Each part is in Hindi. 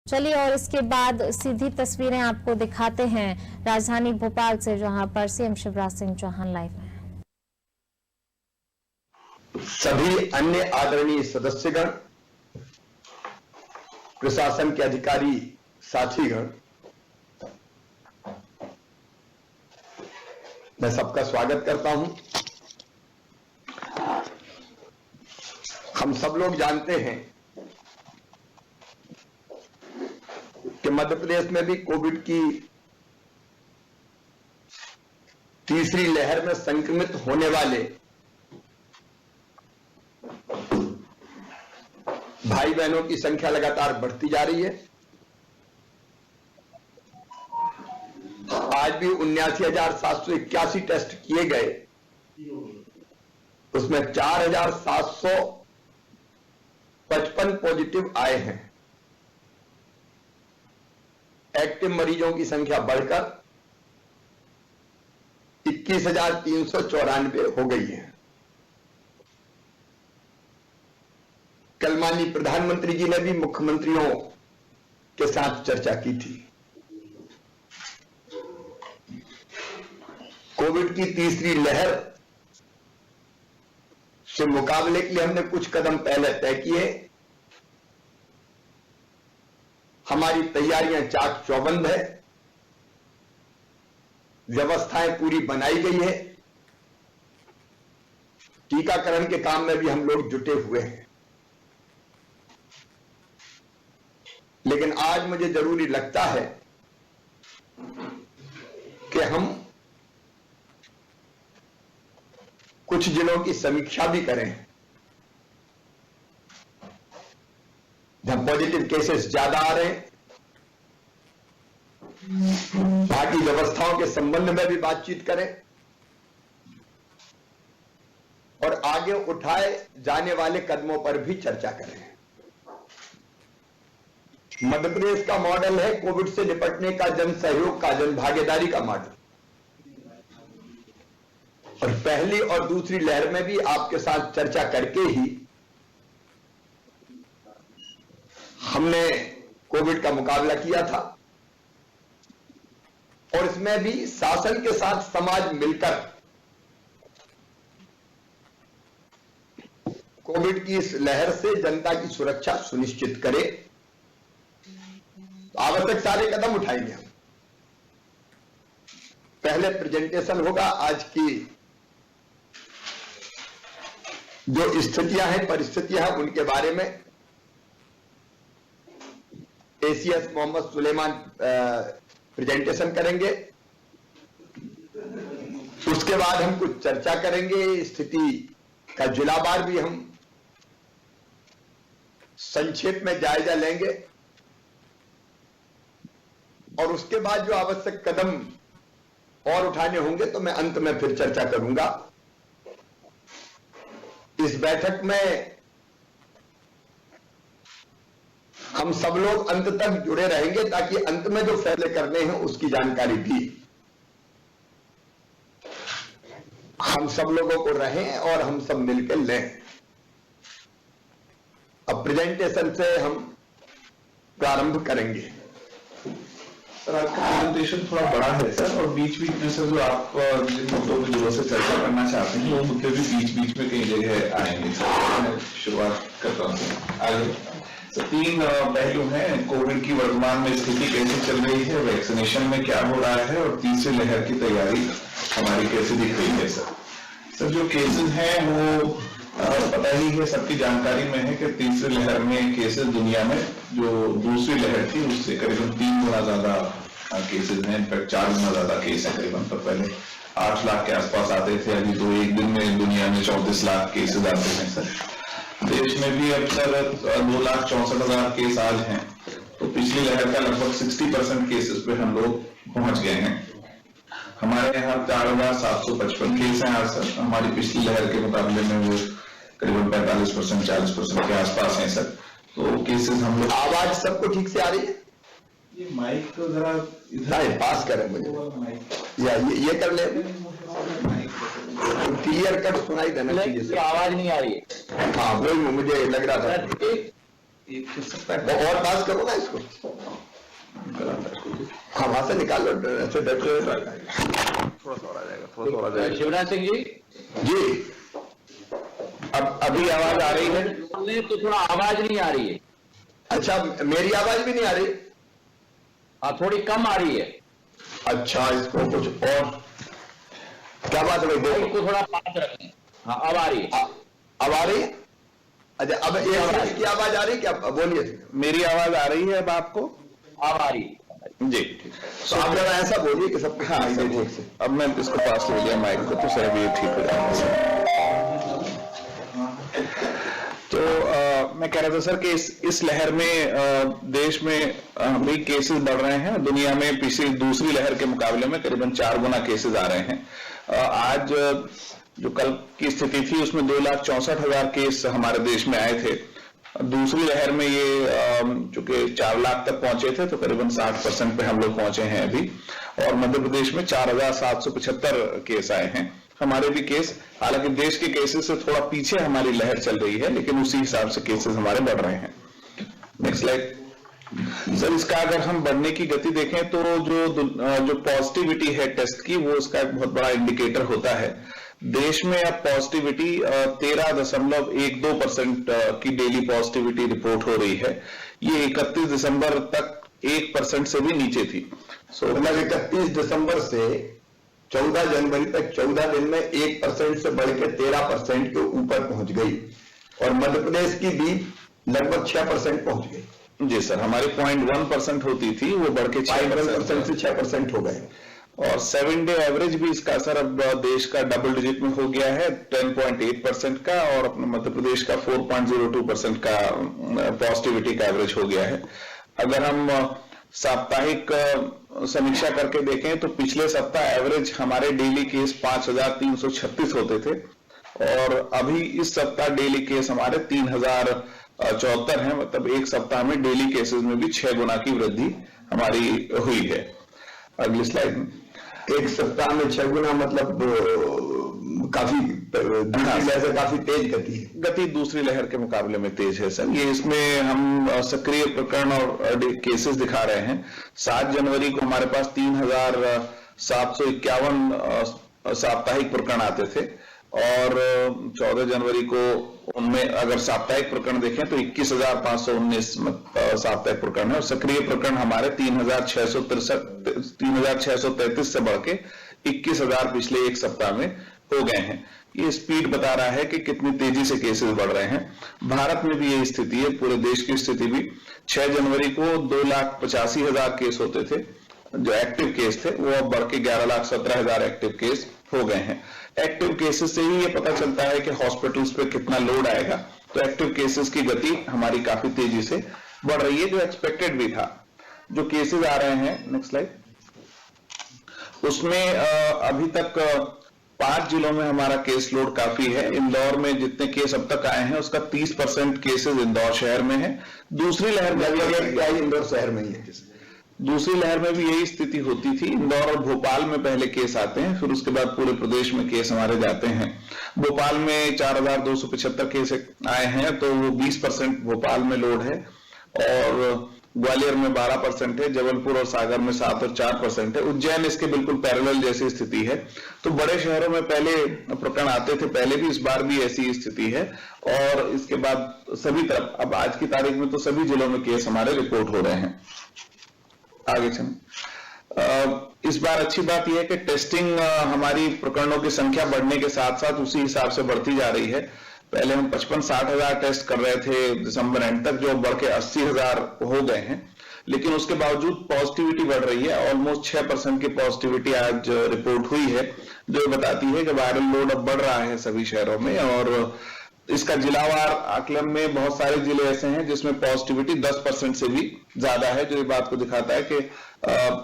चलिए और इसके बाद सीधी तस्वीरें आपको दिखाते हैं राजधानी भोपाल से, जहां पर सीएम शिवराज सिंह चौहान लाइव हैं। सभी अन्य आदरणीय सदस्यगण, प्रशासन के अधिकारी साथीगण, मैं सबका स्वागत करता हूं। हम सब लोग जानते हैं कि मध्य प्रदेश में भी कोविड की तीसरी लहर में संक्रमित होने वाले भाई बहनों की संख्या लगातार बढ़ती जा रही है। आज भी 79,781 टेस्ट किए गए, उसमें 4,755 पॉजिटिव आए हैं। एक्टिव मरीजों की संख्या बढ़कर 21,394 हो गई है। कल माननीय प्रधानमंत्री जी ने भी मुख्यमंत्रियों के साथ चर्चा की थी। कोविड की तीसरी लहर से मुकाबले के लिए हमने कुछ कदम पहले तय किए। हमारी तैयारियां चाक चौबंद है, व्यवस्थाएं पूरी बनाई गई है। टीकाकरण के काम में भी हम लोग जुटे हुए हैं। लेकिन आज मुझे जरूरी लगता है कि हम कुछ जिलों की समीक्षा भी करें जहां पॉजिटिव केसेस ज्यादा आ रहे हैं। बाकी व्यवस्थाओं के संबंध में भी बातचीत करें और आगे उठाए जाने वाले कदमों पर भी चर्चा करें। मध्य प्रदेश का मॉडल है कोविड से निपटने का, जन सहयोग का, जन भागीदारी का मॉडल। और पहली और दूसरी लहर में भी आपके साथ चर्चा करके ही हमने कोविड का मुकाबला किया था। और इसमें भी शासन के साथ समाज मिलकर कोविड की इस लहर से जनता की सुरक्षा सुनिश्चित करे। आवश्यक सारे कदम उठाएंगे हम। पहले प्रेजेंटेशन होगा आज की जो स्थितियां हैं, परिस्थितियां हैं, उनके बारे में। एसीएस मोहम्मद सुलेमान प्रेजेंटेशन करेंगे। उसके बाद हम कुछ चर्चा करेंगे। स्थिति का जिलावार भी हम संक्षेप में जायजा लेंगे और उसके बाद जो आवश्यक कदम और उठाने होंगे तो मैं अंत में फिर चर्चा करूंगा। इस बैठक में हम सब लोग अंत तक जुड़े रहेंगे ताकि अंत में जो फैसले करने हैं उसकी जानकारी भी हम सब लोगों को रहें और हम सब मिलकर लें। अब प्रेजेंटेशन से हम प्रारंभ करेंगे। सर, आपका प्रेजेंटेशन थोड़ा बड़ा है सर, और बीच बीच में सर जो आप जिन मुद्दों की जरूरत से चर्चा करना चाहते हैं वो मुद्दे भी बीच बीच में कई जगह आएंगे। सर मैं शुरुआत करता हूँ आगे। सर, 3 पहलू हैं। कोविड की वर्तमान में स्थिति कैसे चल रही है, वैक्सीनेशन में क्या हो रहा है, और तीसरी लहर की तैयारी हमारी कैसे दिख रही है। सर जो केसेस हैं वो पता ही है, सबकी जानकारी में है कि तीसरी लहर में केसेस दुनिया में जो दूसरी लहर थी उससे करीबन 3 गुना ज्यादा केसेस हैं। इनफैक्ट 4 गुना ज्यादा केस है करीबन। तो पहले 8 लाख के आसपास आते थे, अभी तो एक दिन में दुनिया में 34 लाख केसेस आते हैं। सर देश में भी अब सर 2,64,000 केस आज हैं। तो पिछली लहर का लगभग 60% केसेस पे हम लोग पहुंच गए हैं। हमारे यहाँ 4,755 केस हैं आज सर। हमारी पिछली लहर के मुकाबले में वो करीबन 45%, 40% के आसपास हैं सर। तो केसेस हम लोग। आवाज सबको ठीक से आ रही है? ये माइक तो जरा इधर पास करें मुझे, या ये कर ले। क्लियर कट सुनाई देना चाहिए। आवाज नहीं आ रही है। हाँ वही मुझे लग रहा था। और पास करो ना इसको। हाँ, वहां से निकाल लो, ऐसे डर के थोड़ा सा और आ जाएगा, थोड़ा सा और आ जाएगा। शिवराज सिंह जी, जी। अब अभी आवाज आ रही है? बोलने तो थोड़ा आवाज नहीं आ रही है। अच्छा, मेरी आवाज भी नहीं आ रही? हाँ, थोड़ी कम आ रही है। अच्छा, इसको कुछ और क्या बात है भाई? देखो, इसको थोड़ा पास रखें। हाँ, अब आ रही है। अब आ रही है? अच्छा, अब इसकी आवाज आ रही है क्या? बोलिए। मेरी आवाज आ रही है अब आपको? अब आ रही है जी। तो आप जरा ऐसा बोलिए कि सबको हाँ, सुनाई दे सब ठीक से। अब मैं इसको पास ले लिया माइक को, तो सर भी ठीक हो जाएगा। तो मैं कह रहा था सर कि इस लहर में देश में भी केसेस बढ़ रहे हैं। दुनिया में पिछली दूसरी लहर के मुकाबले में करीबन 4 गुना केसेस आ रहे हैं। आज जो कल की स्थिति थी उसमें 2,64,000 केस हमारे देश में आए थे। दूसरी लहर में ये चूंकि 4 लाख तक पहुंचे थे, तो करीबन 60% पे हम लोग पहुंचे हैं अभी। और मध्य प्रदेश में 4,775 केस आए हैं। हमारे भी केस, हालांकि देश के केसेस से थोड़ा पीछे हमारी लहर चल रही है, लेकिन उसी हिसाब से केसेस हमारे बढ़ रहे हैं। Next slide sir. इसका अगर हम बढ़ने की गति देखें तो जो पॉजिटिविटी है टेस्ट की, वो इसका एक बहुत बड़ा इंडिकेटर होता है। देश में अब पॉजिटिविटी 13.12% की डेली पॉजिटिविटी रिपोर्ट हो रही है। ये 31 दिसंबर तक 1% से भी नीचे थी। मतलब 31 दिसंबर से 14 जनवरी तक 14 दिन में 1% से बढ़ के 13% के ऊपर पहुंच गई। और मध्य प्रदेश की भी लगभग 6% पहुंच गई। जी सर, हमारी 0.1% होती थी, वो बढ़ के 5% से 6% हो गए। और 7 डे एवरेज भी इसका असर अब देश का डबल डिजिट में हो गया है, 10.8% का, और अपने मध्य प्रदेश का 4.02% का पॉजिटिविटी का एवरेज हो गया है। अगर हम साप्ताहिक समीक्षा करके देखें तो पिछले सप्ताह एवरेज हमारे डेली केस 5,336 होते थे, और अभी इस सप्ताह डेली केस हमारे 3,074 हैं। मतलब एक सप्ताह में डेली केसेस में भी 6 गुना की वृद्धि हमारी हुई है। अगली स्लाइड में, एक सप्ताह में 6 गुना, मतलब काफी दूसरी लहर से काफी तेज गति है। गति दूसरी लहर के मुकाबले में तेज है सर। ये इसमें हम सक्रिय प्रकरण और केसेस दिखा रहे हैं। 7 जनवरी को हमारे पास 3,751 साप्ताहिक प्रकरण आते थे, और 14 जनवरी को उनमें अगर साप्ताहिक प्रकरण देखें तो 21,519 साप्ताहिक प्रकरण है, और सक्रिय प्रकरण हमारे 3,633 से बढ़ के 21,000 पिछले एक सप्ताह में हो गए हैं। ये स्पीड बता रहा है कि कितनी तेजी से केसेस बढ़ रहे हैं। भारत में भी यही स्थिति है, पूरे देश की स्थिति भी। 6 जनवरी को 2,85,000 केस होते थे, जो एक्टिव केस थे, वो अब बढ़ के 11,17,000 एक्टिव केस हो गए हैं। एक्टिव केसेस से ही ये पता चलता है कि हॉस्पिटल्स पे कितना लोड आएगा। तो एक्टिव केसेस की गति हमारी काफी तेजी से बढ़ रही है, जो एक्सपेक्टेड भी था। जो केसेस आ रहे हैं, नेक्स्ट स्लाइड, उसमें अभी तक 5 जिलों में हमारा केस लोड काफी है। इंदौर में जितने केस अब तक आए हैं उसका 30% केसेस इंदौर शहर में है। दूसरी लहर में इंदौर शहर में ही है। दूसरी लहर में भी यही स्थिति होती थी। इंदौर और भोपाल में पहले केस आते हैं, फिर उसके बाद पूरे प्रदेश में केस हमारे जाते हैं। भोपाल में 4,275 केस आए हैं, तो वो 20% भोपाल में लोड है, और ग्वालियर में 12% है, जबलपुर और सागर में 7 और 4% है। उज्जैन इसके बिल्कुल पैरेलल जैसी स्थिति है। तो बड़े शहरों में पहले प्रकरण आते थे, पहले भी, इस बार भी ऐसी स्थिति है। और इसके बाद सभी तरफ, अब आज की तारीख में तो सभी जिलों में केस हमारे रिपोर्ट हो रहे हैं। आगे चलें। इस बार अच्छी बात यह है कि टेस्टिंग हमारी प्रकरणों की संख्या बढ़ने के साथ साथ उसी हिसाब से बढ़ती जा रही है। पहले हम 55-60 टेस्ट कर रहे थे दिसंबर एंड तक, जो बढ़ के 80,000 हो गए हैं। लेकिन उसके बावजूद पॉजिटिविटी बढ़ रही है। ऑलमोस्ट 6% की पॉजिटिविटी आज रिपोर्ट हुई है, जो बताती है कि वायरल लोड अब बढ़ रहा है सभी शहरों में। और इसका जिलावार आकलन में बहुत सारे जिले ऐसे हैं जिसमें पॉजिटिविटी 10% से भी ज्यादा है, जो ये बात को दिखाता है कि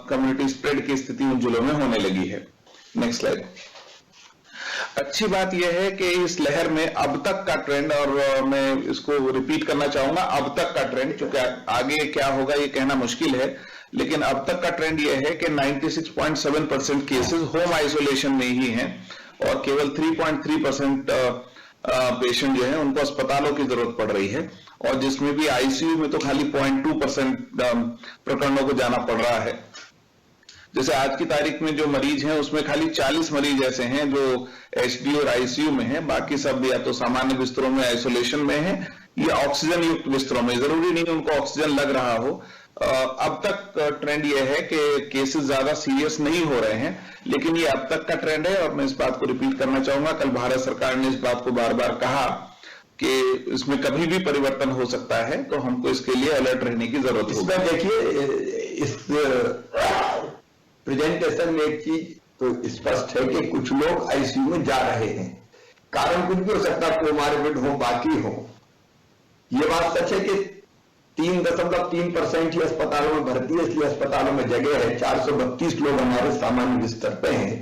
कम्युनिटी स्प्रेड की स्थिति उन जिलों में होने लगी है। Next slide. अच्छी बात यह है कि इस लहर में अब तक का ट्रेंड, और मैं इसको रिपीट करना चाहूंगा, अब तक का ट्रेंड, क्योंकि आगे क्या होगा ये कहना मुश्किल है, लेकिन अब तक का ट्रेंड यह है कि 96.7% केसेस होम आइसोलेशन में ही हैं, और केवल 3.3% पेशेंट जो है उनको अस्पतालों की जरूरत पड़ रही है, और जिसमें भी आईसीयू में तो खाली 0.2% प्रकरणों को जाना पड़ रहा है। जैसे आज की तारीख में जो मरीज हैं उसमें खाली 40 मरीज ऐसे हैं जो एचडी और आईसीयू में हैं, बाकी सब या तो सामान्य बिस्तरों में आइसोलेशन में हैं या ऑक्सीजन युक्त बिस्तरों में। जरूरी नहीं उनको ऑक्सीजन लग रहा हो। अब तक ट्रेंड ये है कि केसेस ज्यादा सीरियस नहीं हो रहे हैं, लेकिन ये अब तक का ट्रेंड है। और मैं इस बात को रिपीट करना चाहूंगा, कल भारत सरकार ने इस बात को बार बार कहा कि इसमें कभी भी परिवर्तन हो सकता है, तो हमको इसके लिए अलर्ट रहने की जरूरत है। इसमें देखिए, इस प्रेजेंटेशन में एक चीज तो स्पष्ट है कि कुछ लोग आईसीयू में जा रहे हैं। कारण कुछ भी हो सकता है, कोमॉर्बिड हो, बाकी हो। ये बात सच है कि 3.3% ही अस्पतालों में भर्ती है, इसलिए अस्पतालों में जगह है। 432 लोग हमारे सामान्य बिस्तर पे हैं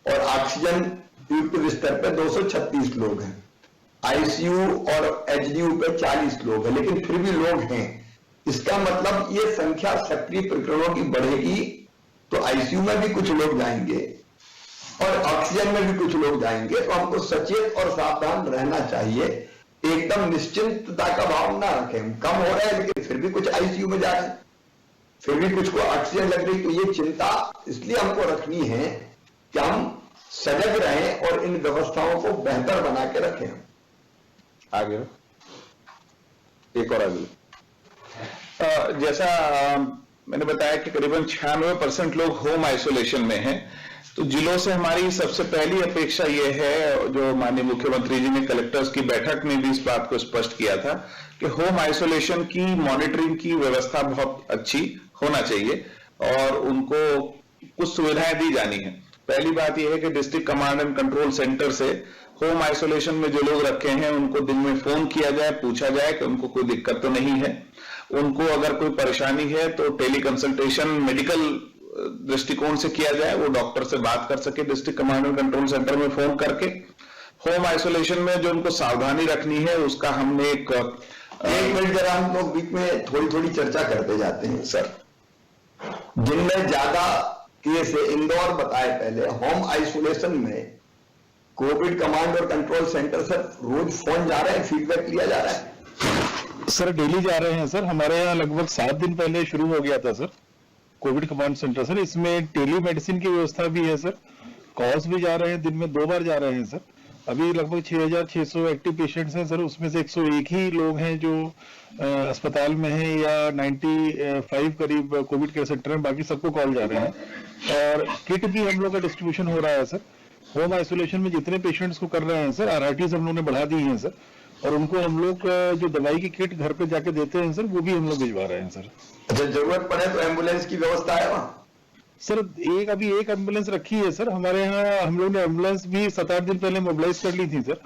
और ऑक्सीजन युक्त बिस्तर पे 236 लोग हैं। आईसीयू और एचडीयू पे 40 लोग हैं, लेकिन फिर भी लोग हैं। इसका मतलब ये संख्या सक्रिय प्रकरणों की बढ़ेगी तो आईसीयू में भी कुछ लोग जाएंगे और ऑक्सीजन में भी कुछ लोग जाएंगे। तो हमको सचेत और सावधान रहना चाहिए। एकदम निश्चिंतता का भाव ना रखें। कम हो रहा है लेकिन फिर भी कुछ आईसीयू में जा रहे हैं, फिर भी कुछ को ऑक्सीजन लग रही। तो ये चिंता इसलिए हमको रखनी है कि हम सजग रहें और इन व्यवस्थाओं को बेहतर बना के रखें। आगे एक और आगे जैसा मैंने बताया कि करीबन 96% लोग होम आइसोलेशन में हैं। तो जिलों से हमारी सबसे पहली अपेक्षा यह है, जो माननीय मुख्यमंत्री जी ने कलेक्टर्स की बैठक में भी इस बात को स्पष्ट किया था, कि होम आइसोलेशन की मॉनिटरिंग की व्यवस्था बहुत अच्छी होना चाहिए और उनको कुछ सुविधाएं दी जानी है। पहली बात यह है कि district command and control centre से होम आइसोलेशन में जो लोग रखे हैं उनको दिन में फोन किया जाए, पूछा जाए कि उनको कोई दिक्कत तो नहीं है। उनको अगर कोई परेशानी है तो टेली कंसल्टेशन मेडिकल दृष्टिकोण से किया जाए, वो डॉक्टर से बात कर सके district command and control centre में फोन करके। होम आइसोलेशन में जो उनको सावधानी रखनी है उसका हमने एक मिनट जरा हम लोग बीच में थोड़ी थोड़ी चर्चा करते जाते हैं सर। जिनमें ज्यादा केस है, इंदौर बताए पहले, होम आइसोलेशन में कोविड कमांड और कंट्रोल सेंटर से रोज फोन जा रहे हैं, फीडबैक लिया जा रहा है सर? डेली जा रहे हैं सर। हमारे यहाँ लगभग 7 दिन पहले शुरू हो गया था sir Covid command centre sir. इसमें टेली मेडिसिन की व्यवस्था भी है सर। कॉल्स भी जा रहे हैं, दिन में 2 बार जा रहे हैं सर। अभी लगभग 6600 एक्टिव पेशेंट्स हैं सर। उसमें से 101 ही लोग हैं जो अस्पताल में हैं या 95 करीब कोविड केयर सेंटर में, बाकी सबको कॉल जा रहे हैं। और किट भी हम लोग का डिस्ट्रीब्यूशन हो रहा है सर। होम आइसोलेशन में जितने पेशेंट्स को कर रहे हैं सर, आरआरटीज हम लोग ने बढ़ा दी हैं सर। और उनको हम लोग जो दवाई की किट घर पे जाके देते हैं सर, वो भी हम लोग भिजवा रहे हैं सर। अच्छा, जरूरत पड़े तो एम्बुलेंस की व्यवस्था है वहाँ सर? अभी एक एम्बुलेंस रखी है सर हमारे यहाँ। हम लोग ने एम्बुलेंस भी 7-8 दिन पहले मोबिलाइज कर ली थी सर।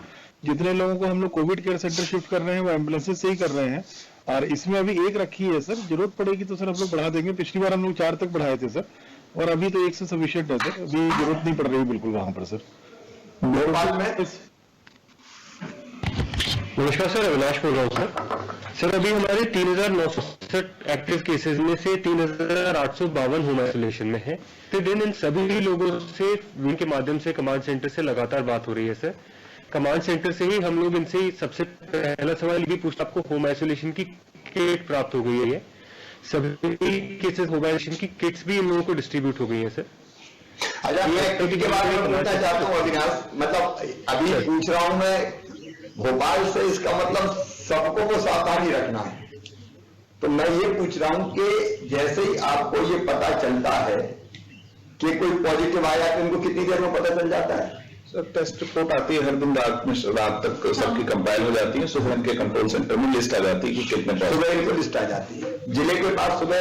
जितने लोगों को हम लोग कोविड केयर सेंटर शिफ्ट कर रहे हैं वो एम्बुलेंसेज से ही कर रहे हैं। और इसमें अभी एक रखी है सर। जरूरत पड़ेगी तो सर हम लोग बढ़ा देंगे। पिछली बार हम लोग 4 तक बढ़ाए थे सर, और अभी तो 1 से सफिशिएंट है सर। अभी जरूरत नहीं पड़ रही बिल्कुल वहां पर सर। भोपाल में नमस्कार सर, अविनाश बोल रहा हूँ सर। अभी हमारे 3967 एक्टिव केसेस में से 3852 होम आइसोलेशन में है। तो दिन इन सभी लोगों से विंग के माध्यम से कमांड सेंटर से लगातार बात हो रही है सर। कमांड सेंटर से ही हम लोग इनसे सबसे पहला सवाल ये पूछा, आपको होम आइसोलेशन की किट प्राप्त हो गई है? सभी केसेस होम आइसोलेशन की किट्स भी इन लोगों को डिस्ट्रीब्यूट हो गई है सर। अच्छा, मैं किट के बारे में पूछना चाहता हूँ अविनाश। मतलब अभी पूछ रहा हूँ मैं भोपाल से, इसका मतलब सबको को सावधानी रखना है। तो मैं ये पूछ रहा हूं कि जैसे ही आपको ये पता चलता है कि कोई पॉजिटिव आया तो इनको कितनी देर में पता चल जाता है? सर टेस्ट रिपोर्ट आती है हर दिन रात तक सबकी कंपाइल हो जाती है। सुबह इनके कंट्रोल सेंटर में लिस्ट आ जाती है कि कितने, सुबह इनको लिस्ट आ जाती है। जिले के पास सुबह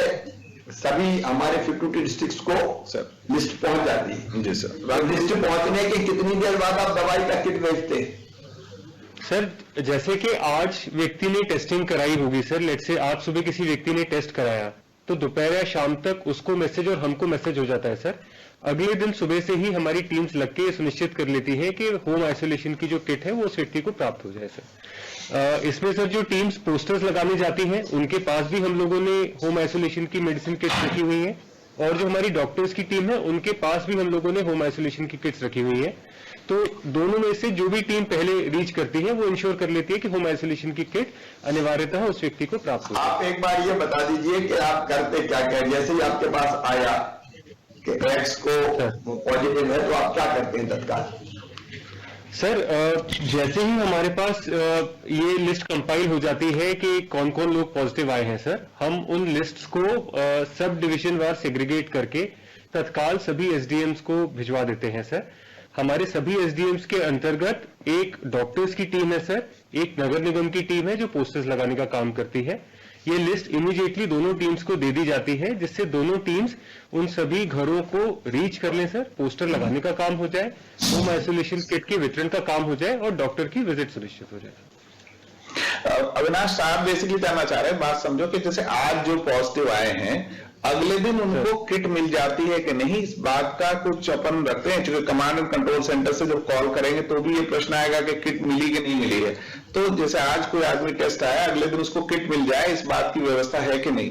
सभी हमारे 52 डिस्ट्रिक्ट को सर लिस्ट पहुंच जाती है। जी सर। लिस्ट पहुंचने की कितनी देर बाद आप दवाई का किट भेजते हैं? सर जैसे कि आज व्यक्ति ने टेस्टिंग कराई होगी सर, लेट से आज सुबह किसी व्यक्ति ने टेस्ट कराया तो दोपहर या शाम तक उसको मैसेज और हमको मैसेज हो जाता है सर। अगले दिन सुबह से ही हमारी टीम्स लग के सुनिश्चित कर लेती है कि होम आइसोलेशन की जो किट है वो उस व्यक्ति को प्राप्त हो जाए सर। इसमें सर जो टीम्स पोस्टर्स लगाने जाती हैं उनके पास भी हम लोगों ने होम आइसोलेशन की मेडिसिन किट्स रखी हुई है, और जो हमारी डॉक्टर्स की टीम है उनके पास भी हम लोगों ने होम आइसोलेशन की किट्स रखी हुई है। तो दोनों में से जो भी टीम पहले रीच करती है वो इंश्योर कर लेती है कि होम आइसोलेशन की किट अनिवार्यतः उस व्यक्ति को प्राप्त हो। आप एक बार ये बता दीजिए कि आप करते क्या क्या? जैसे ही आपके पास आया कि एक्स को पॉजिटिव है, तो आप क्या करते हैं तत्काल? सर जैसे ही हमारे पास ये लिस्ट कंपाइल हो जाती है कि कौन कौन लोग पॉजिटिव आए हैं सर, हम उन लिस्ट्स को सब डिवीजन वार सेग्रीगेट करके तत्काल सभी एसडीएम्स को भिजवा देते हैं सर। हमारे सभी एसडीएम्स के अंतर्गत एक डॉक्टर्स की टीम है सर, एक नगर निगम की टीम है जो पोस्टर्स लगाने का काम करती है। ये लिस्ट इमीडिएटली दोनों टीम्स को दे दी जाती है, जिससे दोनों टीम्स उन सभी घरों को रीच कर लें सर, पोस्टर लगाने का काम हो जाए, होम आइसोलेशन किट के वितरण का काम हो जाए और डॉक्टर की विजिट सुनिश्चित हो जाए। अविनाश साहब बेसिकली कहना चाह रहे हैं, बात समझो कि जैसे आज जो पॉजिटिव आए हैं अगले दिन उनको किट मिल जाती है कि नहीं, इस बात का कुछ अपन रखते हैं? क्योंकि कमांड एंड कंट्रोल सेंटर से जब कॉल करेंगे तो भी ये प्रश्न आएगा कि किट मिली कि नहीं मिली है। तो जैसे आज कोई आदमी टेस्ट आया, अगले दिन उसको किट मिल जाए, इस बात की व्यवस्था है कि नहीं?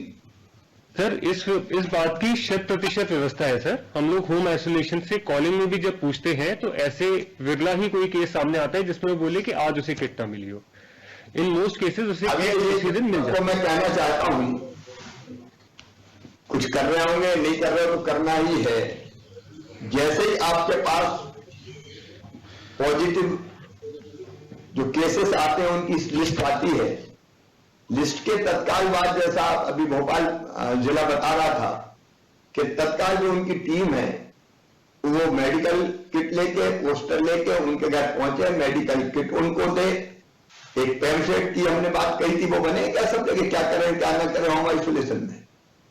सर इस बात की 100% व्यवस्था है सर। हम लोग होम आइसोलेशन से कॉलिंग में भी जब पूछते हैं तो ऐसे विरला ही कोई केस सामने आता है जिसमें वो बोले कि आज उसे किट ना मिली हो। इन मोस्ट केसेस उसे उसी दिन मिल जाए। मैं कहना चाहता हूं, कुछ कर रहे होंगे, नहीं कर रहे तो करना ही है। जैसे ही आपके पास पॉजिटिव जो केसेस आते हैं उनकी लिस्ट आती है, लिस्ट के तत्काल बाद, जैसा अभी भोपाल जिला बता रहा था कि तत्काल जो उनकी टीम है वो मेडिकल किट लेके, पोस्टर लेके उनके घर पहुंचे, मेडिकल किट उनको दे, एक पैम्फलेट की हमने बात कही थी वो बने क्या सब जगह, क्या करें क्या ना करें होम आइसोलेशन में।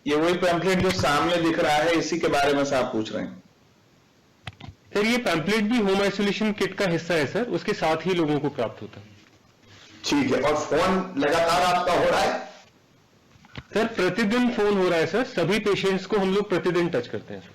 ये वही पैम्फलेट जो सामने दिख रहा है, इसी के बारे में साहब पूछ रहे हैं। सर ये पैम्फलेट भी होम आइसोलेशन किट का हिस्सा है सर, उसके साथ ही लोगों को प्राप्त होता है। ठीक है, और फोन लगातार आपका हो रहा है? सर प्रतिदिन फोन हो रहा है सर, सभी पेशेंट्स को हम लोग प्रतिदिन टच करते हैं सर।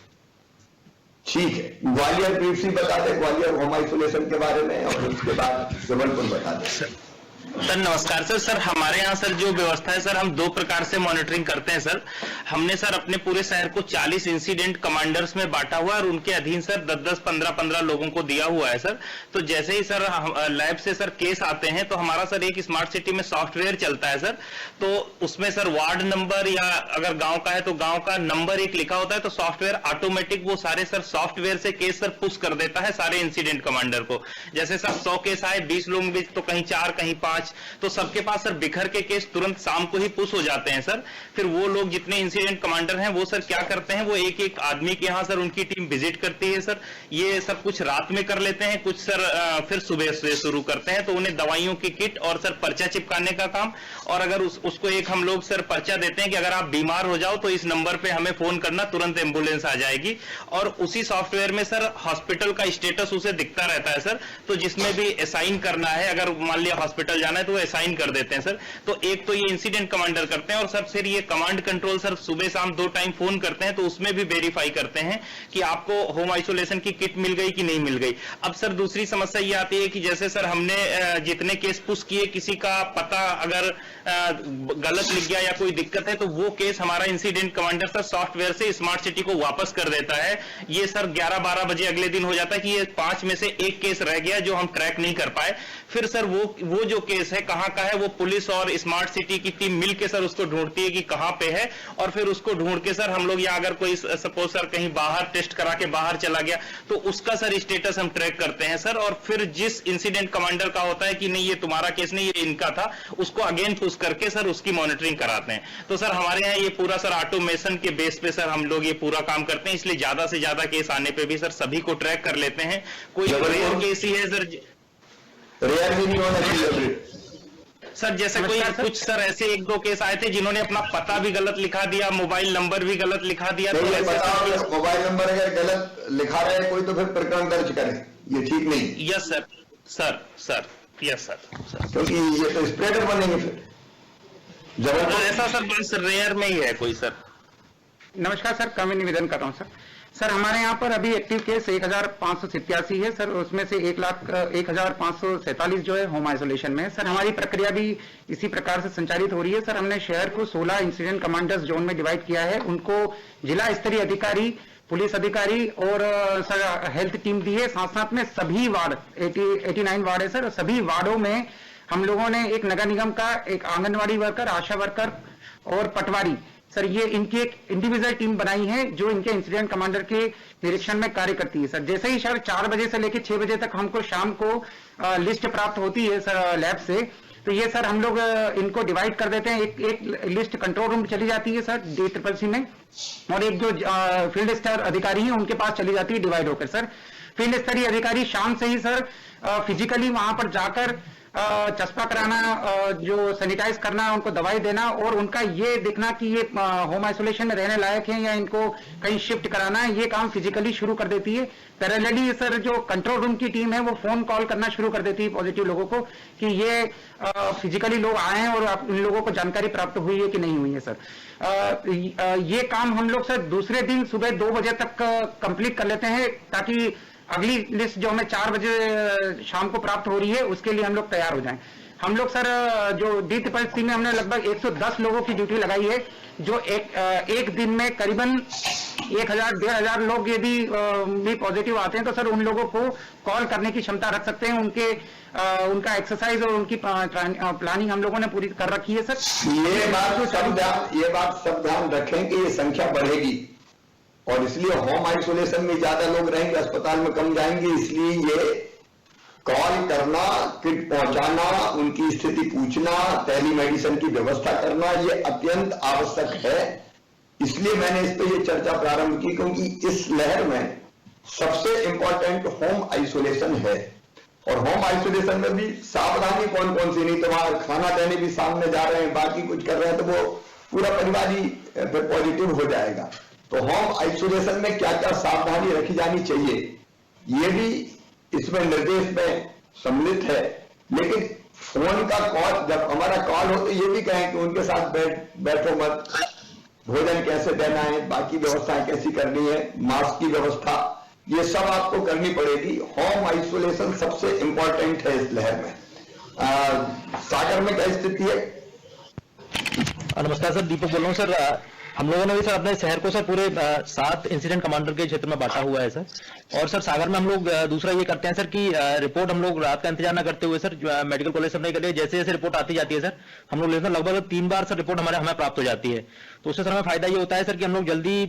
ठीक है, ग्वालियर ब्रीफली बता दें, ग्वालियर होम आइसोलेशन के बारे में, और उसके बाद जबलपुर बता दें। सर नमस्कार सर। सर हमारे यहाँ सर जो व्यवस्था है सर, हम 2 प्रकार से मॉनिटरिंग करते हैं सर। हमने सर अपने पूरे शहर को 40 इंसिडेंट कमांडर्स में बांटा हुआ है और उनके अधीन सर 10-10, 15-15 लोगों को दिया हुआ है सर। तो जैसे ही सर लैब से सर केस आते हैं तो हमारा सर एक स्मार्ट सिटी में सॉफ्टवेयर चलता है सर। तो उसमें सर वार्ड नंबर या अगर गांव का है तो गांव का नंबर एक लिखा होता है, तो सॉफ्टवेयर ऑटोमेटिक वो सारे सर सॉफ्टवेयर से केस सर पुश कर देता है सारे इंसिडेंट कमांडर को। जैसे सर 100 केस आए, 20 लोगों के बीच तो कहीं 4 कहीं 5, तो सबके पास सर बिखर के केस तुरंत शाम को ही पुश हो जाते हैं सर। फिर वो लोग जितने इंसिडेंट कमांडर हैं वो सर क्या करते हैं, वो एक एक आदमी के यहाँ सर उनकी टीम विजिट करती है सर। ये सब कुछ रात में कर लेते हैं, कुछ सर फिर सुबह से शुरू करते हैं। तो उन्हें दवाइयों की किट और सर पर्चा चिपकाने का काम, और अगर उसको एक हम लोग सर पर्चा देते हैं कि अगर आप बीमार हो जाओ तो इस नंबर पे हमें फोन करना, तुरंत एम्बुलेंस आ जाएगी। और उसी सॉफ्टवेयर में सर हॉस्पिटल का स्टेटस उसे दिखता रहता है सर। तो जिसमें भी असाइन करना है, अगर मान लिया हॉस्पिटल जाना है तो वो असाइन कर देते हैं सर। तो एक तो ये इंसिडेंट कमांडर करते हैं, और सर फिर ये कमांड कंट्रोल सर सुबह शाम 2 टाइम फोन करते हैं, तो उसमें भी वेरीफाई करते हैं कि आपको होम आइसोलेशन की किट मिल गई कि नहीं मिल गई। अब सर दूसरी समस्या ये आती है कि जैसे सर हमने जितने केस पुश किए, किसी का पता अगर गलत लिख गया या कोई दिक्कत है, तो वो केस हमारा इंसिडेंट कमांडर सर सॉफ्टवेयर से स्मार्ट सिटी को वापस कर देता है। ये सर 11-12 बजे अगले दिन हो जाता है कि ये 5 में से 1 केस रह गया जो हम ट्रैक नहीं कर पाए। फिर सर वो जो केस है कहां का है, वो पुलिस और स्मार्ट सिटी की टीम मिलकर सर उसको ढूंढती है कि कहां पे है, और फिर उसको ढूंढ के सर हम लोग, या अगर कोई सपोज सर कहीं बाहर टेस्ट करा के बाहर चला गया तो उसका सर स्टेटस हम ट्रैक करते हैं सर। और फिर जिस इंसिडेंट कमांडर का होता है कि नहीं ये तुम्हारा केस नहीं, ये इनका था, उसको अगेन पुश करके सर उसकी मॉनिटरिंग कराते हैं। तो सर हमारे यहाँ ये पूरा सर ऑटोमेशन के बेस पे सर हम लोग ये पूरा काम करते हैं, इसलिए ज्यादा से ज्यादा केस आने पे भी सर सभी को ट्रैक कर लेते हैं। कोई रेयर केस ही है सर, रेयर भी नहीं होना चाहिए सर जैसे कोई कुछ सर ऐसे 1-2 केस आए थे जिन्होंने अपना पता भी गलत लिखा दिया, मोबाइल नंबर भी गलत लिखा दिया। तो ये बताओ, मोबाइल नंबर अगर गलत लिखा रहे कोई तो फिर प्रकरण दर्ज करे, ये ठीक नहीं। Yes sir, sir sir yes sir, क्योंकि ये तो स्प्रेडर बनेंगे फिर। जब ऐसा सर बस रेयर में ही है कोई सर। नमस्कार सर, मैं निवेदन कर रहा हूँ सर हमारे यहाँ पर अभी एक्टिव केस 1587 है सर, उसमें से 1,0547 जो है होम आइसोलेशन में है सर। हमारी प्रक्रिया भी इसी प्रकार से संचालित हो रही है सर। हमने शहर को 16 इंसिडेंट कमांडर्स जोन में डिवाइड किया है, उनको जिला स्तरीय अधिकारी, पुलिस अधिकारी और सर हेल्थ टीम दी है। साथ साथ में सभी वार्ड 89 वार्ड है सर, सभी वार्डों में हम लोगों ने एक नगर निगम का, एक आंगनबाड़ी वर्कर, आशा वर्कर और पटवारी सर ये इनकी एक इंडिविजुअल टीम बनाई है जो इनके इंसिडेंट कमांडर के निरीक्षण में कार्य करती है सर। जैसे ही सर 4 बजे से लेकर 6 बजे तक हमको शाम को लिस्ट प्राप्त होती है सर लैब से, तो ये सर हम लोग इनको डिवाइड कर देते हैं। एक लिस्ट कंट्रोल रूम चली जाती है सर DCCC में, और एक जो फील्ड स्तर अधिकारी है उनके पास चली जाती है डिवाइड होकर सर। फील्ड स्तरीय अधिकारी शाम से ही सर फिजिकली वहां पर जाकर चस्पा कराना, जो सैनिटाइज करना, उनको दवाई देना और उनका ये देखना कि ये होम आइसोलेशन में रहने लायक है या इनको कहीं शिफ्ट कराना है, ये काम फिजिकली शुरू कर देती है। पैरेलली सर जो कंट्रोल रूम की टीम है वो फोन कॉल करना शुरू कर देती है पॉजिटिव लोगों को कि ये फिजिकली लोग आए हैं और इन लोगों को जानकारी प्राप्त हुई है कि नहीं हुई है सर। ये काम हम लोग सर दूसरे दिन सुबह 2 बजे तक कंप्लीट कर लेते हैं, ताकि अगली लिस्ट जो हमें 4 बजे शाम को प्राप्त हो रही है उसके लिए हम लोग तैयार हो जाएं। हम लोग सर जो DCCC में हमने लगभग 110 लोगों की ड्यूटी लगाई है, जो एक दिन में करीबन 1000-1500 लोग यदि भी पॉजिटिव आते हैं तो सर उन लोगों को कॉल करने की क्षमता रख सकते हैं। उनका एक्सरसाइज और उनकी प्लानिंग हम लोगों ने पूरी कर रखी है सर। ये बात सब ध्यान रखें कि ये संख्या बढ़ेगी और इसलिए होम आइसोलेशन में ज्यादा लोग रहेंगे, अस्पताल में कम जाएंगे। इसलिए ये कॉल करना, किट पहुंचाना, उनकी स्थिति पूछना, टेलीमेडिसिन की व्यवस्था करना, ये अत्यंत आवश्यक है। इसलिए मैंने इस पर ये चर्चा प्रारंभ की, क्योंकि इस लहर में सबसे इंपॉर्टेंट होम आइसोलेशन है। और होम आइसोलेशन में भी सावधानी कौन कौन सी, नहीं तो वहां खाना देने भी सामने जा रहे हैं, बाकी कुछ कर रहे हैं, तो वो पूरा परिवार ही पॉजिटिव हो जाएगा। तो होम आइसोलेशन में क्या क्या सावधानी रखी जानी चाहिए, ये भी इसमें निर्देश में सम्मिलित है। लेकिन फोन का कॉल, जब हमारा कॉल हो तो ये भी कहें कि उनके साथ बैठो मत, भोजन कैसे देना है, बाकी व्यवस्थाएं कैसी करनी है, मास्क की व्यवस्था, ये सब आपको करनी पड़ेगी। होम आइसोलेशन सबसे इंपॉर्टेंट है इस लहर में। सागर में क्या स्थिति है? नमस्कार सर, दीपक बोल रहा हूँ सर। हम लोगों ने भी सर अपने शहर को सर पूरे 7 इंसिडेंट कमांडर के क्षेत्र में बांटा हुआ है सर। और सर सागर में हम लोग दूसरा ये करते हैं सर कि रिपोर्ट हम लोग रात का इंतजार न करते हुए सर मेडिकल कॉलेज से नहीं करते, जैसे जैसे रिपोर्ट आती जाती है सर हम लोग लेते हैं। लगभग 3 बार सर रिपोर्ट हमें प्राप्त हो जाती है, तो उससे सर हमें फायदा ये होता है सर कि हम लोग जल्दी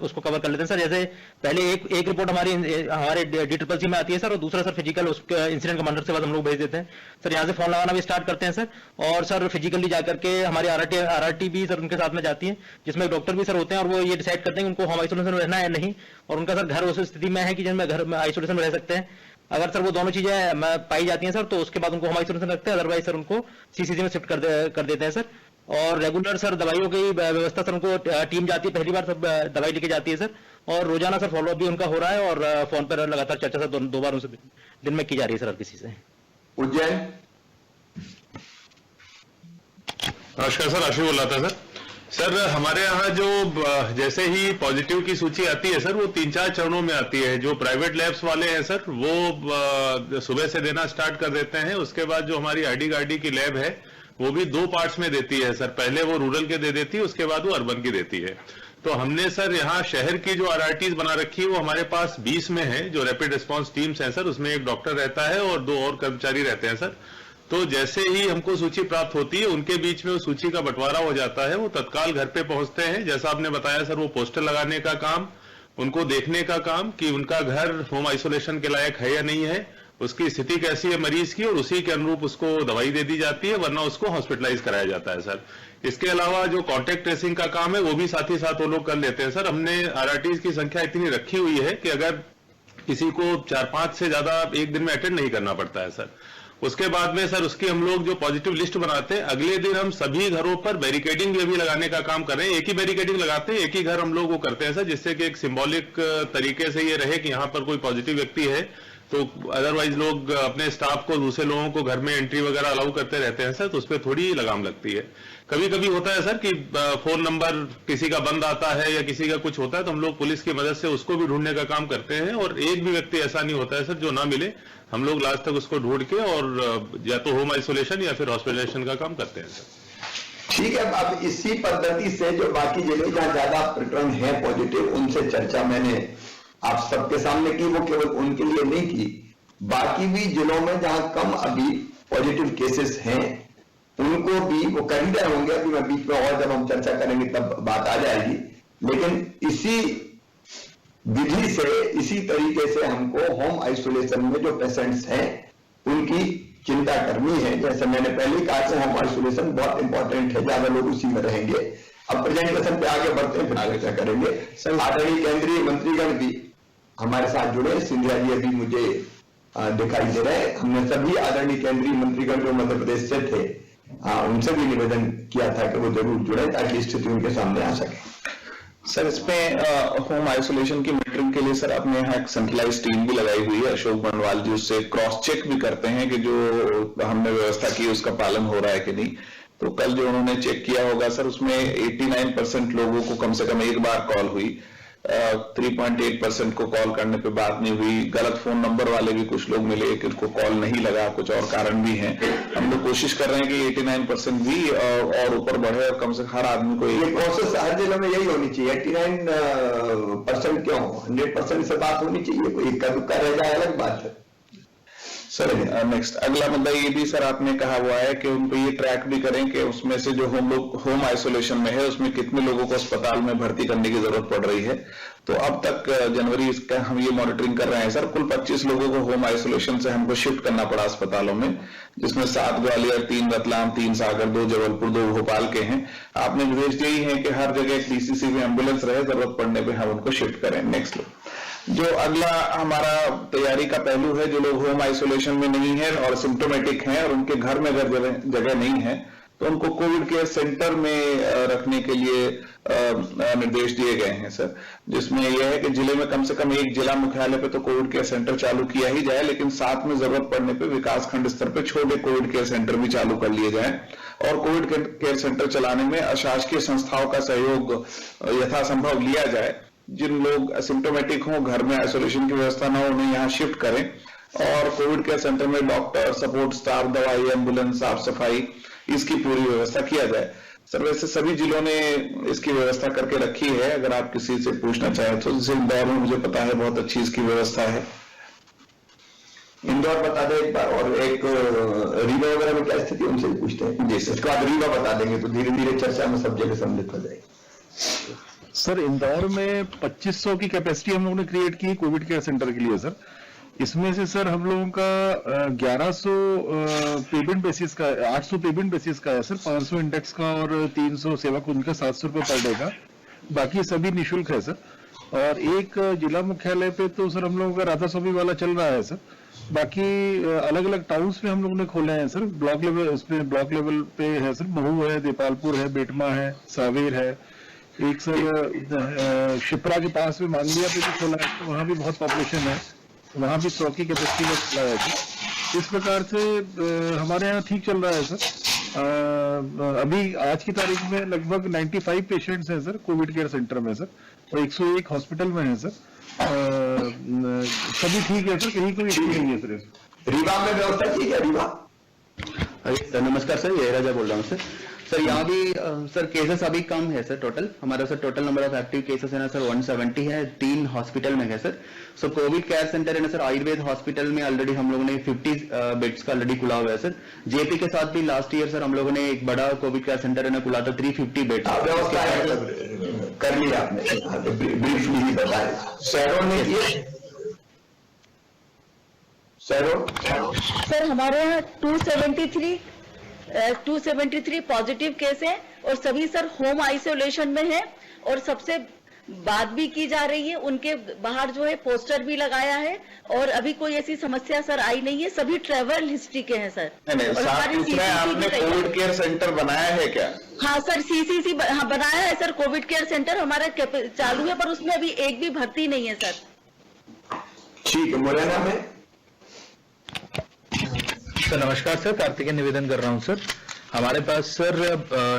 उसको कवर कर लेते हैं सर। जैसे पहले एक रिपोर्ट हमारे DCCC में आती है सर, और दूसरा सर फिजिकल इंसिडेंट कमांडर से बाद हम लोग भेज देते हैं सर। यहाँ से फोन लगाना भी स्टार्ट करते हैं सर, और सर फिजिकली जाकर के हमारी RRT भी सर उनके साथ में जाती है, जिसमें डॉक्टर भी सर होते हैं, और वो ये डिसाइड करते हैं कि उनको होम आइसोलेशन में रहना है नहीं, और उनका सर घर उस स्थिति में है कि जिनमें घर में आइसोलेशन में रह सकते हैं। अगर सर वो दोनों चीजें पाई जाती हैं सर, तो उसके बाद उनको होम आइसोलेशन रखते हैं, अदरवाइज सर उनको CCC में शिफ्ट कर देते हैं सर। और रेगुलर सर दवाइयों की व्यवस्था सर उनको टीम जाती है, पहली बार सब दवाई लेके जाती है सर, और रोजाना सर फॉलोअप भी उनका हो रहा है, और फोन पर लगातार चर्चा सर 2 बार उनसे दिन में की जा रही है सर हर किसी से। उज्जैन। नमस्कार सर, आशीष बोल रहा था सर। हमारे यहाँ जो जैसे ही पॉजिटिव की सूची आती है सर, वो 3-4 चरणों में आती है। जो प्राइवेट लैब्स वाले हैं सर, वो सुबह से देना स्टार्ट कर देते हैं। उसके बाद जो हमारी आईडी की लैब है, वो भी 2 पार्ट्स में देती है सर। पहले वो रूरल के दे देती है, उसके बाद वो अर्बन की देती है। तो हमने सर यहाँ शहर की जो RRTs बना रखी है, वो हमारे पास 20 में है, जो रैपिड रिस्पॉन्स टीम्स हैं सर। उसमें एक डॉक्टर रहता है और 2 और कर्मचारी रहते हैं सर। तो जैसे ही हमको सूची प्राप्त होती है, उनके बीच में उस सूची का बंटवारा हो जाता है। वो तत्काल घर पे पहुंचते हैं। जैसा आपने बताया सर, वो पोस्टर लगाने का काम, उनको देखने का काम कि उनका घर होम आइसोलेशन के लायक है या नहीं है, उसकी स्थिति कैसी है मरीज की, और उसी के अनुरूप उसको दवाई दे दी जाती है, वरना उसको हॉस्पिटलाइज कराया जाता है सर। इसके अलावा जो कॉन्टेक्ट ट्रेसिंग का काम है, वो भी साथ ही साथ वो लोग कर लेते हैं सर। हमने RRTs की संख्या इतनी रखी हुई है कि अगर किसी को 4-5 से ज्यादा एक दिन में अटेंड नहीं करना पड़ता है सर। उसके बाद में सर उसकी हम लोग जो पॉजिटिव लिस्ट बनाते हैं, अगले दिन हम सभी घरों पर बैरिकेडिंग भी अभी लगाने का काम कर रहे हैं। एक ही बैरिकेडिंग लगाते हैं, एक ही घर हम लोग वो करते हैं सर, जिससे कि एक सिंबॉलिक तरीके से ये रहे कि यहाँ पर कोई पॉजिटिव व्यक्ति है, तो अदरवाइज लोग अपने स्टाफ को, दूसरे लोगों को घर में एंट्री वगैरह अलाउ करते रहते हैं सर, तो उस पर थोड़ी लगाम लगती है। कभी कभी होता है सर कि फोन नंबर किसी का बंद आता है या किसी का कुछ होता है, तो हम लोग पुलिस की मदद से उसको भी ढूंढने का काम करते हैं, और एक भी व्यक्ति ऐसा नहीं होता है सर जो ना मिले। हम लोग लास्ट तक उसको ढूंढ के और या तो होम आइसोलेशन या फिर हॉस्पिटलाइजेशन का काम करते हैं सर। ठीक है, अब इसी पद्धति से जो बाकी जिले जहां ज्यादा प्रकरण है पॉजिटिव, उनसे चर्चा मैंने आप सबके सामने की, वो केवल उनके लिए नहीं की। बाकी भी जिलों में जहां कम अभी पॉजिटिव केसेस हैं, उनको भी वो कर ही रहे होंगे, अभी मैं बीच में और जब हम चर्चा करेंगे तब बात आ जाएगी, लेकिन इसी विधि से, इसी तरीके से हमको होम आइसोलेशन में जो पेशेंट्स हैं उनकी चिंता करनी है। जैसे मैंने पहले कहा कि होम आइसोलेशन बहुत इंपॉर्टेंट है, ज्यादा लोग उसी में रहेंगे। अब प्रेजेंटेशन पे आगे बढ़ते हैं, फिर आगे क्या करेंगे। आदरणीय केंद्रीय मंत्रीगण भी हमारे साथ जुड़े, सिंधिया जी अभी मुझे दिखाई दे रहे हैं। हमने सभी आदरणीय केंद्रीय मंत्रीगण जो मध्य प्रदेश से थे उनसे भी निवेदन किया था कि वो जरूर जुड़े ताकि स्थिति उनके सामने आ सके। सर, इसमें होम आइसोलेशन की मॉनिटरिंग के लिए सर अपने यहाँ एक सेंट्रलाइज टीम भी लगाई हुई है, अशोक बनवाल जी उससे क्रॉस चेक भी करते हैं कि जो हमने व्यवस्था की उसका पालन हो रहा है कि नहीं। तो कल जो उन्होंने चेक किया होगा सर, उसमें 89% लोगों को कम से कम एक बार कॉल हुई, 3.8% को कॉल करने पे बात नहीं हुई। गलत फोन नंबर वाले भी कुछ लोग मिले कि उनको कॉल नहीं लगा, कुछ और कारण भी हैं। हम लोग कोशिश कर रहे हैं कि 89% भी और ऊपर बढ़े और कम से कम हर आदमी को ये प्रोसेस हर जिले में यही होनी चाहिए। 89% क्यों, 100% से बात होनी चाहिए, कोई इक्का दुक्का रह जाए अलग बात है। सर नेक्स्ट अगला मुद्दा ये भी सर आपने कहा हुआ है कि उनको ये ट्रैक भी करें कि उसमें से जो होम आइसोलेशन में है उसमें कितने लोगों को अस्पताल में भर्ती करने की जरूरत पड़ रही है। तो अब तक जनवरी इसका हम ये मॉनिटरिंग कर रहे हैं सर, कुल 25 लोगों को होम आइसोलेशन से हमको शिफ्ट करना पड़ा अस्पतालों में, जिसमें 7 ग्वालियर, 3 रतलाम, 3 सागर, 2 जबलपुर, 2 भोपाल के हैं। आपने निर्देश यही है कि हर जगह एक डीसीसी में एम्बुलेंस रहे, जरूरत पड़ने पर हम उनको शिफ्ट करें। नेक्स्ट जो अगला हमारा तैयारी का पहलू है, जो लोग होम आइसोलेशन में नहीं है और सिम्टोमेटिक हैं और उनके घर में अगर जगह नहीं है तो उनको कोविड केयर सेंटर में रखने के लिए निर्देश दिए गए हैं सर, जिसमें यह है कि जिले में कम से कम एक जिला मुख्यालय पे तो कोविड केयर सेंटर चालू किया ही जाए, लेकिन साथ में जरूरत पड़ने पे विकास खंड स्तर पे छोटे कोविड केयर सेंटर भी चालू कर लिए जाए और कोविड केयर सेंटर चलाने में अशासकीय संस्थाओं का सहयोग यथासंभव लिया जाए। जिन लोग असिम्टोमेटिक हों, घर में आइसोलेशन की व्यवस्था ना हो, उन्हें यहाँ शिफ्ट करें और कोविड केयर सेंटर में डॉक्टर, सपोर्ट स्टाफ, दवाई, एम्बुलेंस, साफ सफाई, इसकी पूरी व्यवस्था किया जाए। सर वैसे सभी जिलों ने इसकी व्यवस्था करके रखी है, अगर आप किसी से पूछना चाहें तो। जैसे इंदौर में मुझे पता है बहुत अच्छी इसकी व्यवस्था है। इंदौर बता दें एक बार, और एक रीवा वगैरह में क्या स्थिति उनसे भी पूछते हैं। जी, इसके बाद रीवा बता देंगे तो धीरे धीरे चर्चा में सब जगह सम्मिलित हो जाएगी। सर इंदौर में 2500 की कैपेसिटी हम लोगों ने क्रिएट की कोविड केयर सेंटर के लिए सर। इसमें से सर हम लोगों का 1100 पेमेंट बेसिस का, 800 पेमेंट बेसिस का है सर, 500 इंडेक्स का और 300 सेवक उनका 700 रुपये पर डे का, बाकी सभी निःशुल्क है सर। और एक जिला मुख्यालय पे तो सर हम लोगों का राधा स्वामी वाला चल रहा है सर। बाकी अलग अलग टाउन्स में हम लोगों ने खोले हैं सर, ब्लॉक लेवल, उसमें ब्लॉक लेवल पे है सर, महू है, देपालपुर है, बेटमा है, सावेर है, एक सर शिप्रा के पास में मानलिया पे भी खोला है, तो वहाँ भी बहुत पॉपुलेशन है, वहाँ भी 100 की कैपेसिटी में खुला है सर। इस प्रकार से हमारे यहाँ ठीक चल रहा है सर। अभी आज की तारीख में लगभग 95 पेशेंट्स हैं सर कोविड केयर सेंटर में सर, और 101 हॉस्पिटल में है सर। सभी ठीक है सर, कहीं कोई इश्यू नहीं है सर। रीवा में व्यवस्था ठीक है? रीवा सर नमस्कार सर, ये राजा बोल रहा हूँ सर। सर यहाँ भी सर केसेस अभी कम है सर, टोटल हमारा sir total number of active cases है ना सर 170 है, 3 हॉस्पिटल में है सर। सो कोविड केयर सेंटर है ना सर, आयुर्वेद हॉस्पिटल में ऑलरेडी हम लोगों ने 50 बेड्स का ऑलरेडी खुला हुआ है सर। जेपी के साथ भी लास्ट ईयर सर हम लोगों ने एक बड़ा कोविड केयर सेंटर है ना खुला था, 350 बेड्स कर लिया आपने, ब्रीफली ही बताया। शहरों ने ये सर हमारे यहाँ 273 पॉजिटिव केस है और सभी सर होम आइसोलेशन में है। और सबसे बात भी की जा रही है, उनके बाहर जो है पोस्टर भी लगाया है और अभी कोई ऐसी समस्या सर आई नहीं है, सभी ट्रेवल हिस्ट्री के हैं सर। आपने कोविड केयर सेंटर बनाया है क्या? हाँ सर, सीसीसी बनाया है सर, कोविड केयर सेंटर हमारा चालू है, पर उसमें अभी एक भी भर्ती नहीं है सर। ठीक है, मुरैना में सर नमस्कार सर, कार्तिकेय निवेदन कर रहा हूं सर। हमारे पास सर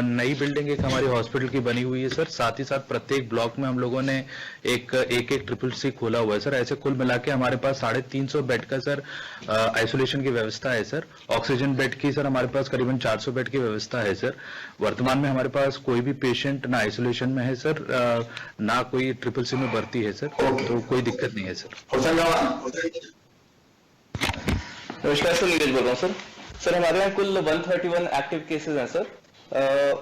नई बिल्डिंग एक हमारी हॉस्पिटल की बनी हुई है सर, साथ ही साथ प्रत्येक ब्लॉक में हम लोगों ने एक CCC खोला हुआ है सर। ऐसे कुल मिला के हमारे पास 350 बेड का सर आइसोलेशन की व्यवस्था है सर। ऑक्सीजन बेड की सर हमारे पास करीबन 400 बेड की व्यवस्था है सर। वर्तमान में हमारे पास कोई भी पेशेंट ना आइसोलेशन में है सर, ना कोई CCC में भर्ती है सर, तो कोई दिक्कत नहीं है सर। नमस्कार सर, नीरज बोल रहा हूँ सर। सर हमारे यहाँ कुल 131 एक्टिव केसेस हैं सर,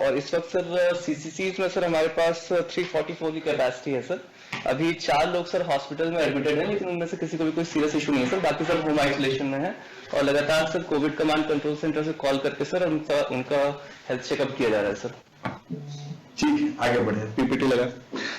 और इस वक्त सर सीसीसीज में सर हमारे पास 344 की कैपेसिटी है सर। अभी 4 लोग सर हॉस्पिटल में एडमिटेड हैं, लेकिन उनमें से किसी को भी कोई सीरियस इशू नहीं है सर। बाकी सर होम आइसोलेशन में है, और लगातार sir Covid command control centre से कॉल करके सर उनका हेल्थ चेकअप किया जा रहा है सर। ठीक, आगे बढ़े, पीपीटी लगा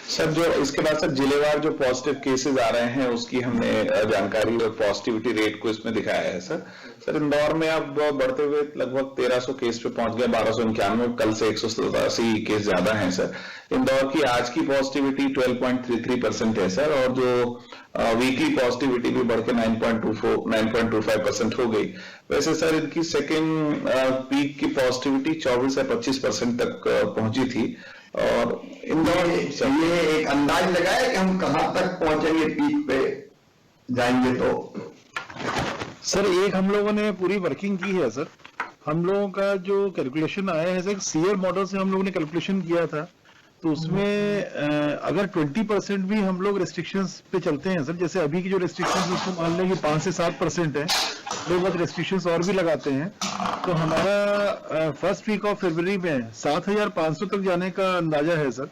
सर। जो इसके बाद सर जिलेवार जो पॉजिटिव केसेस आ रहे हैं उसकी हमने जानकारी और पॉजिटिविटी रेट को इसमें दिखाया है सर। सर इंदौर में अब बढ़ते हुए लगभग 1300 केस पे पहुंच गया, 1291, कल से 187 केस ज्यादा हैं सर। इंदौर की आज की पॉजिटिविटी 12.33% है सर, और जो वीकली पॉजिटिविटी भी बढ़ के 9.25% हो गई। वैसे सर इनकी सेकेंड पीक की पॉजिटिविटी 24 से 25% तक पहुंची थी। और इंदौर ये एक अंदाज लगाया कि हम कहां तक पहुंचेंगे, पीक पे जाएंगे तो? सर एक हम लोगों ने पूरी वर्किंग की है सर। हम लोगों का जो कैलकुलेशन आया है सर, सीयर मॉडल से हम लोगों ने कैलकुलेशन किया था, तो उसमें अगर 20% भी हम लोग रेस्ट्रिक्शंस पे चलते हैं सर, जैसे अभी की जो रेस्ट्रिक्शंस उसको मान लें कि 5 से 7% है, लोग बहुत रेस्ट्रिक्शंस और भी लगाते हैं, तो हमारा फर्स्ट वीक ऑफ फरवरी में 7500 तक जाने का अंदाजा है sir.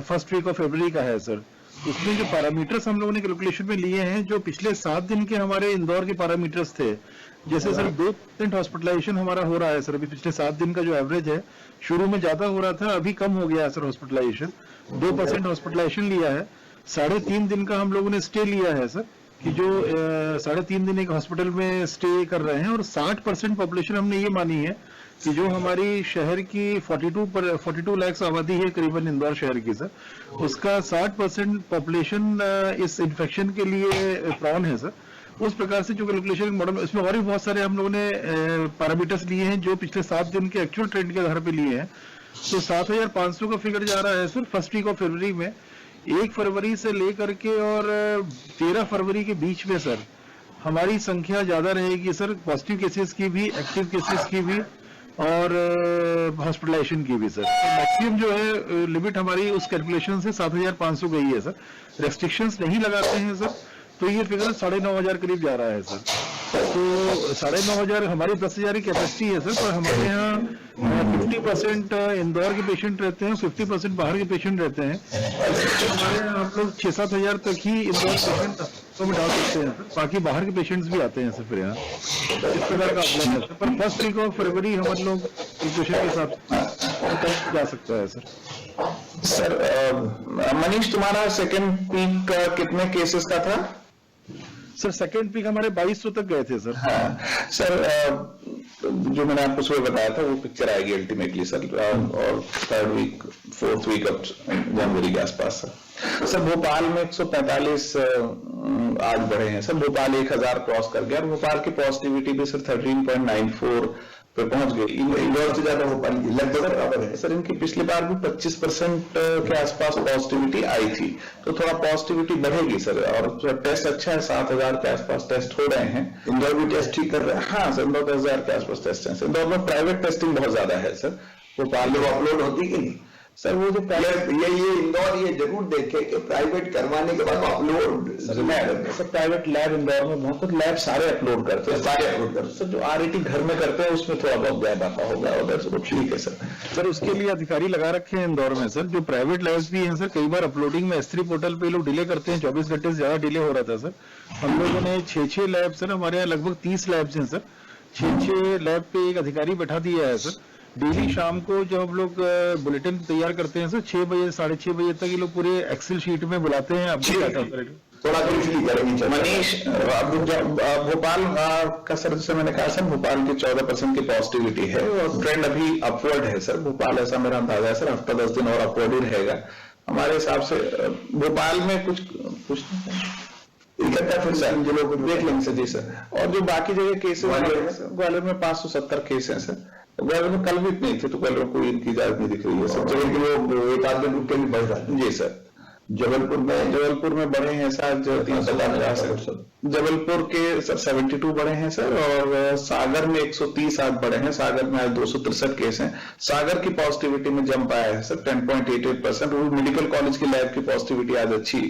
First week of February का है सर। उसमें जो पैरामीटर्स हम लोगों ने कैलकुलेशन में लिए हैं, जो पिछले 7 दिन के हमारे इंदौर के पैरामीटर्स थे, जैसे सर 2% हॉस्पिटलाइजेशन हमारा हो रहा है सर। अभी पिछले 7 दिन का जो एवरेज है, शुरू में ज्यादा हो रहा था, अभी कम हो गया है सर हॉस्पिटलाइजेशन। 2% हॉस्पिटलाइजेशन लिया है। 3.5 दिन का हम लोगों ने स्टे लिया है सर, कि जो 3.5 दिन एक हॉस्पिटल में स्टे कर रहे हैं। और 60% पॉपुलेशन हमने ये मानी है कि जो हमारी शहर की 42 लाख आबादी है करीबन इंदौर शहर की सर, उसका 60% पॉपुलेशन इस इन्फेक्शन के लिए प्रॉन है सर। उस प्रकार से जो कैलकुलेशन मॉडल, इसमें और भी बहुत सारे हम लोगों ने पैरामीटर्स लिए हैं जो पिछले 7 दिन के एक्चुअल ट्रेंड के आधार पे लिए हैं। तो 7500 का फिगर जा रहा है sir first week of February में। 1 फरवरी से लेकर के और 13 फरवरी के बीच में सर हमारी संख्या ज्यादा रहेगी सर, पॉजिटिव केसेस की भी, एक्टिव केसेस की भी, और हॉस्पिटलाइजेशन की भी सर। मैक्सिमम जो है लिमिट हमारी उस कैलकुलेशन से 7500 गई है सर। रेस्ट्रिक्शंस नहीं लगाते हैं सर, तो ये फिगर 9500 करीब जा रहा है सर। तो 9500 हमारी 10,000 की कैपेसिटी है सर, पर हमारे यहाँ 50% इंदौर के पेशेंट रहते हैं, 50% बाहर के पेशेंट रहते हैं। हमारे यहाँ आप लोग 6-7 हजार तक ही इंदौर पेशेंट तो में डाल सकते हैं सर, बाकी बाहर के पेशेंट्स भी आते हैं सर फिर यहाँ। इस प्रकार का अपलाइन है सर, पर फर्स्ट वीक ऑफ फरवरी हम लोग कैलकुलेशन के साथ जा सकता है सर। सर मनीष, तुम्हारा सेकेंड पीक कितने केसेस का था? सर सेकेंड पीक हमारे 2200 तक गए थे सर। हाँ सर, जो मैंने आपको सुबह बताया था वो पिक्चर आएगी अल्टीमेटली सर, और 3rd week 4th week of January के आसपास सर। सर भोपाल में 145 आज बढ़े हैं सर, भोपाल 1000 क्रॉस कर गया, और भोपाल की पॉजिटिविटी भी सर 13.94 पे पहुंच गई। इंदौर से ज्यादा भोपाल की लगभग बराबर है सर। इनकी पिछली बार भी 25% के आसपास पॉजिटिविटी आई थी, तो थोड़ा पॉजिटिविटी बढ़ेगी सर। और टेस्ट अच्छा है, 7000 के आसपास टेस्ट हो रहे हैं। इंदौर भी टेस्ट ठीक कर रहे हैं? हाँ सर, 10,000 के आसपास टेस्ट है। इंदौर में प्राइवेट टेस्टिंग बहुत ज्यादा है सर। भोपाल में अपलोड होती कि नहीं सर? वो जो ये इंदौर ये जरूर देखे कि प्राइवेट करवाने के बाद upload sir private lab Indore में बहुत लैब सारे अपलोड करते हैं, सारे अपलोड करते हैं सर। जो RET घर में करते हैं उसमें थोड़ा बहुत ज्यादा होगा, और ठीक है सर। सर उसके लिए अधिकारी लगा रखे हैं इंदौर में सर, जो प्राइवेट लैब्स भी हैं सर। कई बार अपलोडिंग में S3 पोर्टल पे लोग डिले करते हैं, 24 घंटे से ज्यादा डिले हो रहा था सर। हम लोगों ने 6 लैब सर, हमारे यहाँ लगभग 30 लैब्स हैं सर, 6 लैब पे एक अधिकारी बैठा दिया है सर। डेली शाम को जब हम लोग बुलेटिन तैयार करते हैं सर, 6 बजे 6:30 बजे तक ये लोग पूरे एक्सेल शीट में बुलाते हैं। अब थोड़ा करेंगे मनीष, भोपाल का सर, जैसे मैंने कहा सर, भोपाल की 14% की पॉजिटिविटी है, और ट्रेंड अभी अपवर्ड है सर। भोपाल ऐसा मेरा अंदाजा है सर, हफ्ता 10 दिन और अपवर्ड ही रहेगा हमारे हिसाब से। भोपाल में कुछ इकट्ठा फिर जिलों को देख लेंगे सर। जी सर। और जो बाकी जगह केसेस, ग्वालियर में 570 केस हैं सर। ग्वालियर में कल भी नहीं थे, तो ग्वालियर कोई इनकी इजाजत नहीं दिख रही है सर। चलिए कि वो एक आध दिन रुक के भी बढ़ रहा है। जी सर। जबलपुर में बढ़े हैं सर 350। जबलपुर के सर 72 बढ़े हैं सर, और सागर में 130 आज बढ़े हैं। सागर में आज 263 केस हैं। सागर की पॉजिटिविटी में जंप आया है सर 10.88%। वो मेडिकल कॉलेज की लैब की पॉजिटिविटी आज अच्छी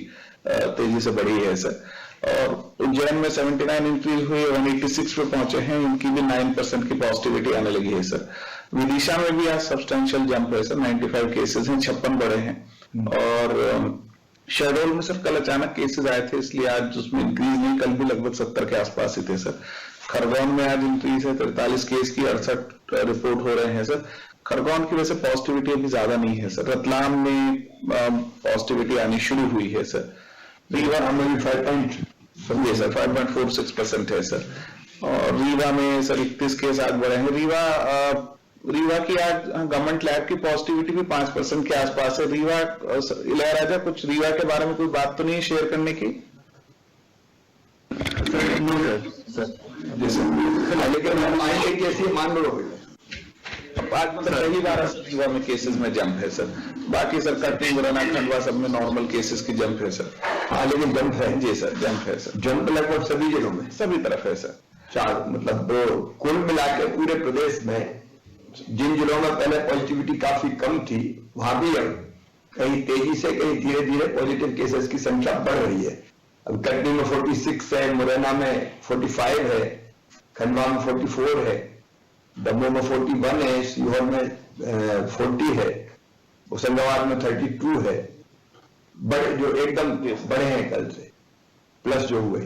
तेजी से बढ़ी है सर। और उज्जैन में 79 इंक्रीज हुई, 186 पे पहुंचे हैं, इनकी भी 9% की पॉजिटिविटी आने लगी है सर। विदिशा में भी आज सब्सटेंशियल जंप है सर, 95 केसेस हैं, 56 बढ़े हैं। और शहडोल में सर कल अचानक केसेस आए थे, इसलिए आज उसमें इंक्रीज नहीं, कल भी लगभग 70 के आसपास ही थे सर। खरगोन में आज इंक्रीज है 43 केस की, 68 रिपोर्ट हो रहे हैं सर। खरगोन की वजह से पॉजिटिविटी अभी ज्यादा नहीं है सर। रतलाम में पॉजिटिविटी आनी शुरू हुई है सर। रीवा में 5.46% है सर। और रीवा में सर 31 केस आज बढ़े हैं। रीवा की आज गवर्नमेंट लैब की पॉजिटिविटी भी 5% के आसपास है। रीवा इलैयाराजा, कुछ रीवा के बारे में कोई बात तो नहीं है शेयर करने की? जी सर, लेकिन मान लो आज मतलब पहली बार रीवा में केसेस में जंप है सर। बाकी सर कटनी, मुरैना, खंडवा सब में नॉर्मल केसेस की जंप है सर। हाँ, लेकिन जंप है जी सर, जंप है सर। जंप लगभग सभी जगहों में, सभी तरफ है सर। चार मतलब कुल मिलाकर पूरे प्रदेश में जिन जिलों में पहले पॉजिटिविटी काफी कम थी, वहां भी अब कहीं तेजी से कहीं धीरे धीरे पॉजिटिव केसेस की संख्या बढ़ रही है। अब कटनी में 46 है, मुरैना में 45 है, खंडवा में 44 है, दमोह में 41 है, सीहोर में 40 है, होशंगाबाद में 32 है। बड़े जो एकदम बड़े हैं कल से प्लस जो हुए।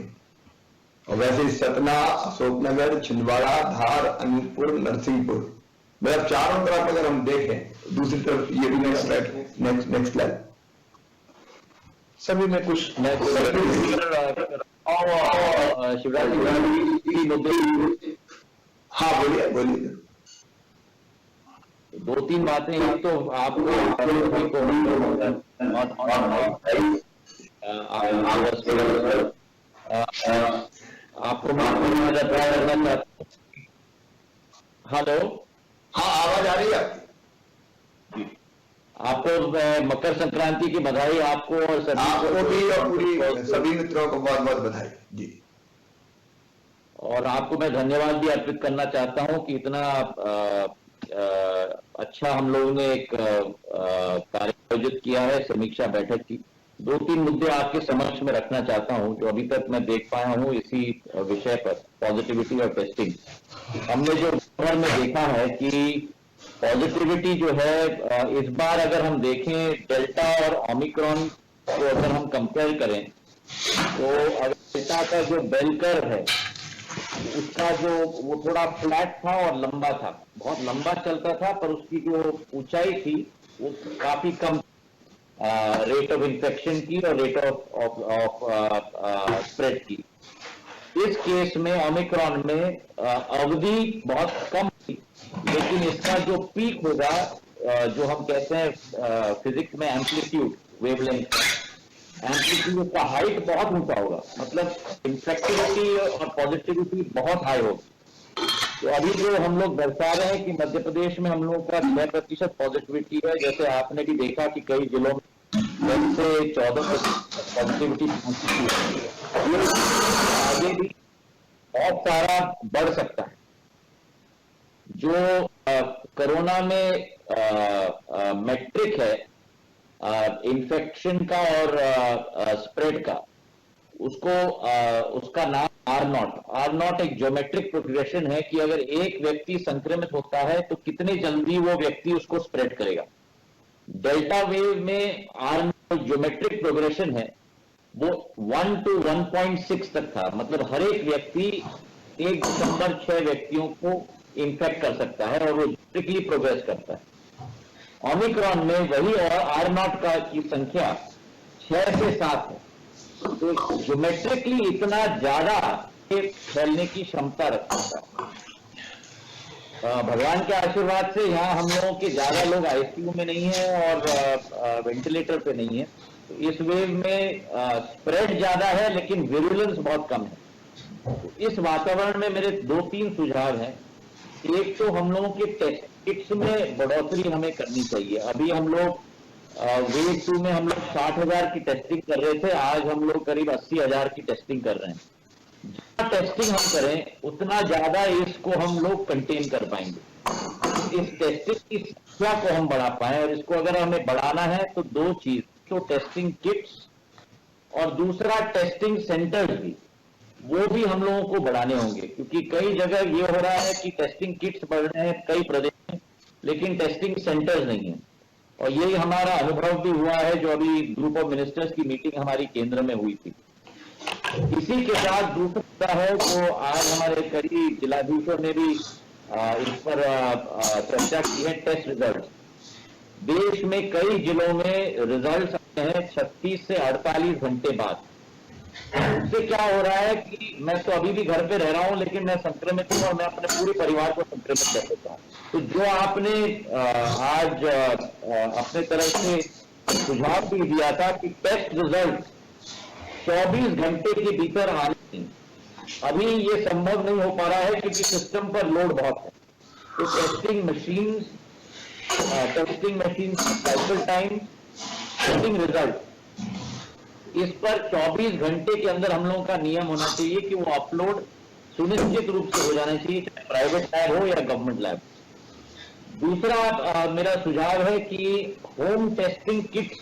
और वैसे सतना, अशोकनगर, छिंदवाड़ा, धार, अनूपपुर, नरसिंहपुर, मतलब चारों तरफ अगर हम देखें, दूसरी तरफ ये भी नेक्स्ट स्लाइड सभी में कुछ शिवराज मुद्दे। हाँ बोलिए। 2-3 बातें। एक तो आपको हेलो, हाँ आवाज आ रही है आपको मकर संक्रांति की बधाई आपको और सभी आपको भी और पूरी सभी मित्रों को बहुत बहुत बधाई जी। और आपको मैं धन्यवाद भी अर्पित करना चाहता हूं कि इतना अच्छा हम लोगों ने एक कार्य आयोजित किया है, समीक्षा बैठक की। 2-3 मुद्दे आपके समक्ष में रखना चाहता हूं जो अभी तक मैं देख पाया हूं इसी विषय पर, पॉजिटिविटी और टेस्टिंग। हमने जो खबर में देखा है कि पॉजिटिविटी जो है इस बार अगर हम देखें डेल्टा और ओमिक्रॉन को अगर हम कंपेयर करें तो डेल्टा का जो बेल कर्व है उसका जो वो थोड़ा फ्लैट था और लंबा था, बहुत लंबा चलता था, पर उसकी जो ऊंचाई थी वो काफी कम रेट ऑफ इन्फेक्शन की और रेट ऑफ स्प्रेड की। इस केस में ओमिक्रॉन में अवधि बहुत कम थी, लेकिन इसका जो पीक होगा, जो हम कहते हैं फिजिक्स में एम्पलीट्यूड, वेवलेंथ, एम्पलीट्यूड का हाइट बहुत ऊंचा होगा, मतलब इन्फेक्टिविटी और पॉजिटिविटी बहुत हाई होगी। तो अभी जो हम लोग दर्शा रहे हैं कि मध्य प्रदेश में हम लोग का 6% पॉजिटिविटी है, जैसे आपने भी देखा कि कई जिलों में 10 से 14% पॉजिटिविटी पहुंची है, ये आगे भी बहुत सारा बढ़ सकता है। जो कोरोना में मैट्रिक है इन्फेक्शन का और स्प्रेड का, उसको उसका नाम R0 एक ज्योमेट्रिक प्रोग्रेशन है कि अगर एक व्यक्ति संक्रमित होता है तो कितने जल्दी वो व्यक्ति उसको स्प्रेड करेगा। डेल्टा वेव में R0 ज्योमेट्रिक प्रोग्रेशन है, वो 1 to 1.6 तक था, मतलब हर एक व्यक्ति 1/6 व्यक्तियों को इन्फेक्ट कर सकता है और वो ज्योमेट्रिकली प्रोग्रेस करता है। ओमिक्रॉन में वही R0 का की संख्या 6 से 7 है, तो ज्योमेट्रिकली इतना ज्यादा फैलने की क्षमता रखता है। भगवान के आशीर्वाद से यहाँ हम लोगों के ज्यादा लोग आईसीयू में नहीं है और वेंटिलेटर पे नहीं है, तो इस वेव में स्प्रेड ज्यादा है लेकिन विरुलेंस बहुत कम है। तो इस वातावरण में मेरे 2-3 सुझाव हैं। एक तो हम लोगों के टेस्ट किट्स में बढ़ोतरी हमें करनी चाहिए। अभी हम लोग वेव 2 में हम लोग 60,000 की टेस्टिंग कर रहे थे, आज हम लोग करीब 80,000 की टेस्टिंग कर रहे हैं। जितना टेस्टिंग हम करें उतना ज्यादा इसको हम लोग कंटेन कर पाएंगे। इस टेस्टिंग की संख्या को हम बढ़ा पाए, और इसको अगर हमें बढ़ाना है तो दो चीज, तो टेस्टिंग किट्स और दूसरा टेस्टिंग सेंटर्स भी, वो भी हम लोगों को बढ़ाने होंगे, क्योंकि कई जगह ये हो रहा है कि टेस्टिंग किट्स बढ़ रहे हैं कई प्रदेश में, लेकिन टेस्टिंग सेंटर्स नहीं है। और यही हमारा अनुभव भी हुआ है, जो अभी ग्रुप ऑफ मिनिस्टर्स की मीटिंग हमारी केंद्र में हुई थी। इसी के साथ दूसरा है, तो आज हमारे कई जिलाधीशों ने भी इस पर चर्चा की है, टेस्ट रिजल्ट। देश में कई जिलों में रिजल्ट आते हैं 36 से 48 घंटे बाद। उससे क्या हो रहा है कि मैं तो अभी भी घर पे रह रहा हूं, लेकिन मैं संक्रमित हूं और मैं अपने पूरे परिवार को संक्रमित कर देता हूं। तो जो आपने आज अपने तरफ से सुझाव भी दिया था कि टेस्ट रिजल्ट 24 घंटे के भीतर आने, अभी ये संभव नहीं हो पा रहा है क्योंकि सिस्टम पर लोड बहुत है। तो testing machine cycle time, testing result, इस पर 24 घंटे के अंदर हम लोगों का नियम होना चाहिए कि वो अपलोड सुनिश्चित रूप से हो जाना चाहिए, चाहे प्राइवेट लैब हो या गवर्नमेंट लैब। दूसरा मेरा सुझाव है कि होम टेस्टिंग किट्स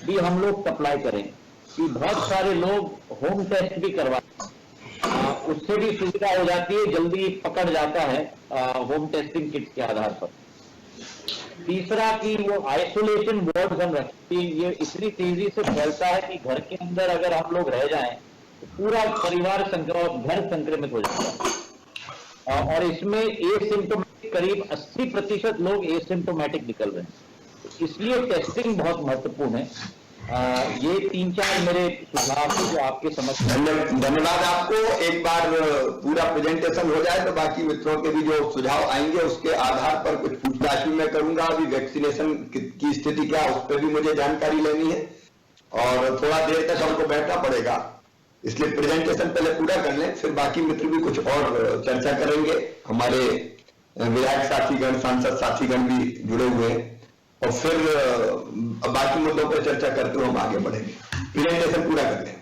भी हम लोग सप्लाई करें, कि बहुत सारे लोग होम टेस्ट भी करवाएं, उससे भी सुविधा हो जाती है, जल्दी पकड़ जाता है होम टेस्टिंग किट्स के आधार पर। तीसरा कि वो आइसोलेशन वार्ड हम रखते हैं, ये इतनी तेजी से फैलता है कि घर के अंदर अगर हम लोग रह जाएं तो पूरा परिवार घर संक्रमित हो जाता है, और इसमें एसिम्टोमेटिक करीब 80% लोग एसिम्टोमेटिक निकल रहे हैं। इसलिए टेस्टिंग बहुत महत्वपूर्ण है। ये 3-4 मेरे सुझाव जो आपके समझ। धन्यवाद आपको। एक बार पूरा प्रेजेंटेशन हो जाए तो बाकी मित्रों के भी जो सुझाव आएंगे उसके आधार पर कुछ पूछताछ भी मैं करूंगा। अभी वैक्सीनेशन की स्थिति क्या है उस पर भी मुझे जानकारी लेनी है, और थोड़ा देर तक हमको बैठना पड़ेगा, इसलिए प्रेजेंटेशन पहले पूरा कर लें, फिर बाकी मित्र भी कुछ और चर्चा करेंगे। हमारे विधायक साथीगण, सांसद साथीगण भी जुड़े हुए हैं, और फिर बाकी मुद्दों पर चर्चा करते हुए हम आगे बढ़ेंगे। प्रेजेंटेशन पूरा कर लें।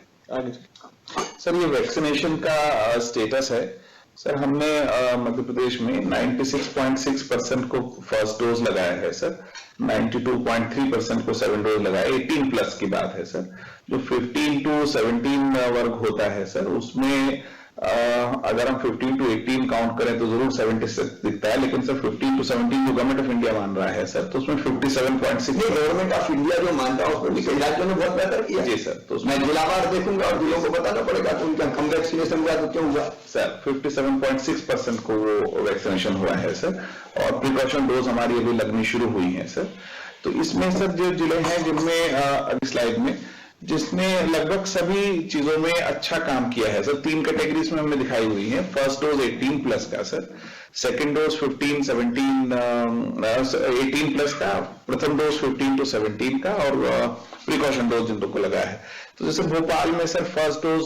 सर, ये वैक्सीनेशन का स्टेटस है। सर, हमने मध्य प्रदेश में 96.6% को फर्स्ट डोज लगाया है सर, 92.3% को 7 डोज लगाया। 18 प्लस की बात है सर। जो 15 to 17 वर्ग होता है सर, उसमें अगर हम 15 to 18 काउंट करें तो जरूर 76 दिखता है, लेकिन सर 15 to 17 जो गवर्नमेंट ऑफ इंडिया मान रहा है सर, तो उसमें 57.6। गवर्नमेंट ऑफ इंडिया जो मानता है उसमें भी कई राज्यों ने बहुत बेहतर किया। जी सर, तो मैं जिलावार देखूंगा और जिलों को बताना पड़ेगा तो उनका कम वैक्सीनेशन हुआ तो क्यों हुआ। सर 57.6% को वो वैक्सीनेशन हुआ है सर, और प्रिकॉशन डोज हमारी अभी लगनी शुरू हुई है सर। तो इसमें सर जो जिले हैं जिनमें अगली स्लाइड में जिसने लगभग सभी चीजों में अच्छा काम किया है सर, 3 कैटेगरीज में हमने दिखाई हुई है। फर्स्ट डोज 18 प्लस का सर, सेकंड डोज 18 प्लस का, प्रथम डोज 15 to 17 का, और प्रिकॉशन डोज जिन लोगों को लगा है। तो जैसे भोपाल में सर फर्स्ट डोज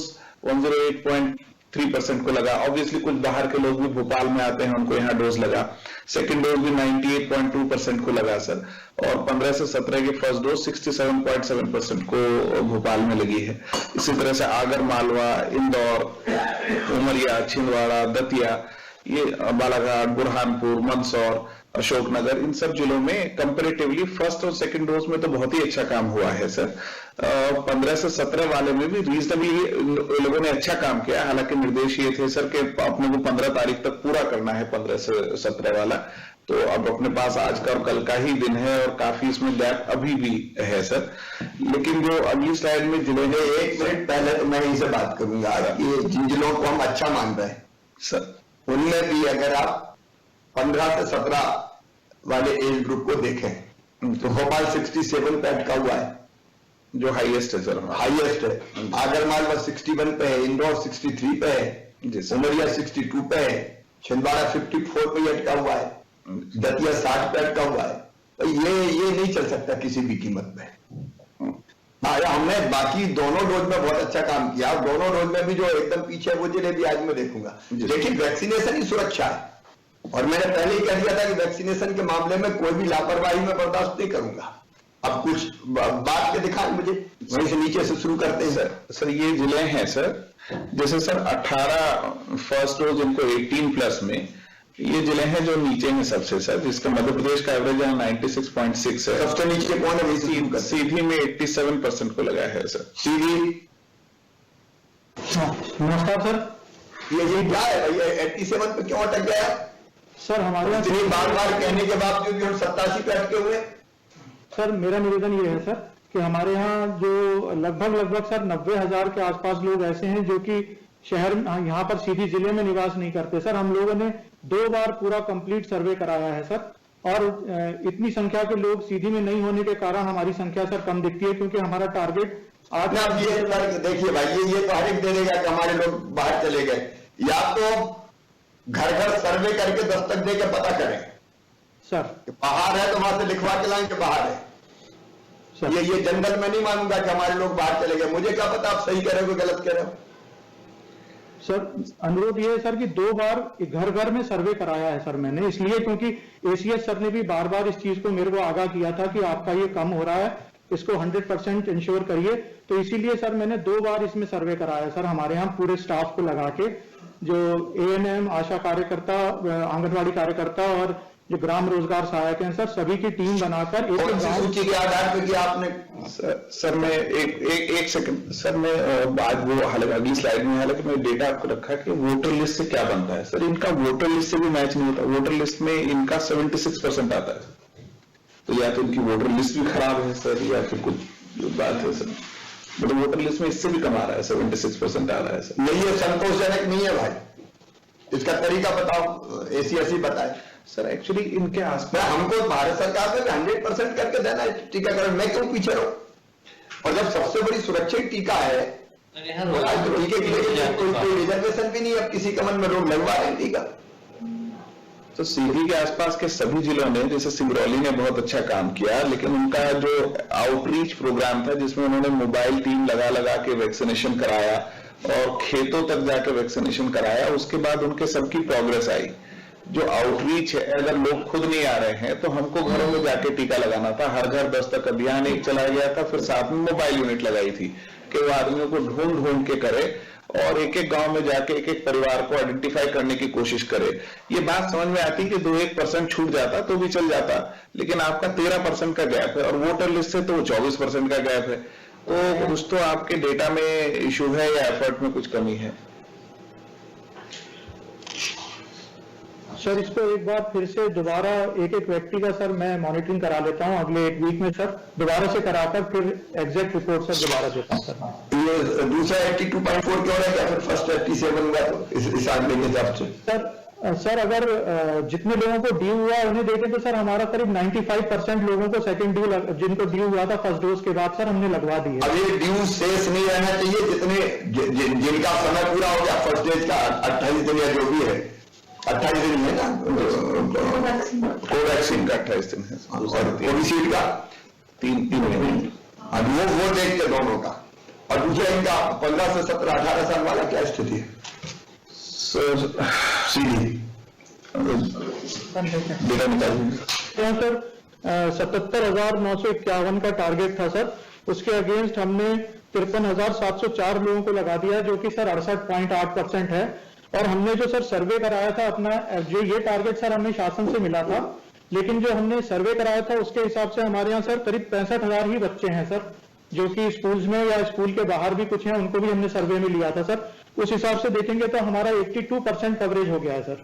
108.3% को लगा। ऑब्वियसली कुछ बाहर के लोग भी भोपाल में आते हैं, उनको यहाँ डोज लगा। सेकंड डोज भी 98.2% को लगा सर, और 15 से 17 के फर्स्ट डोज 67.7% को भोपाल में लगी है। इसी तरह से आगर मालवा, इंदौर, उमरिया, छिंदवाड़ा, दतिया, ये बालाघाट, बुरहानपुर, मंदसौर, अशोकनगर, इन सब जिलों में कंपैरेटिवली फर्स्ट और सेकंड डोज में तो बहुत ही अच्छा काम हुआ है सर। 15 से 17 वाले में भी रीजनेबली लोगों ने अच्छा काम किया। हालांकि निर्देश ये थे सर कि अपने को 15 तारीख तक पूरा करना है 15 से 17 वाला, तो अब अपने पास आज का और कल का ही दिन है, और काफी इसमें गैप अभी भी है सर। लेकिन जो अगली स्लाइड में जिले हैं, 1 मिनट पहले तो मैं इनसे बात करूंगा कि जिन जिलों को हम अच्छा मान रहे हैं सर, उनमें भी अगर आप 15 से 17 वाले एज ग्रुप को देखें तो भोपाल 67 पे अटका हुआ है, जो हाईएस्ट है सर, हाईएस्ट है। आगरमालवा 61 पे है, इंदौर 63 पे है, उमरिया 62 पे है, छिंदवाड़ा 54 पे अटका हुआ है, दतिया 60 पे अटका हुआ है। तो ये नहीं चल सकता किसी भी कीमत पे। हमने बाकी दोनों डोज में बहुत अच्छा काम किया, और दोनों डोज में भी जो एकदम पीछे वो जिले भी आज मैं देखूंगा। लेकिन वैक्सीनेशन ही सुरक्षा है, और मैंने पहले ही कह दिया था कि वैक्सीनेशन के मामले में कोई भी लापरवाही में बर्दाश्त नहीं करूंगा। अब कुछ बात के दिखाएं मुझे, वहीं से नीचे से शुरू करते हैं। सर ये जिले हैं सर, जैसे सर 18 फर्स्ट रोज इनको 18 प्लस में, ये जिले हैं जो नीचे हैं सबसे सर, जिसका मध्य प्रदेश का एवरेज है 96.6 है। सबसे नीचे कौन है? सीधी में 87% को लगा है सर। सीधी नमस्कार सर। ये क्या है भैया, 87 पे क्यों अटक गया सर? हमारे यहाँ इतनी बार कहने के बावजूद भी हम 87 पे अटके हुए। सर मेरा निवेदन ये है सर कि हमारे यहाँ जो लगभग सर 90,000 के आसपास लोग ऐसे हैं जो कि शहर यहाँ पर सीधी जिले में निवास नहीं करते सर। हम लोगों ने 2 बार पूरा कंप्लीट सर्वे कराया है सर, और इतनी संख्या के लोग सीधी में नहीं होने के कारण हमारी संख्या सर कम दिखती है, क्योंकि हमारा टारगेट आज ये देखिए भाई, ये तो हर एक दे देगा कि हमारे लोग बाहर चले गए। या तो घर घर सर्वे करके दस्तक दे के पता करें सर बाहर है, तो वहां से लिखवा के लाएं कि बाहर है सर। ये जनरल में नहीं मानूंगा कि हमारे लोग बाहर चले गए। मुझे क्या पता आप सही कह रहे हो गलत कह रहे हो। सर अनुरोध ये है सर कि 2 बार घर घर में सर्वे कराया है सर मैंने, इसलिए क्योंकि एसीएस सर ने भी बार बार इस चीज को मेरे को आगाह किया था कि आपका ये कम हो रहा है, इसको 100% इंश्योर करिए। तो इसीलिए सर मैंने 2 बार इसमें सर्वे कराया सर, हमारे यहाँ पूरे स्टाफ को लगा के, जो ANM, आशा कार्यकर्ता, आंगनवाड़ी कार्यकर्ता और जो ग्राम रोजगार सहायक हैं सर, सभी की टीम बनाकर एक सूची के आधार पर कि आपने सर मैं एक सेकंड सर, मैं आज वो हालांकि अगली स्लाइड में हालांकि मैं डेटा आपको रखा कि वोटर लिस्ट से क्या बनता है सर। इनका वोटर लिस्ट से भी मैच नहीं होता। वोटर लिस्ट में इनका 76% आता है, तो या तो इनकी वोटर लिस्ट भी खराब है सर, या फिर कुछ बात है सर, मतलब वोटर लिस्ट में इससे भी कम आ रहा है, 76% आ रहा है सर। नहीं, ये संतोषजनक नहीं है भाई, इसका तरीका बताओ, एसीएस बताए सर। एक्चुअली इनके आसपास हमको भारत सरकार में 100% करके देना है टीकाकरण, मैं क्यों पीछे रहूं? और जब सबसे बड़ी सुरक्षित टीका है तो टीके के लिए कोई रिजर्वेशन भी नहीं, अब किसी का मन में लोग लगवा रहे हैं टीका। तो सीधी के आसपास के सभी जिलों ने, जैसे सिंगरौली ने बहुत अच्छा काम किया, लेकिन उनका जो आउटरीच प्रोग्राम था जिसमें उन्होंने मोबाइल टीम लगा के वैक्सीनेशन कराया और खेतों तक जाकर वैक्सीनेशन कराया, उसके बाद उनके सबकी प्रोग्रेस आई। जो आउटरीच है, अगर लोग खुद नहीं आ रहे हैं तो हमको घरों में जाके टीका लगाना था। हर घर दस्तक अभियान एक चलाया गया था, फिर साथ में मोबाइल यूनिट लगाई थी कि वो आदमियों को ढूंढ के करे और एक एक गांव में जाके एक एक परिवार को आइडेंटिफाई करने की कोशिश करे। ये बात समझ में आती कि 2-1% छूट जाता तो भी चल जाता, लेकिन आपका 13% का गैप है और वोटर लिस्ट से तो 24% का गैप है, तो कुछ तो आपके डेटा में इशू है या एफर्ट में कुछ कमी है। सर इसको एक बार फिर से दोबारा एक व्यक्ति का सर मैं मॉनिटरिंग करा लेता हूं अगले 1 वीक में सर, दोबारा से कराकर फिर एग्जैक्ट रिपोर्ट सर दोबारा देता हूं सर। ये दूसरा 82.4 क्यों है, क्या फिर फर्स्ट 87 हुआ? तो इस आंकड़े के हिसाब से सर अगर जितने लोगों को ड्यू हुआ उन्हें देखें तो सर हमारा करीब 95% लोगों को सेकंड ड्यू, जिनको ड्यू हुआ था फर्स्ट डोज के बाद सर हमने लगवा दी है। अब ये ड्यू शेष नहीं रहना चाहिए, जिनका समय पूरा हो गया फर्स्ट डोज का 28 दिन या जो भी है, 28 दिन है ना, कोवैक्सीन का 28 दिन है और कोविशील्ड का 3 महीने। अब वो देख के दोनों का, और दूसरा इनका 15 से 17-18 साल वाला क्या स्थिति है सर? सीधी डेटा निकालिए सर। 77,951 का टारगेट था सर, उसके अगेंस्ट हमने 53,704 लोगों को लगा दिया, जो कि सर 68.8% है। और हमने जो सर सर्वे कराया था अपना, जो ये टारगेट सर हमें शासन से मिला था, लेकिन जो हमने सर्वे कराया था उसके हिसाब से हमारे यहाँ सर करीब 65,000 ही बच्चे हैं सर, जो कि स्कूल्स में या स्कूल के बाहर भी कुछ हैं, उनको भी हमने सर्वे में लिया था सर। उस हिसाब से देखेंगे तो हमारा 82% कवरेज हो गया है सर।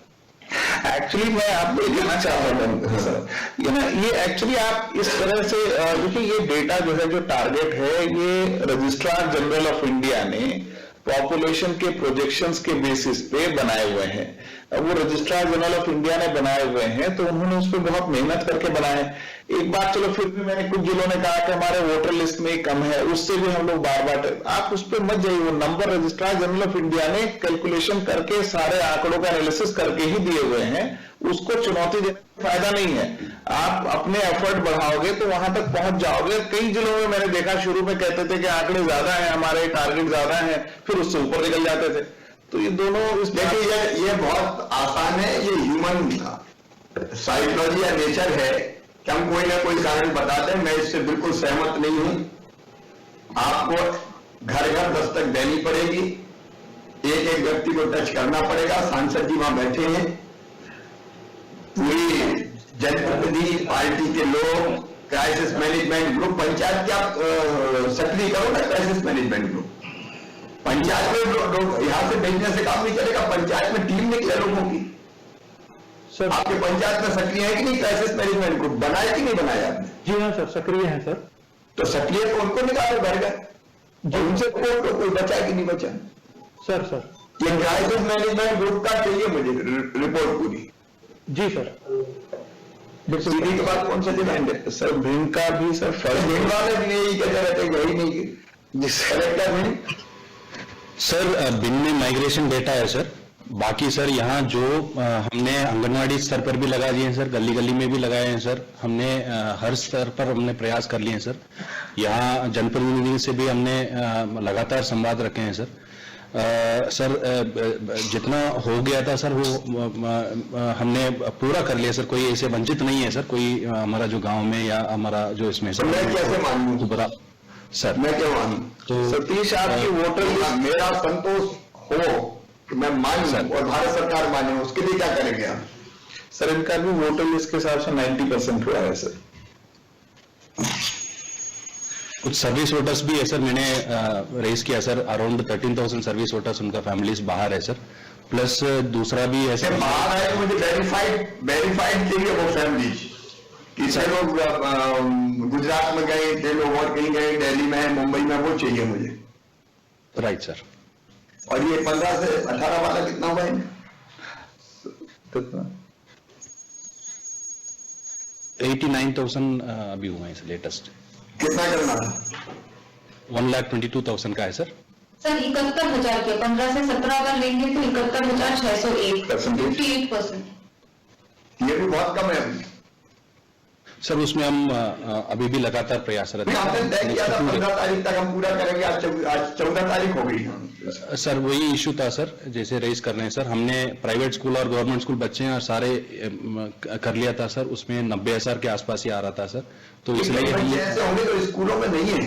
एक्चुअली मैं आपको कहना चाहता हूँ सर, ये एक्चुअली आप इस तरह से, क्योंकि ये डेटा जो है, जो टारगेट है, ये रजिस्ट्रार जनरल ऑफ इंडिया ने पॉपुलेशन के प्रोजेक्शंस के बेसिस पे बनाए हुए हैं। वो रजिस्ट्रार जनरल ऑफ इंडिया ने बनाए हुए हैं, तो उन्होंने उस पर बहुत मेहनत करके बनाए। एक बात चलो, फिर भी मैंने कुछ जिलों ने कहा कि हमारे वोटर लिस्ट में कम है, उससे भी हम लोग बार आप उस पर मत जाइए। वो number registrar general of India ने कैलकुलेशन करके सारे आंकड़ों का एनालिसिस करके ही दिए हुए हैं, उसको चुनौती देने का फायदा नहीं है। आप अपने एफर्ट बढ़ाओगे तो वहां तक पहुंच जाओगे। कई जिलों में मैंने देखा, शुरू में कहते थे कि आंकड़े ज्यादा हैं, हमारे टारगेट ज्यादा हैं, फिर उससे ऊपर निकल जाते थे। तो ये दोनों देखिए, ये बहुत आसान है, ये ह्यूमन साइकोलॉजी या नेचर है कि हम कोई ना कोई कारण बताते हैं, मैं इससे बिल्कुल सहमत नहीं हूं। आपको घर घर दस्तक देनी पड़ेगी, एक एक व्यक्ति को टच करना पड़ेगा। सांसद जी वहां बैठे हैं, पूरी जनप्रतिनिधि पार्टी के लोग, क्राइसिस मैनेजमेंट ग्रुप, पंचायत क्या सक्रिय करो ना क्राइसिस मैनेजमेंट ग्रुप। पंचायत में लोग यहां से भेजने से काम नहीं चलेगा, पंचायत में टीम निकले लोगों की। सर आपके पंचायत में सक्रिय है कि नहीं क्राइसिस मैनेजमेंट ग्रुप? बनाया कि नहीं बनाया आपने? जी हाँ सर, सक्रिय हैं सर। तो सक्रिय तो उनको निकालो घर घर, उनसे कोई बचा कि नहीं बचा? सर ये क्राइसिस मैनेजमेंट ग्रुप का चाहिए मुझे रिपोर्ट पूरी। जी सर। सीधी के बाद कौन सा जिला सर भिंड का भी सर फर्स्ट भिंड वाले भी यही कहते रहते हैं, वही नहीं जिस कलेक्टर भिंड। सर भिंड में माइग्रेशन डेटा है सर। बाकी सर यहाँ जो हमने आंगनवाड़ी स्तर पर भी लगा दिए हैं सर, गली गली में भी लगाए हैं सर। हमने हर स्तर पर हमने प्रयास कर लिए हैं सर। यहाँ जनप्रतिनिधियों से भी हमने लगातार संवाद रखे हैं सर। सर जितना हो गया था सर वो हमने पूरा कर लिया सर। कोई ऐसे वंचित नहीं है सर, कोई हमारा जो गांव में या हमारा जो इसमें सर। मैं कैसे मानूं सर? मैं क्या मानूं? तो सतीश आपकी वोटर मेरा संतोष हो कि मैं मानूं और भारत सरकार माने, उसके लिए क्या करेंगे आप? सर इनका भी वोटर लिस्ट के हिसाब से 90% हुआ है सर। कुछ सर्विस वोटर्स भी है सर, मैंने रेज किया सर। अराउंड 13,000 सर्विस वोटर्स उनका फैमिलीज बाहर है सर। प्लस दूसरा भी है सर, बाहर है तो मुझे वेरीफाइड चाहिए वो फैमिलीज। किसी लोग गुजरात में गए थे, लोग और कहीं गए, दिल्ली में है, मुंबई में, वो चाहिए मुझे। Right sir. और ये 15 से 18 वाला कितना हुआ है? 89,000 अभी हुआ है लेटेस्ट। कितना करना था? 1,22,000 का है सर। सर 71,000 के 15 से 17 अगर लेंगे तो 71,601, 58%। ये भी बहुत कम है अभी सर। उसमें हम अभी भी लगातार प्रयासरत हैं। आपने तय किया था 15 तारीख तक हम पूरा करेंगे, आज 14 तारीख हो गई। सर वही इशू था सर, जैसे रेज कर रहे हैं सर। हमने प्राइवेट स्कूल और गवर्नमेंट स्कूल बच्चे हैं सारे कर लिया था सर। उसमें 90,000 के आसपास ही आ रहा था सर। तो इसलिए ऐसे होंगे तो स्कूलों में नहीं है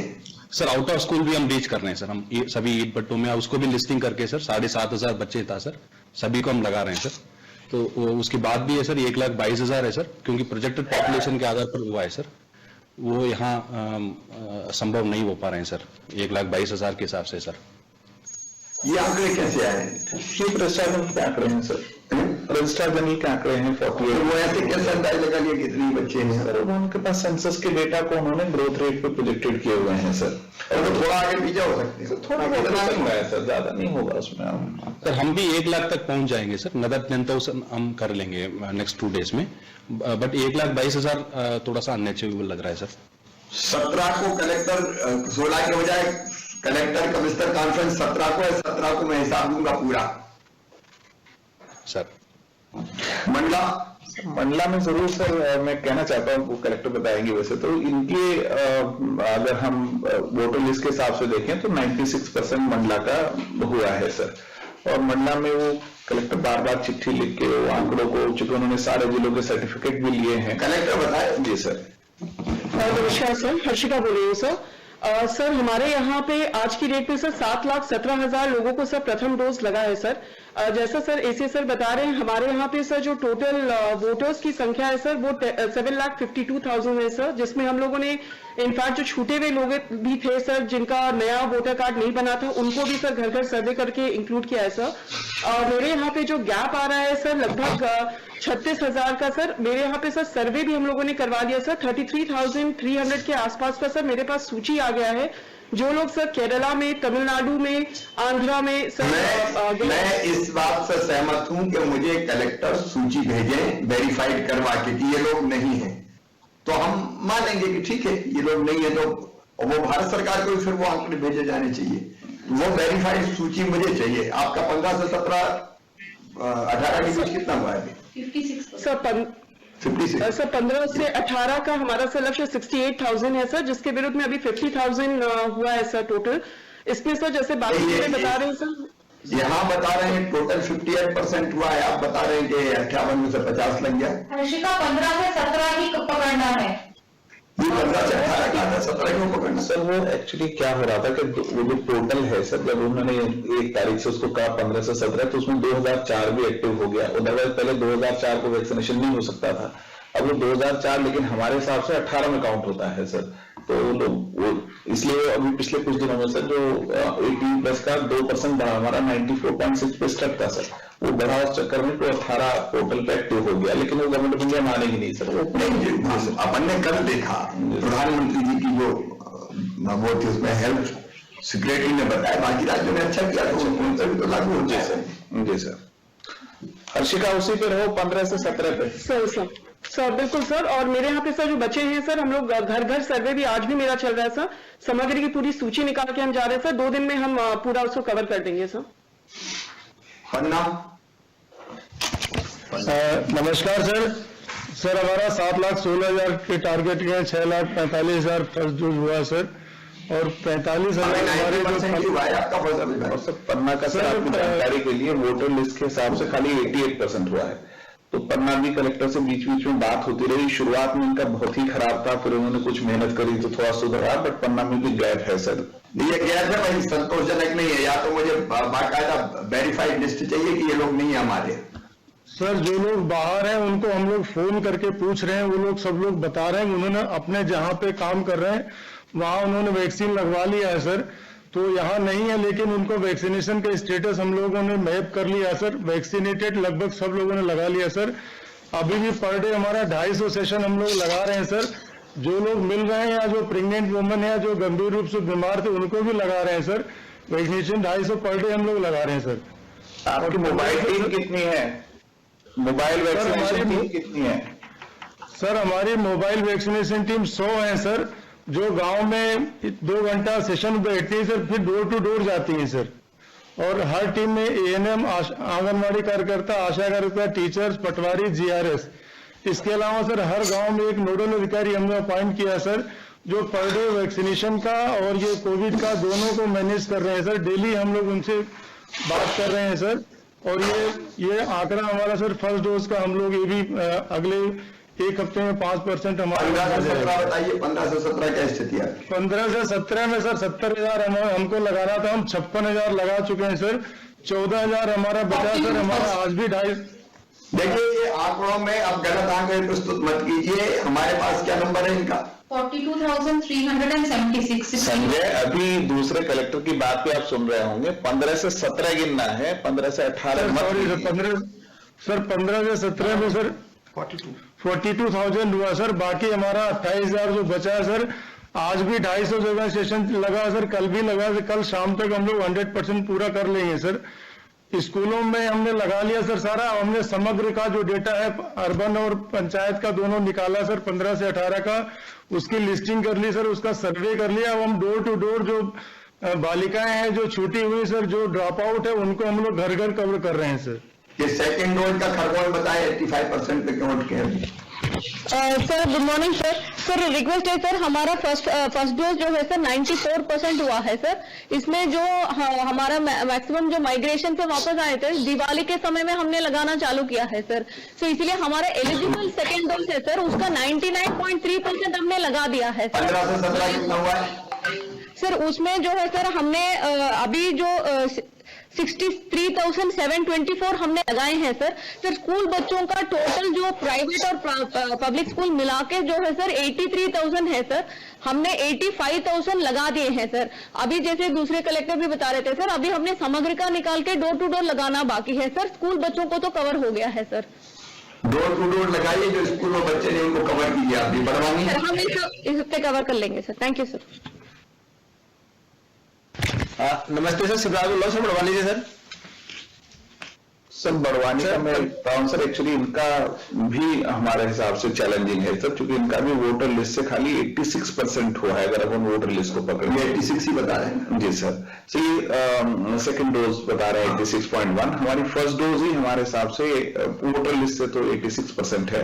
सर। आउट ऑफ स्कूल भी हम रीच कर रहे हैं सर। हम सभी ईद भट्टों में उसको भी लिस्टिंग करके सर 7,500 बच्चे था सर, सभी को हम लगा रहे हैं सर। तो उसके बाद भी है सर 1,22,000 है सर, क्योंकि प्रोजेक्टेड पॉपुलेशन के आधार पर हुआ है सर। वो यहाँ संभव नहीं हो पा रहे हैं सर 1,22,000 के हिसाब से सर। ये आंकड़े कैसे आए? शिव रजिस्ट्रार के आंकड़े हैं सर, रजिस्ट्रार जनरल के आंकड़े हैं 48। वो ऐसे कैसे अंदाज लगा लिया कितने बच्चे हैं सर? उनके पास सेंसस के डेटा को उन्होंने ग्रोथ रेट पे प्रोजेक्टेड किए हुए हैं सर। और तो थोड़ा आगे पीछे हो सकते हैं, थोड़ा बहुत हुआ है सर, ज्यादा नहीं होगा उसमें। सर हम भी 1 लाख तक पहुंच जाएंगे सर। नदर 10,000 हम कर लेंगे नेक्स्ट 2 डेज में, बट 1,22,000 थोड़ा सा अनअचीवेबल लग रहा है सर। 17 को कलेक्टर 16 के बजाय कलेक्टर कमिश्नर कॉन्फ्रेंस 17 को है, 17 को मैं हिसाब दूंगा पूरा सर। मंडला में जरूर सर मैं कहना चाहता हूँ, कलेक्टर बताएंगे वैसे तो इनके अगर हम वोटर लिस्ट के हिसाब से देखें तो 96% मंडला का हुआ है सर। और मंडला में वो कलेक्टर बार बार चिट्ठी लिख के वो आंकड़ों को, चूंकि उन्होंने सारे जिलों के सर्टिफिकेट भी लिए हैं। कलेक्टर बताए। जी सर। नमस्कार सर, हर्षिका बोल रही हूँ सर। सर हमारे यहाँ पे आज की डेट में सर 7,17,000 लोगों को सर प्रथम डोज लगा है सर। जैसा सर एसी सर बता रहे हैं, हमारे यहाँ पे सर जो टोटल वोटर्स की संख्या है सर वो 7,52,000 है सर, जिसमें हम लोगों ने इनफैक्ट जो छूटे हुए लोग भी थे सर जिनका नया वोटर कार्ड नहीं बना था उनको भी सर घर घर सर्वे करके इंक्लूड किया है सर। मेरे यहाँ पे जो गैप आ रहा है सर लगभग 36,000 का सर, मेरे यहाँ पे सर सर्वे भी हम लोगों ने करवा दिया सर। 33,300 के आसपास का सर मेरे पास सूची आ गया है। जो लोग सर केरला में, तमिलनाडु में, आंध्रा में सर मैं इस बात से सहमत हूं कि मुझे कलेक्टर सूची भेजें वेरीफाइड करवा के कि ये लोग नहीं है, तो हम मानेंगे कि ठीक है ये लोग नहीं है, तो वो भारत सरकार को फिर वो आंकड़े भेजे जाने चाहिए। वो वेरीफाइड सूची मुझे चाहिए। आपका 15 से 17 18 के बीच कितना हुआ है? 56 सर 15 से 18 का हमारा सर लक्ष्य 68,000 है सर, जिसके विरुद्ध में अभी 50,000 हुआ है सर टोटल। इसमें सर जैसे बाकी बता रहे हैं सर यहाँ बता रहे हैं टोटल 58% हुआ है, आप बता रहे हैं कि 58 में से 50 लग गया। हर्षिका 15 से 17 ही पकड़ना है। ये 15 से 18 का था, 17 क्यों पकड़ना? सर वो एक्चुअली क्या हो रहा था कि वो जो टोटल है सर, जब उन्होंने 1 तारीख से उसको कहा 15 से 17, तो उसमें 2004 भी एक्टिव हो गया। अदरवाइज पहले 2004 को वैक्सीनेशन नहीं हो सकता था, अब वो 2004 लेकिन हमारे हिसाब से 18 में काउंट होता है सर। तो वो इसलिए अभी पिछले कुछ दिनों में सर जो 18+ का 2% बढ़ा, हमारा 94.6 पे स्टक था सर, वो बढ़ा उस चक्कर में तो 18 पोर्टल पे एक्टिव हो गया, लेकिन वो गवर्नमेंट ऑफ इंडिया मानेगी नहीं सर। वो नहीं, अपन ने कल देखा प्रधानमंत्री जी की जो वो थी उसमें हेल्थ सेक्रेटरी ने बताया, बाकी राज्यों ने अच्छा किया तो उनसे भी तो लागू हो जाए। जी सर। हर्षिका उसी पे रहो 15 से 17 पे। सर बिल्कुल सर। और मेरे यहाँ पे सर जो बच्चे हैं सर, हम लोग घर घर सर्वे भी आज भी मेरा चल रहा है सर। सामग्री की पूरी सूची निकाल के हम जा रहे हैं सर, 2 दिन में हम पूरा उसको कवर कर देंगे सर। पन्ना। नमस्कार सर हमारा 7,16,000 के टारगेट के 6,45,000 फर्स्ट डोज हुआ सर, और 45,000 हमारे जो पन्ना का सर आपकी जानकारी के लिए वोटर लिस्ट के हिसाब से खाली 88% हुआ है। तो पन्ना भी कलेक्टर से बीच बीच में बात होती रही, शुरुआत में इनका बहुत ही खराब था, फिर उन्होंने कुछ मेहनत करी तो थोड़ा सुधरा, बट पन्ना में भी गैप है सर। ये गैप है भाई, संतोषजनक नहीं है। या तो मुझे बाकायदा वेरीफाइड लिस्ट चाहिए कि ये लोग नहीं है हमारे। सर जो लोग बाहर हैं उनको हम लोग फोन करके पूछ रहे हैं, वो लोग सब लोग बता रहे हैं उन्होंने अपने जहां पे काम कर रहे हैं वहां उन्होंने वैक्सीन लगवा लिया है सर। तो यहाँ नहीं है, लेकिन उनको वैक्सीनेशन का स्टेटस हम लोगों ने मैप कर लिया सर। वैक्सीनेटेड लगभग सब लोगों ने लगा लिया सर। अभी भी पर डे हमारा 250 सेशन हम लोग लगा रहे हैं सर। जो लोग मिल रहे हैं या जो प्रेग्नेंट वुमन है, जो गंभीर रूप से बीमार थे, उनको भी लगा रहे हैं सर। वैक्सीनेशन 250 पर डे हम लोग लगा रहे हैं सर। आपकी मोबाइल टीम कितनी है? मोबाइल वैक्सीनेशन टीम कितनी है? सर हमारी मोबाइल वैक्सीनेशन टीम 100 है सर, जो गांव में 2 घंटा सेशन बैठती है सर, फिर डोर टू डोर जाती है सर। और हर टीम में ANM, आंगनवाड़ी कार्यकर्ता, आशा कार्यकर्ता, टीचर्स, पटवारी, GRS। इसके अलावा सर हर गांव में एक नोडल अधिकारी हमने अपॉइंट किया सर, जो पर डे वैक्सीनेशन का और ये कोविड का दोनों को मैनेज कर रहे हैं सर। डेली हम लोग उनसे बात कर रहे हैं सर। और ये आंकड़ा हमारा सर फर्स्ट डोज का हम लोग ये भी अगले 1 हफ्ते में 5% हमारे। 15 से 17 बताइए, 15 से 17 क्या स्थिति है? 15 से 17 में सर 70,000 हमको लगाना था, हम 56,000 लगा चुके हैं सर। 14,000 हमारा बचा सर, हमारा आज भी 2.5। देखिए ये आंकड़ों में अब गलत आंकड़े प्रस्तुत मत कीजिए। हमारे पास क्या नंबर है इनका? 42,376। संजय, अभी दूसरे कलेक्टर की बात पे आप सुन रहे होंगे, 15 से 17 गिनना है, 15 से 18 सॉरी सर 15 से 17 में सर 42,000 हुआ सर। बाकी हमारा 28,000 जो बचा है सर, आज भी 250 जगह सेशन लगा सर, कल भी लगा। कल शाम तक हम लोग 100% पूरा कर लेंगे सर। स्कूलों में हमने लगा लिया सर सारा। हमने समग्र का जो डेटा है अर्बन और पंचायत का दोनों निकाला सर, 15 से 18 का, उसकी लिस्टिंग कर ली सर, उसका सर्वे कर लिया। अब हम डोर टू डोर जो बालिकाएं हैं जो छूटी हुई सर, जो ड्रॉप आउट है, उनको हम लोग घर घर कवर कर रहे हैं सर। ये सेकेंड डोज का खरगोन बताए 85% पे क्यों अटके हैं? Sir good morning sir. Sir request है सर, हमारा फर्स्ट डोज जो है सर 94% हुआ है सर। इसमें जो हमारा मैक्सिमम जो माइग्रेशन से वापस आए थे दिवाली के समय में हमने लगाना चालू किया है सर। तो इसलिए हमारा एलिजिबल सेकेंड डोज है सर, उसका 99.3% हमने लगा दिया है सर। 15 से 17 कितना हुआ है सर? उसमें जो है सर हमने अभी जो 63,724 हमने लगाए हैं सर। सर स्कूल बच्चों का टोटल जो प्राइवेट और पब्लिक स्कूल मिला के जो है सर 83,000 है सर। हमने 85,000 लगा दिए हैं सर। अभी जैसे दूसरे कलेक्टर भी बता रहे थे सर, अभी हमने समग्र का निकाल के डोर टू डोर लगाना बाकी है सर। स्कूल बच्चों को तो कवर हो गया है सर। डोर टू डोर लगाइए, जो स्कूल में बच्चे ने उनको कवर कीजिए। आप भी बढ़वानी सर हम इस हफ्ते कवर कर लेंगे सर। Thank you sir. नमस्ते सर, शिवराज बोल रहा हूँ सर, बढ़वानी जी सर। सर बढ़वानी का मैं बताऊं सर, एक्चुअली इनका भी हमारे हिसाब से चैलेंजिंग है सर, क्योंकि इनका भी वोटर लिस्ट से खाली 86% हुआ है। अगर अपन वोटर लिस्ट को पकड़े 86 ही बता रहे हैं जी सर। ये सेकंड डोज बता रहे हैं 86.1। हमारी फर्स्ट डोज ही हमारे हिसाब से वोटर लिस्ट से तो 86% है।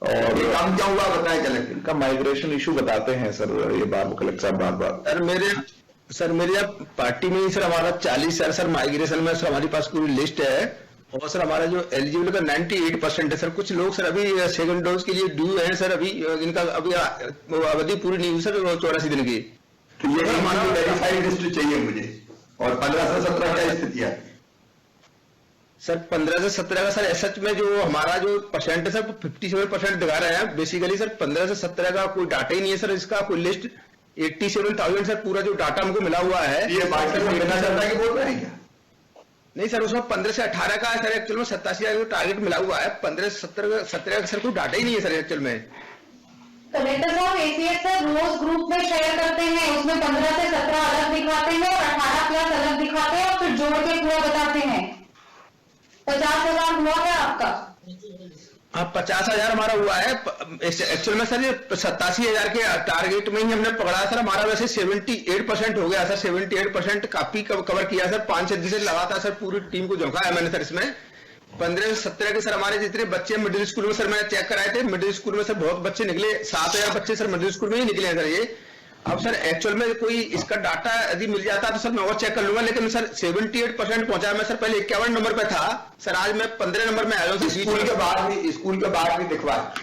और काम क्या हुआ बताएं कलेक्टर? का माइग्रेशन इशू बताते हैं सर, ये बात कलेक्टर साहब बार बार। सर सर मेरे यहाँ पार्टी में ही सर हमारा 40 है सर माइग्रेशन में सर हमारे पास पूरी लिस्ट है और सर हमारा जो एलिजिबल का 98% है सर। कुछ लोग सर अभी सेकंड डोज के लिए ड्यू है सर, अभी इनका अभी अवधि पूरी नहीं हुई सर 84 दिन की। तो ये हमारा वेरीफाइड लिस्ट चाहिए मुझे। और 15 से 17 क्या स्थिति है सर? 15 से 17 का सर एसएच में जो हमारा जो परसेंट है सर 57% दिखा रहे हैं। बेसिकली सर 15 से 17 का कोई डाटा ही नहीं है सर, इसका कोई लिस्ट 87,000 सर पूरा जो डाटा हमको मिला हुआ है। ये बाकी सब बिना चलता के बोल रहे हैं क्या? नहीं सर, उसमें 15 से 18 का है सर, एक्चुअल में 87,000 टारगेट मिला हुआ है। 15 से 17 का सर कोई डाटा ही नहीं है सर एक्चुअल में। कलेक्टर साहब एसीएस सर रोज ग्रुप में शेयर करते हैं, उसमें 15 से 17 अलग दिखाते हैं और 18 प्लस अलग दिखाते हैं और फिर जोड़ के पूरा बताते हैं। 50,000 हुआ है आपका? हाँ 50,000 हमारा हुआ है एक्चुअल में सर। ये 87,000 के टारगेट में ही हमने पकड़ा सर। हमारा वैसे 78% हो गया सर, 78% काफी कवर किया सर। 5-6 दिन से लगातार सर पूरी टीम को झोंका है मैंने सर इसमें। 15 से 17 के सर हमारे जितने बच्चे मिडिल स्कूल में सर मैंने चेक कराए थे, मिडिल स्कूल में सर बहुत बच्चे निकले, 7,000 बच्चे सर मिडिल स्कूल में ही निकले हैं सर ये। अब सर एक्चुअल में कोई इसका डाटा यदि मिल जाता तो सर मैं और चेक कर लूंगा, लेकिन सर 78% पहुंचा। मैं सर पहले 51 नंबर पे था सर, आज मैं 15 नंबर में आया हूँ। स्कूल के बाद भी दिखवाया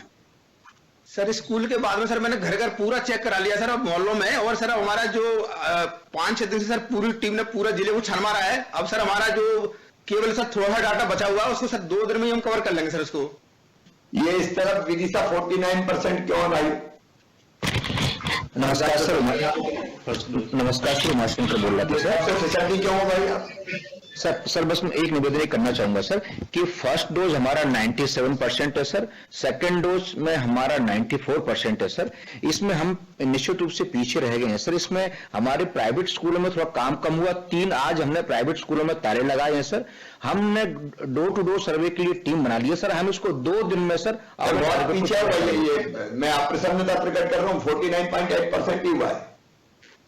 सर। स्कूल के बाद में सर मैंने घर घर पूरा चेक करा लिया सर अब मोहल्लों में। और सर हमारा जो 5-6 दिन से सर पूरी टीम ने पूरा जिले को छान मारा है। अब सर हमारा जो केवल सर थोड़ा सा डाटा बचा हुआ है उसको सर 2 दिन में ही हम कवर कर लेंगे सर उसको। ये इस तरफ विदिशा 49% क्यों आई? नमस्कार सर, नमस्कार सर, उमाशंकर बोल रहा था सर। सोसाइटी क्यों हो भाई आप? सर बस मैं एक निवेदन करना चाहूंगा सर कि फर्स्ट डोज हमारा 97% है सर, सेकंड डोज में हमारा 94% है सर। इसमें हम निश्चित रूप से पीछे रह गए हैं सर। इसमें हमारे प्राइवेट स्कूलों में थोड़ा काम कम हुआ। 3 आज हमने प्राइवेट स्कूलों में तारे लगाए हैं सर। हमने डोर टू डोर सर्वे के लिए टीम बना ली है सर। हम इसको 2 दिन में सर बहुत पीछे ये मैं अप्रसन्नता प्रकट कर रहा हूँ। 49.8% ही हुआ है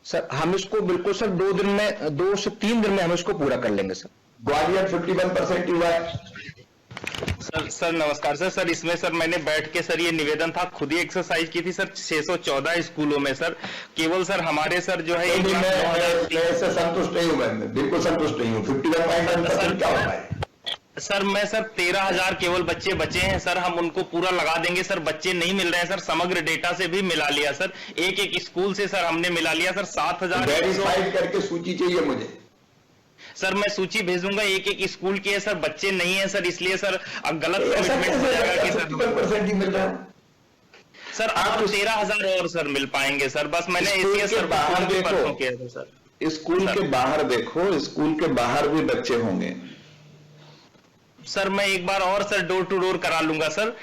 सर। हम इसको बिल्कुल सर 2 दिन में 2 से 3 दिन में हम इसको पूरा कर लेंगे सर। ग्वालियर 51% हुआ है सर नमस्कार सर। सर इसमें सर मैंने बैठ के सर ये निवेदन था, खुद ही एक्सरसाइज की थी सर 614 स्कूलों में सर। केवल सर हमारे सर जो है मैं इससे संतुष्ट नहीं हूँ, मैं बिल्कुल संतुष्ट नहीं हूँ। 51.1% क्या होता है सर? मैं सर 13,000 केवल बच्चे बचे हैं सर, हम उनको पूरा लगा देंगे सर। बच्चे नहीं मिल रहे हैं सर, समग्र डेटा से भी मिला लिया सर, एक स्कूल से सर हमने मिला लिया सर। 7,000 वेरीफाइड करके सूची चाहिए मुझे सर। मैं सूची भेजूंगा एक स्कूल की है सर, बच्चे नहीं है सर, इसलिए सर गलत कमिटमेंट हो जाएगा कि सर 51% ही मिल रहा है सर। आप 13,000 और सर मिल पाएंगे सर। बस मैंने एसीएस सर बाहर देखो किया था सर। स्कूल के बाहर देखो, स्कूल के बाहर भी बच्चे होंगे सर। मैं एक बार और सर डोर टू डोर करा लूंगा सर,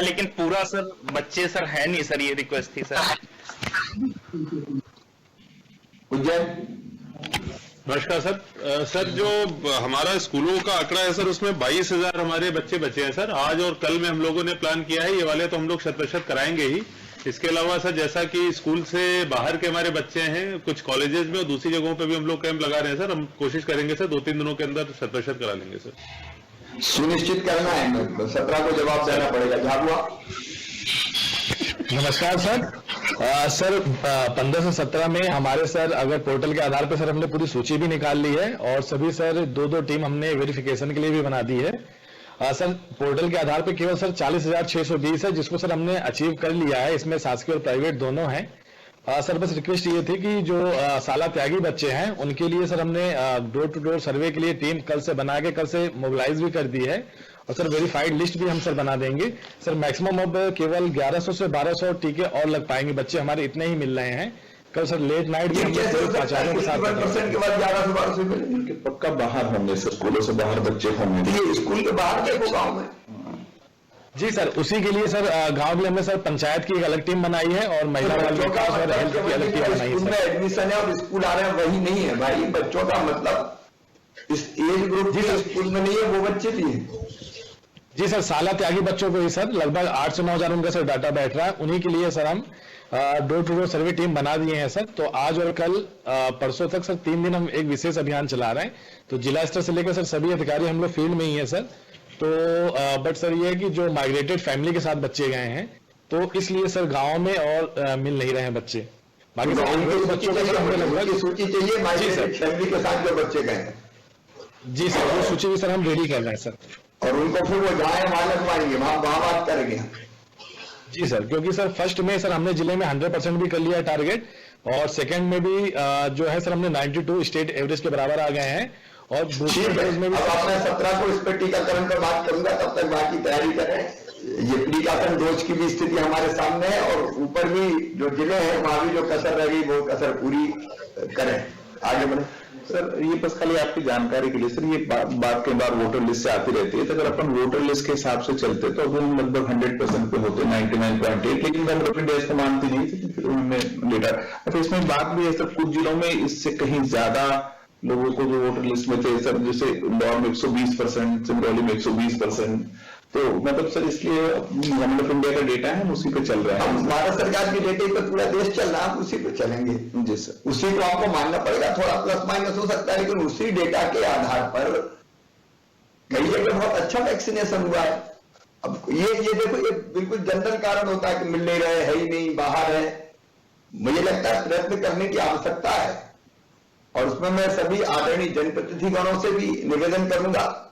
लेकिन पूरा सर बच्चे सर है नहीं सर, ये रिक्वेस्ट थी सर। नमस्कार सर। सर जो हमारा स्कूलों का आंकड़ा है सर उसमें 22,000 हमारे बच्चे बचे हैं सर। आज और कल में हम लोगों ने प्लान किया है, ये वाले तो हम लोग 100% कराएंगे ही। इसके अलावा सर जैसा कि स्कूल से बाहर के हमारे बच्चे हैं कुछ कॉलेजेस में और दूसरी जगहों पे भी हम लोग कैंप लगा रहे हैं सर। हम कोशिश करेंगे सर 2-3 दिनों के अंदर 100% करा लेंगे सर। सुनिश्चित करना है, 17 को जवाब देना पड़ेगा। झाबुआ नमस्कार सर। सर 15 से 17 में हमारे सर अगर पोर्टल के आधार पर सर हमने पूरी सूची भी निकाल ली है और सभी सर 2-2 टीम हमने वेरिफिकेशन के लिए भी बना दी है। सर पोर्टल के आधार पे केवल सर 40,620 है जिसको सर हमने अचीव कर लिया है। इसमें शासकीय और प्राइवेट दोनों हैं। सर बस रिक्वेस्ट ये थी कि जो साला त्यागी बच्चे हैं उनके लिए सर हमने डोर टू डोर सर्वे के लिए टीम कल से बना के कल से मोबिलाइज भी कर दी है और सर वेरीफाइड लिस्ट भी हम सर बना देंगे सर। मैक्सिमम अब केवल 1100 से 1200 टीके और लग पाएंगे, बच्चे हमारे इतने ही मिल रहे हैं। कल सर लेट नाइट भी हम प्राचार्यों के साथ के बाद 1100-1200 पक्का बाहर होंगे सर, स्कूलों से बाहर बच्चे होंगे। ये स्कूल के बाहर देखो गाँव में जी सर। उसी के लिए सर गांव के हमने सर पंचायत की एक अलग टीम बनाई है और महिला बाल विकास और हेल्थ की अलग टीम बनाई है। स्कूल में एडमिशन है और स्कूल आ रहे हैं वही नहीं है भाई। बच्चों का मतलब इस एज ग्रुप के स्कूल में नहीं है, वो बच्चे भी हैं। जी सर, साला त्यागी बच्चों को ही सर लगभग 8 से 9 हजार उनका सर डाटा बैठ रहा है। उन्हीं के लिए सर हम door to door survey team बना दिए हैं सर। तो आज और कल परसों तक सर 3 दिन हम एक विशेष अभियान चला रहे हैं। तो जिला स्तर से लेकर सर सभी अधिकारी हम लोग फील्ड में ही है सर। तो बट सर ये है कि जो माइग्रेटेड फैमिली के साथ बच्चे गए हैं तो इसलिए सर गाँव में और मिल नहीं रहे हैं बच्चे। बाकी तो सर उनकी सूची बच्चों का चाहिए, हमने लगभग उनकी सूची चाहिए, माइग्रेटेड फैमिली के साथ जो बच्चे गए हैं। जी सर, वो सूची भी सर हम रेडी कर रहे हैं सर। और उनको फिर वो जाए वहां लगवाएंगे, वहां बात करेंगे। जी सर, क्योंकि सर फर्स्ट में सर हमने जिले में 100% भी कर लिया है टारगेट, और सेकंड में भी जो है सर हमने 92 स्टेट एवरेज के बराबर आ गए हैं, और दूसरे फेज में भी अब अपने 17 को इस पर टीकाकरण पर बात करूंगा, तब तक बाकी तैयारी करें। ये टीकाकरण डोज की भी स्थिति हमारे सामने है, और ऊपर भी जो जिले हैं वहां भी जो कसर रह गई वो कसर पूरी करें। आगे बढ़े सर। ये बस खाली आपकी जानकारी के लिए सर, ये बात कई बार वोटर लिस्ट से आती रहती है, तो अगर अपन वोटर लिस्ट के हिसाब से चलते तो अभी हम लगभग 100% पे होते, 99.8, लेकिन गवर्नमेंट ऑफ इंडिया इसको मानती नहीं थी, फिर उन्होंने डेटा। अच्छा, इसमें बात भी है सर, कुछ जिलों में इससे कहीं ज्यादा लोगों को जो वोटर लिस्ट में थे सर, जैसे इंदौर में 120%, सिंगरौली में 120%, तो मतलब सर इसलिए गवर्नमेंट ऑफ इंडिया का डेटा है, हम उसी पे चल रहे हैं। भारत सरकार के डेटे पर पूरा देश चल रहा है, उसी पे चलेंगे। जी सर, उसी को आपको मानना पड़ेगा, थोड़ा प्लस माइनस हो सकता है, लेकिन उसी डेटा के आधार पर कई जगह बहुत अच्छा वैक्सीनेशन हुआ है। अब ये देखो, ये बिल्कुल जनरल कारण होता है कि मिल नहीं रहे, है ही नहीं, बाहर है। मुझे लगता है प्रयत्न करने की आवश्यकता है, और उसमें मैं सभी आदरणीय जनप्रतिनिधिगणों से भी निवेदन करूंगा,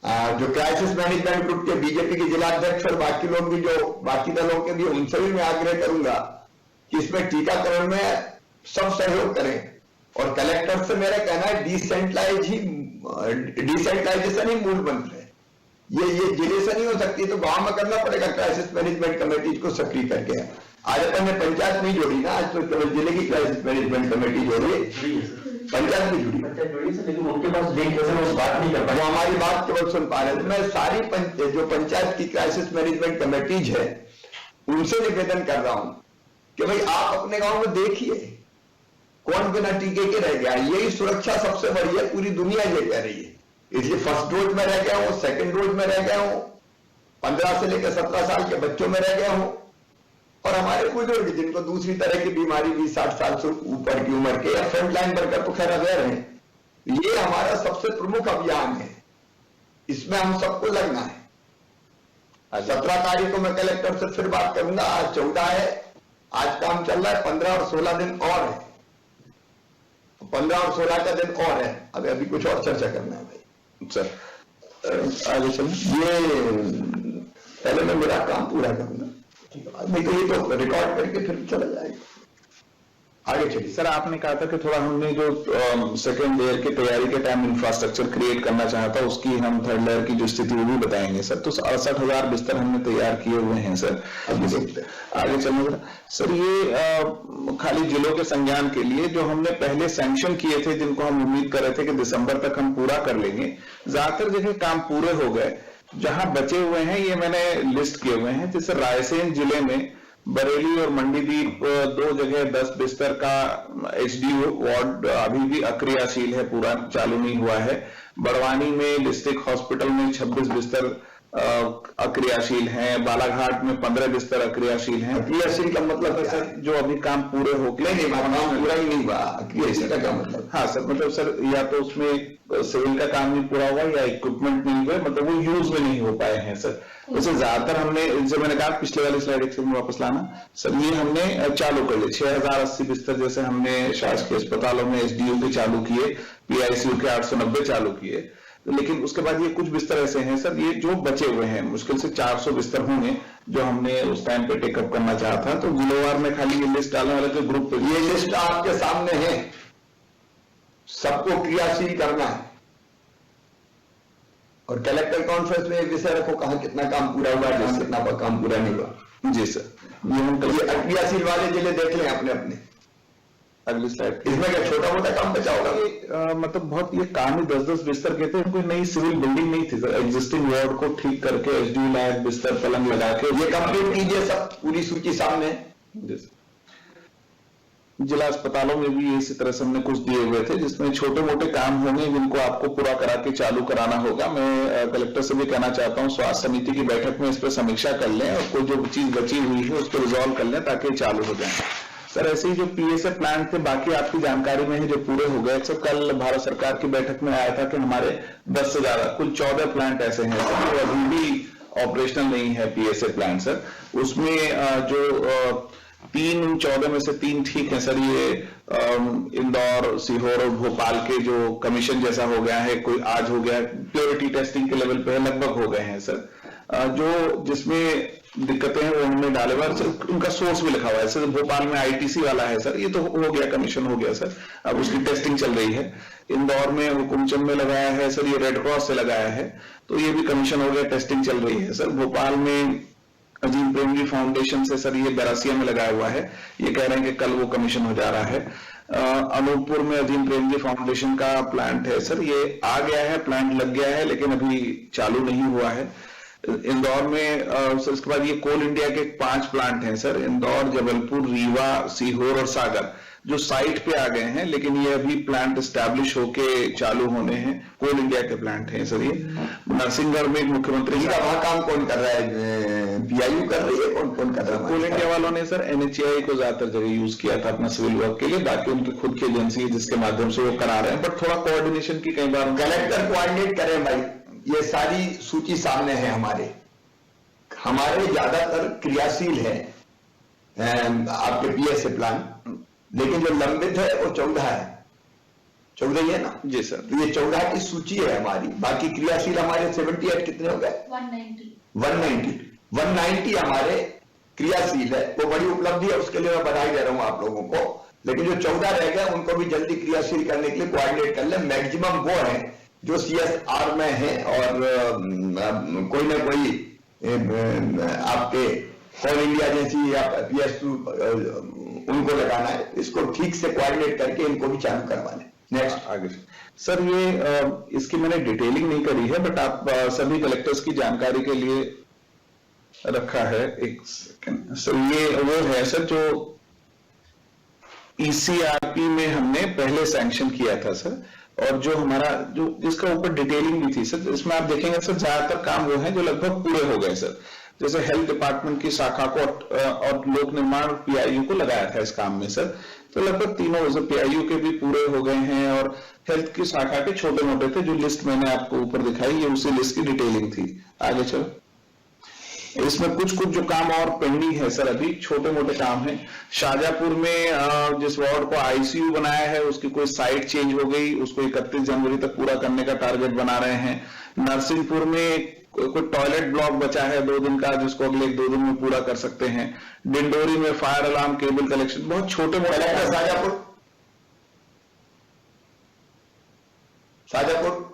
जो क्राइसिस मैनेजमेंट ग्रुप के बीजेपी के जिलाध्यक्ष और बाकी लोग भी, जो बाकी दलों के भी, उनसे भी मैं आग्रह करूंगा कि इसमें टीकाकरण में सब सहयोग करें। और कलेक्टर से मेरा कहना है डिसेंट्रलाइजेशन ही मूल मंत्र है। ये जिले से नहीं हो सकती, तो गांव में करना पड़ेगा क्राइसिस मैनेजमेंट कमेटी को सक्रिय करके। आज अपन ने पंचायत नहीं जोड़ी ना, आज तो केवल जिले की क्राइसिस मैनेजमेंट कमेटी जोड़ी, पंचायत नहीं जुड़ी, लेकिन उनके पास लिंक है, वो बात नहीं कर पाए, वो हमारी बात केवल सुन पा रहे हैं। मैं सारी जो पंचायत की क्राइसिस मैनेजमेंट कमेटीज है उनसे निवेदन कर रहा हूं कि भाई आप अपने गांव में देखिए कौन बिना टीके के रह गया। यही सुरक्षा सबसे बड़ी है, पूरी दुनिया ये कह रही है। इसलिए फर्स्ट डोज में रह गया हूं, सेकेंड डोज में रह गया हूं, 15 से लेकर 17 साल के बच्चों में रह गया हूं, और हमारे बुजुर्ग जिनको दूसरी तरह की बीमारी भी 60 साल से ऊपर की उम्र के या फ्रंट लाइन वर्कर तो खैर अवेयर हैं। ये हमारा सबसे प्रमुख अभियान है, इसमें हम सबको लगना है। 17 तारीख को मैं कलेक्टर से फिर बात करूंगा, आज 14 है, आज काम चल रहा है, 15 और 16 दिन और है, 15 और 16 का दिन और है, अभी कुछ और चर्चा करना है भाई। सर आगे चलें। ये पहले मैं मेरा काम पूरा करूंगा, नहीं तो ये तो रिकॉर्ड करके फिर चला जाएगा। आगे चलिए सर, आपने कहा था कि थोड़ा हमने जो सेकेंड लेयर की तैयारी के टाइम इंफ्रास्ट्रक्चर क्रिएट करना चाहा था, उसकी हम थर्ड लेयर की जो स्थिति वो भी बताएंगे सर। तो 68,000 बिस्तर हमने तैयार किए हुए हैं सर। आगे चलेंगे सर, ये खाली जिलों के संज्ञान के लिए जो हमने पहले सैंक्शन किए थे, जिनको हम उम्मीद कर रहे थे कि दिसंबर तक हम पूरा कर लेंगे, ज्यादातर जगह काम पूरे हो गए। जहां बचे हुए हैं ये मैंने लिस्ट किए हुए हैं, जैसे रायसेन जिले में बरेली और मंडीदीप 2 जगह 10 बिस्तर का एचडीयू वार्ड अभी भी अक्रियाशील है, पूरा चालू नहीं हुआ है। बड़वानी में डिस्ट्रिक्ट हॉस्पिटल में 26 बिस्तर अक्रियाशील हैं। बालाघाट में 15 बिस्तर अक्रियाशील हैं। अक्रियाशील का मतलब है सर जो अभी काम पूरे हो गए, नहीं काम पूरा ही नहीं हुआ, अक्रियाशील का क्या मतलब? हाँ सर, मतलब सर या तो उसमें सिविल का काम नहीं पूरा हुआ या इक्विपमेंट नहीं हुए, मतलब वो यूज में नहीं हो पाए हैं सर। वैसे ज्यादातर हमने, जैसे मैंने कहा पिछले वाली स्लाइड एक सेकंड वापस लाना सर, ये हमने चालू कर लिए 6080 बिस्तर जैसे हमने शासकीय अस्पतालों में एचडीयू के चालू किए, पीआईसीयू के 890 चालू किए। लेकिन उसके बाद ये कुछ बिस्तर ऐसे हैं सर, ये जो बचे हुए हैं, मुश्किल से 400 बिस्तर होंगे जो हमने उस टाइम पे टेकअप करना चाहा था। तो जिलोवार में खाली ये लिस्ट डालने वाले जो ग्रुप, ये लिस्ट आपके सामने है, सबको क्रियाशील करना है। और कलेक्टर कॉन्फ्रेंस में एक विषय रखो, कहां कितना काम पूरा हुआ, कहां कितना काम पूरा नहीं हुआ। जी सर, ये हम अक्रियाशील वाले जिले देख लें अपने अपने। अगली स्लाइड। इसमें क्या छोटा मोटा काम बचा होगा? मतलब बहुत ये काम ही 10-10 बिस्तर के थे, कोई नई सिविल बिल्डिंग नहीं थी सर। एग्जिस्टिंग वार्ड को ठीक करके एचडीयू लायक बिस्तर पलंग लगा के ये कंप्लीट कीजिए, सब पूरी सूची सामने है। जिला अस्पतालों में भी इसी तरह से हमने कुछ दिए हुए थे, जिसमें छोटे मोटे काम होंगे जिनको आपको पूरा करा के चालू कराना होगा। मैं कलेक्टर से भी कहना चाहता हूं, स्वास्थ्य समिति की बैठक में इस पर समीक्षा कर लें और कोई जो चीज बची हुई है उसको रिजॉल्व कर लें ताकि चालू हो जाए। सर ऐसे ही जो पीएसए प्लांट थे बाकी आपकी जानकारी में है जो पूरे हो गए। सर कल भारत सरकार की बैठक में आया था कि हमारे 10 से ज्यादा कुल 14 प्लांट ऐसे हैं सर जो अभी भी ऑपरेशनल नहीं है पीएसए प्लांट सर। उसमें जो 3 14 में से 3 ठीक है सर। ये इंदौर, सीहोर और भोपाल के जो कमीशन जैसा हो गया है, कोई आज हो गया, प्योरिटी टेस्टिंग के लेवल पे लगभग हो गए हैं सर। जो जिसमें दिक्कतें हैं वो हमने डाले हुआ है, उनका सोर्स भी लिखा हुआ है सर। भोपाल में आईटीसी वाला है सर, ये तो हो गया, कमीशन हो गया सर, अब उसकी टेस्टिंग चल रही है। इंदौर में हुकुमचंद में लगाया है सर, ये रेड क्रॉस से लगाया है, तो ये भी कमीशन हो गया, टेस्टिंग चल रही है सर। भोपाल में अजीम प्रेमजी फाउंडेशन से सर ये बैरासिया में लगाया हुआ है, ये कह रहे हैं कि कल वो कमीशन हो जा रहा है। अनूपपुर में अजीम प्रेमजी फाउंडेशन का प्लांट है सर, ये आ गया है, प्लांट लग गया है लेकिन अभी चालू नहीं हुआ है। इंदौर में सर इसके बाद ये कोल इंडिया के 5 प्लांट हैं सर, इंदौर, जबलपुर, रीवा, सीहोर और सागर, जो साइट पे आ गए हैं, लेकिन ये अभी प्लांट एस्टैब्लिश होके चालू होने हैं, कोल इंडिया के प्लांट हैं सर। ये नरसिंहगढ़ में मुख्यमंत्री का वहां काम कौन कर रहा है, पीआईयू कर रही है, कौन कर रहा है? कोल इंडिया वालों ने सर एनएचएआई को ज्यादातर जगह यूज किया था अपना सिविल वर्क के लिए, बाकी उनकी खुद की एजेंसी है जिसके माध्यम से वो करा रहे हैं, बट थोड़ा कोऑर्डिनेशन की कई बार कलेक्टर कोऑर्डिनेट करें भाई। ये सारी सूची सामने है, हमारे ज्यादातर क्रियाशील है आपके पीएसए प्लान, लेकिन जो लंबित है वो 14 है, 14 ही है ना जी सर। तो ये 14 की सूची है हमारी, बाकी क्रियाशील हमारे 78 कितने हो गए? 190 हमारे क्रियाशील है, वो बड़ी उपलब्धि है, उसके लिए मैं बधाई दे रहा हूं आप लोगों को। लेकिन जो 14 रह गए उनको भी जल्दी क्रियाशील करने के लिए कोऑर्डिनेट कर ले। मैक्सिमम वो है जो सीएसआर में है और कोई ना कोई आपके ऑल इंडिया जैसी या पीएसयू उनको लगाना है, इसको ठीक से कोऑर्डिनेट करके इनको भी चालू करवाना है। नेक्स्ट आगे सर, ये इसकी मैंने डिटेलिंग नहीं करी है, बट आप सभी कलेक्टर्स की जानकारी के लिए रखा है। एक सेकंड सर, ये वो है सर जो ईसीआरपी में हमने पहले सैंक्शन किया था सर, और जो हमारा जो जिसका ऊपर डिटेलिंग भी थी सर, इसमें आप देखेंगे सर ज्यादातर काम वो है जो लगभग पूरे हो गए सर। जैसे हेल्थ डिपार्टमेंट की शाखा को और लोक निर्माण पीआईयू को लगाया था इस काम में सर, तो लगभग तीनों पीआईयू के भी पूरे हो गए हैं, और हेल्थ की शाखा के छोटे मोटे थे जो लिस्ट मैंने आपको ऊपर दिखाई, ये उसी लिस्ट की डिटेलिंग थी। आगे चलो, इसमें कुछ जो काम और पेंडिंग है सर, अभी छोटे मोटे काम है। शाहजहांपुर में जिस वार्ड को आईसीयू बनाया है उसकी कोई साइट चेंज हो गई, उसको 31 जनवरी तक पूरा करने का टारगेट बना रहे हैं। नरसिंहपुर में कोई टॉयलेट ब्लॉक बचा है 2 दिन का, जिसको अगले 2 दिन में पूरा कर सकते हैं। डिंडोरी में फायर अलार्म केबल कलेक्शन, बहुत छोटे मोटे। शाहजहांपुर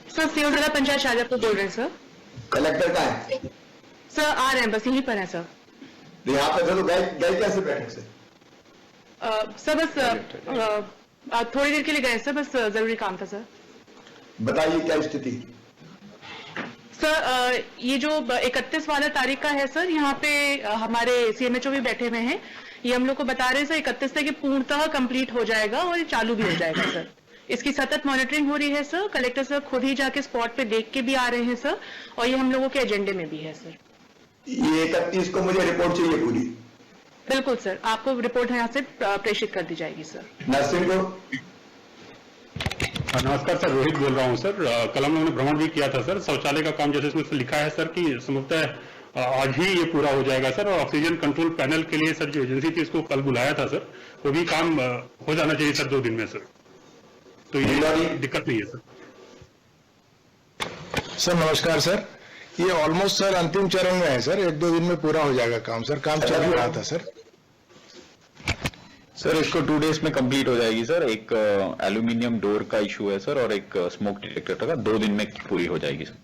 सर, सीओ जिला पंचायत शाहजहांपुर बोल रहे हैं सर। कलेक्टर का है सर, आ रहे हैं, बस यहीं पर है सर। यहाँ पे चलो गए कैसे बैठक से? सर बस थोड़ी देर के लिए गए सर, बस जरूरी काम था सर। बताइए क्या स्थिति? सर ये जो 31 वाला तारीख का है सर, यहाँ पे हमारे सीएमएचओ भी बैठे हुए हैं, ये हम लोग को बता रहे हैं सर 31 तक ये पूर्णतः कंप्लीट हो जाएगा और ये चालू भी हो जाएगा सर। इसकी सतत मॉनिटरिंग हो रही है सर, कलेक्टर सर खुद ही जाके स्पॉट पे देख के भी आ रहे हैं सर, और ये हम लोगों के एजेंडे में भी है सर। ये 31 को मुझे रिपोर्ट चाहिए पूरी। बिल्कुल सर, आपको रिपोर्ट यहाँ से प्रेषित कर दी जाएगी सर। नरसिंहपुर। नमस्कार सर, रोहित बोल रहा हूँ सर। कल हम लोगों ने भ्रमण भी किया था सर, शौचालय का काम जैसे इसमें लिखा है सर कि संभवतः आज ही ये पूरा हो जाएगा सर, और ऑक्सीजन कंट्रोल पैनल के लिए सर जो एजेंसी थी इसको कल बुलाया था सर, वो भी काम हो जाना चाहिए सर 2 दिन में सर, तो ये दिक्कत नहीं है सर। सर नमस्कार सर, ये ऑलमोस्ट सर अंतिम चरण में है सर, 1-2 दिन में पूरा हो जाएगा काम सर, काम चल रहा था सर। सर इसको 2 डेज में कंप्लीट हो जाएगी सर। एक एल्यूमिनियम डोर का इशू है सर, और एक स्मोक डिटेक्टर का 2 दिन में पूरी हो जाएगी सर।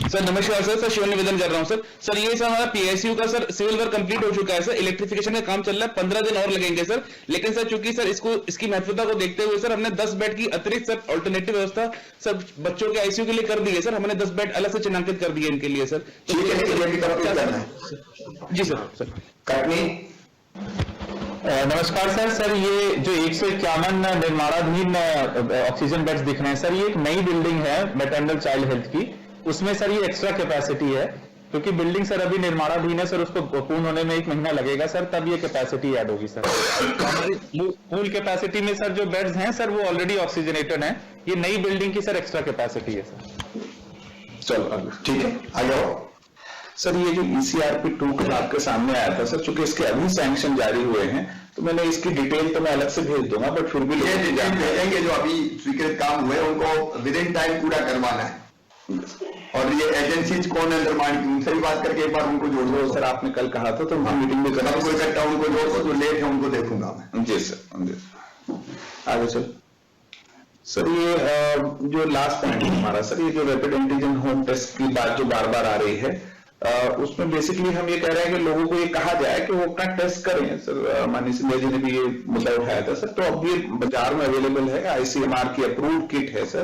सर नमस्कार सर, सर शिव निवेदन कर रहा हूं सर। सर ये सर हमारा पीएसयू का सर सिविल वर्क कंप्लीट हो चुका है सर, इलेक्ट्रिफिकेशन का काम चल रहा है, 15 दिन और लगेंगे सर। लेकिन सर चूंकि सर इसकी महत्वता को देखते हुए सर हमने 10 बेड की अतिरिक्त सर अल्टरनेटिव व्यवस्था सर बच्चों के आईसीयू के लिए कर दी है सर, हमने 10 बेड अलग से चिन्हांकित कर दिए इनके लिए सर। जी सर। नमस्कार सर। सर ये जो 151 निर्माणाधीन ऑक्सीजन बेड्स दिख रहे हैं सर, ये एक नई बिल्डिंग है मैटरनल चाइल्ड हेल्थ की, उसमें सर ये एक्स्ट्रा कैपेसिटी है, क्योंकि बिल्डिंग सर अभी निर्माणाधीन है सर, उसको पूर्ण होने में 1 महीना लगेगा सर, तब ये कैपेसिटी ऐड होगी सर। मूल कैपेसिटी में सर जो बेड्स हैं सर वो ऑलरेडी ऑक्सीजनेटेड हैं, ये नई बिल्डिंग की सर एक्स्ट्रा कैपेसिटी है सर। चलो ठीक है, आ जाओ। सर ये जो ECRP 2 कल आपके सामने आया था सर, चूंकि इसके अभी सैंक्शन जारी हुए हैं तो मैंने इसकी डिटेल तो मैं अलग से भेज दूंगा, बट फिर भी ये डिटेल भेजेंगे जो अभी स्वीकृत काम हुए उनको विद इन टाइम पूरा करवाना है। और ये एजेंसीज कौन है निर्माण की, उनसे भी बात करके एक बार उनको जोड़ दो। सर आपने कल कहा था तो मीटिंग में करना, कोई इकट्ठा उनको जोड़ दो, जो लेट है उनको देखूंगा मैं। जी सर, आगे सर। सर ये जो लास्ट पॉइंट है हमारा सर, ये जो रैपिड एंटीजन होम टेस्ट की बात जो बार बार आ रही है, उसमें बेसिकली हम ये कह रहे हैं कि लोगों को ये कहा जाए कि वो अपना टेस्ट करें। सर माननीय सिंधिया जी ने भी ये मुद्दा उठाया था सर, तो अब ये बाजार में अवेलेबल है, ICMR की अप्रूव्ड किट है सर,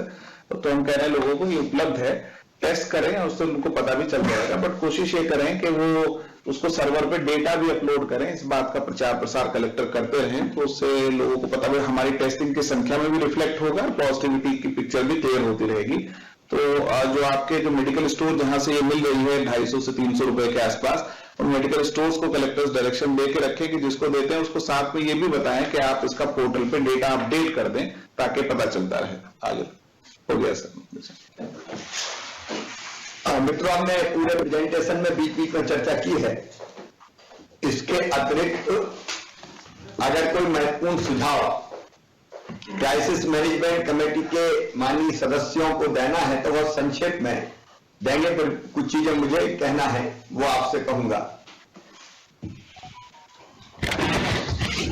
तो हम कह रहे हैं लोगों को ये उपलब्ध है, टेस्ट करें, उससे उनको पता भी चल जाएगा। बट कोशिश ये करें कि वो उसको सर्वर पे डेटा भी अपलोड करें, इस बात का प्रचार प्रसार कलेक्टर करते रहें, तो उससे लोगों को पता भी, हमारी टेस्टिंग की संख्या में भी रिफ्लेक्ट होगा, पॉजिटिविटी की पिक्चर भी क्लियर होती रहेगी। तो जो आपके जो मेडिकल स्टोर जहां से ये मिल रही है 250 से 300 रुपए के आसपास, उन मेडिकल स्टोर्स को कलेक्टर्स डायरेक्शन दे के रखें कि जिसको देते हैं उसको साथ में ये भी बताएं कि आप इसका पोर्टल पे डेटा अपडेट कर दें ताकि पता चलता रहे। आगे हो गया सर। मित्रों, हमने पूरे प्रेजेंटेशन में बीच बीच में चर्चा की है। इसके अतिरिक्त अगर कोई महत्वपूर्ण सुझाव क्राइसिस मैनेजमेंट कमेटी के माननीय सदस्यों को देना है तो वह संक्षेप में देंगे, पर कुछ चीजें मुझे कहना है वो आपसे कहूंगा।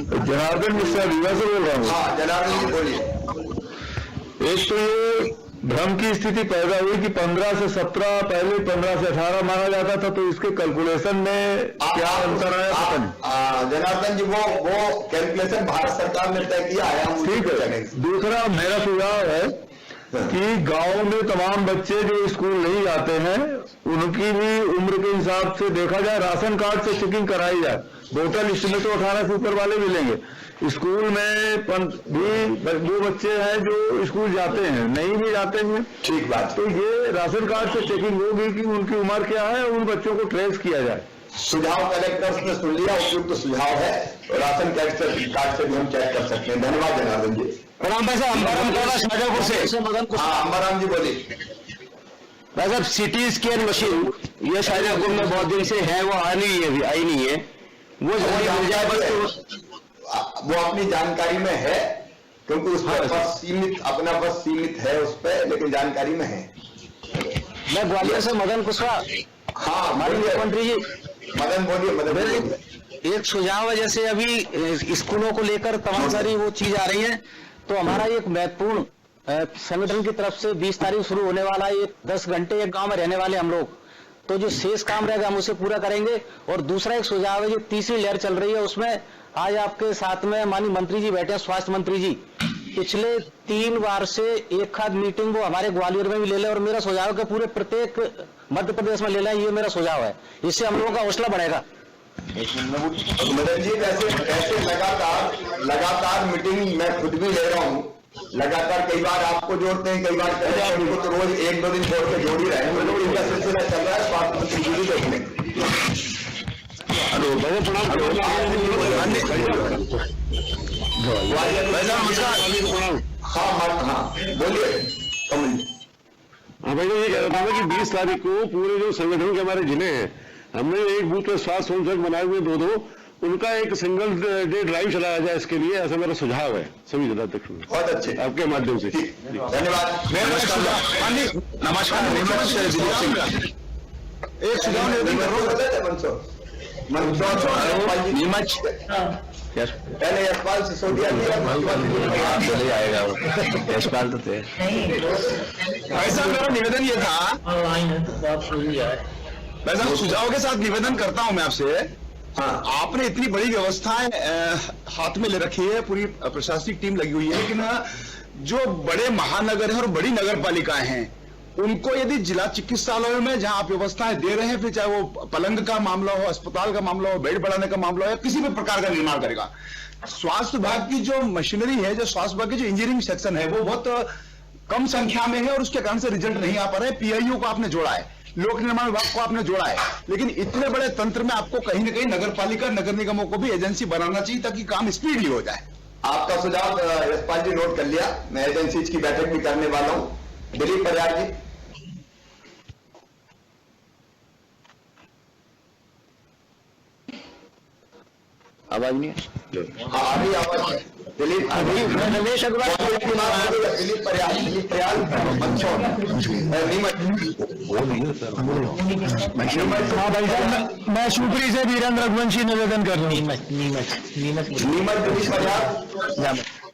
जनार्दन मिश्रा रीवा से बोल रहा हूँ। हाँ जनार्दन जी बोलिए। एक तो ये भ्रम की स्थिति पैदा हुई कि 15 से 17 पहले 15 से 18 माना जाता था, तो इसके कैलकुलेशन में क्या अंतर आया? जनार्दन जी वो कैलकुलेशन भारत सरकार ने तय किया है। ठीक है। दूसरा मेरा सुझाव है कि गांव में तमाम बच्चे जो स्कूल नहीं जाते हैं उनकी भी उम्र के हिसाब से देखा जाए, राशन कार्ड से चेकिंग कराई जाए। वोटर लिस्ट में तो 18 से ऊपर वाले मिलेंगे, स्कूल में भी वो बच्चे हैं जो स्कूल जाते हैं, नहीं भी जाते हैं। ठीक बात। तो ये राशन कार्ड से चेकिंग होगी कि उनकी उम्र क्या है, उन बच्चों को ट्रेस किया जाए। सुझाव कलेक्टर्स ने सुन लिया, उपयुक्त सुझाव है, राशन कार्ड से भी हम चेक कर सकते हैं। धन्यवाद जनार्दन जी। प्रणाम भाई साहब, शाजापुर से अंबाराम जी बोलिए। भाई साहब, सिटी स्कैन मशीन ये शाजापुर में बहुत दिन से है, वो आई नहीं है, वो जल्दी मिल जाए बस। वो अपनी जानकारी में है, क्योंकि उस पर बस सीमित, अपना बस सीमित है उस पर, लेकिन जानकारी में है। मैं ग्वालियर से मदन कुशवाहा। हाँ माननीय मंत्री जी। मदन बोलिए। मदन बोलिए। एक सुझाव है, जैसे अभी स्कूलों को लेकर तमाम सारी वो चीज आ रही है, तो हमारा एक महत्वपूर्ण संगठन की तरफ से 20 तारीख शुरू होने वाला है, 10 घंटे एक गांव में रहने वाले हम लोग, तो जो शेष काम रहेगा हम उसे पूरा करेंगे। और दूसरा एक सुझाव है, जो तीसरी लहर चल रही है उसमें आज आपके साथ में माननीय मंत्री जी बैठे हैं, स्वास्थ्य मंत्री जी, पिछले 3 बार से एक खाद मीटिंग वो हमारे ग्वालियर में भी ले लें, और मेरा सुझाव है कि पूरे प्रत्येक मध्य प्रदेश में ले लें, ये मेरा सुझाव है, इससे हम लोगों का हौसला बढ़ेगा। मदन जी ऐसे लगातार मीटिंग मैं खुद भी ले रहा हूँ, लगातार कई बार आपको जोड़ते हैं, कई बार तो रोज 1-2 दिन छोड़ के जोड़ ही रहे हैं, मतलब इनका सिलसिला चल रहा है। स्वास्थ्य मंत्री जी भी देखने हाँ बोलिए। हाँ भाई, ये कह रहा था कि 20 तारीख को पूरे जो संगठन के हमारे जिले हैं, हमने एक बूथ में स्वास्थ्य होम सेंटर बनाए हुए 2-2, उनका एक सिंगल डे ड्राइव चलाया जाए, इसके लिए ऐसा मेरा सुझाव है सभी जिलाध्यक्षों में। बहुत अच्छे, आपके माध्यम से धन्यवाद। नमस्कार। एक सुझाव नीमच पहले यशपाल सिसोदिया आएगा, यशपाल तो थे। ऐसा मेरा निवेदन ये था, वैसा सुझाव के साथ निवेदन करता हूं मैं आपसे। हाँ, आपने इतनी बड़ी व्यवस्थाएं हाथ में ले रखी है, पूरी प्रशासनिक टीम लगी हुई है, लेकिन जो बड़े महानगर हैं और बड़ी नगर पालिकाएं हैं, उनको यदि जिला चिकित्सालयों में जहां आप व्यवस्थाएं दे रहे हैं, फिर चाहे वो पलंग का मामला हो, अस्पताल का मामला हो, बेड बढ़ाने का मामला हो, या किसी भी प्रकार का निर्माण करेगा, स्वास्थ्य विभाग की जो मशीनरी है, जो स्वास्थ्य विभाग की जो इंजीनियरिंग सेक्शन है, वो बहुत कम संख्या में है और उसके कारण से रिजल्ट नहीं आ पा रहे। PIO को आपने जोड़ा है, लोक निर्माण विभाग को आपने जोड़ा है, लेकिन इतने बड़े तंत्र में आपको कहीं ना कहीं नगर पालिका, नगर निगमों को भी एजेंसी बनाना चाहिए ताकि काम स्पीडली हो जाए। आपका सुझाव यशपाल जी नोट कर लिया, मैं एजेंसीज की बैठक भी करने वाला हूं। दिलीप परिहार जी। आवाज नहीं है। अभी आवाज दिलीप रमेश अग्रवाल दिलीप प्रयाल मंचौर हाँ भाई साहब, मैं शिवपुरी से वीरेंद्र रघुवंशी निवेदन कर रहा हूँ।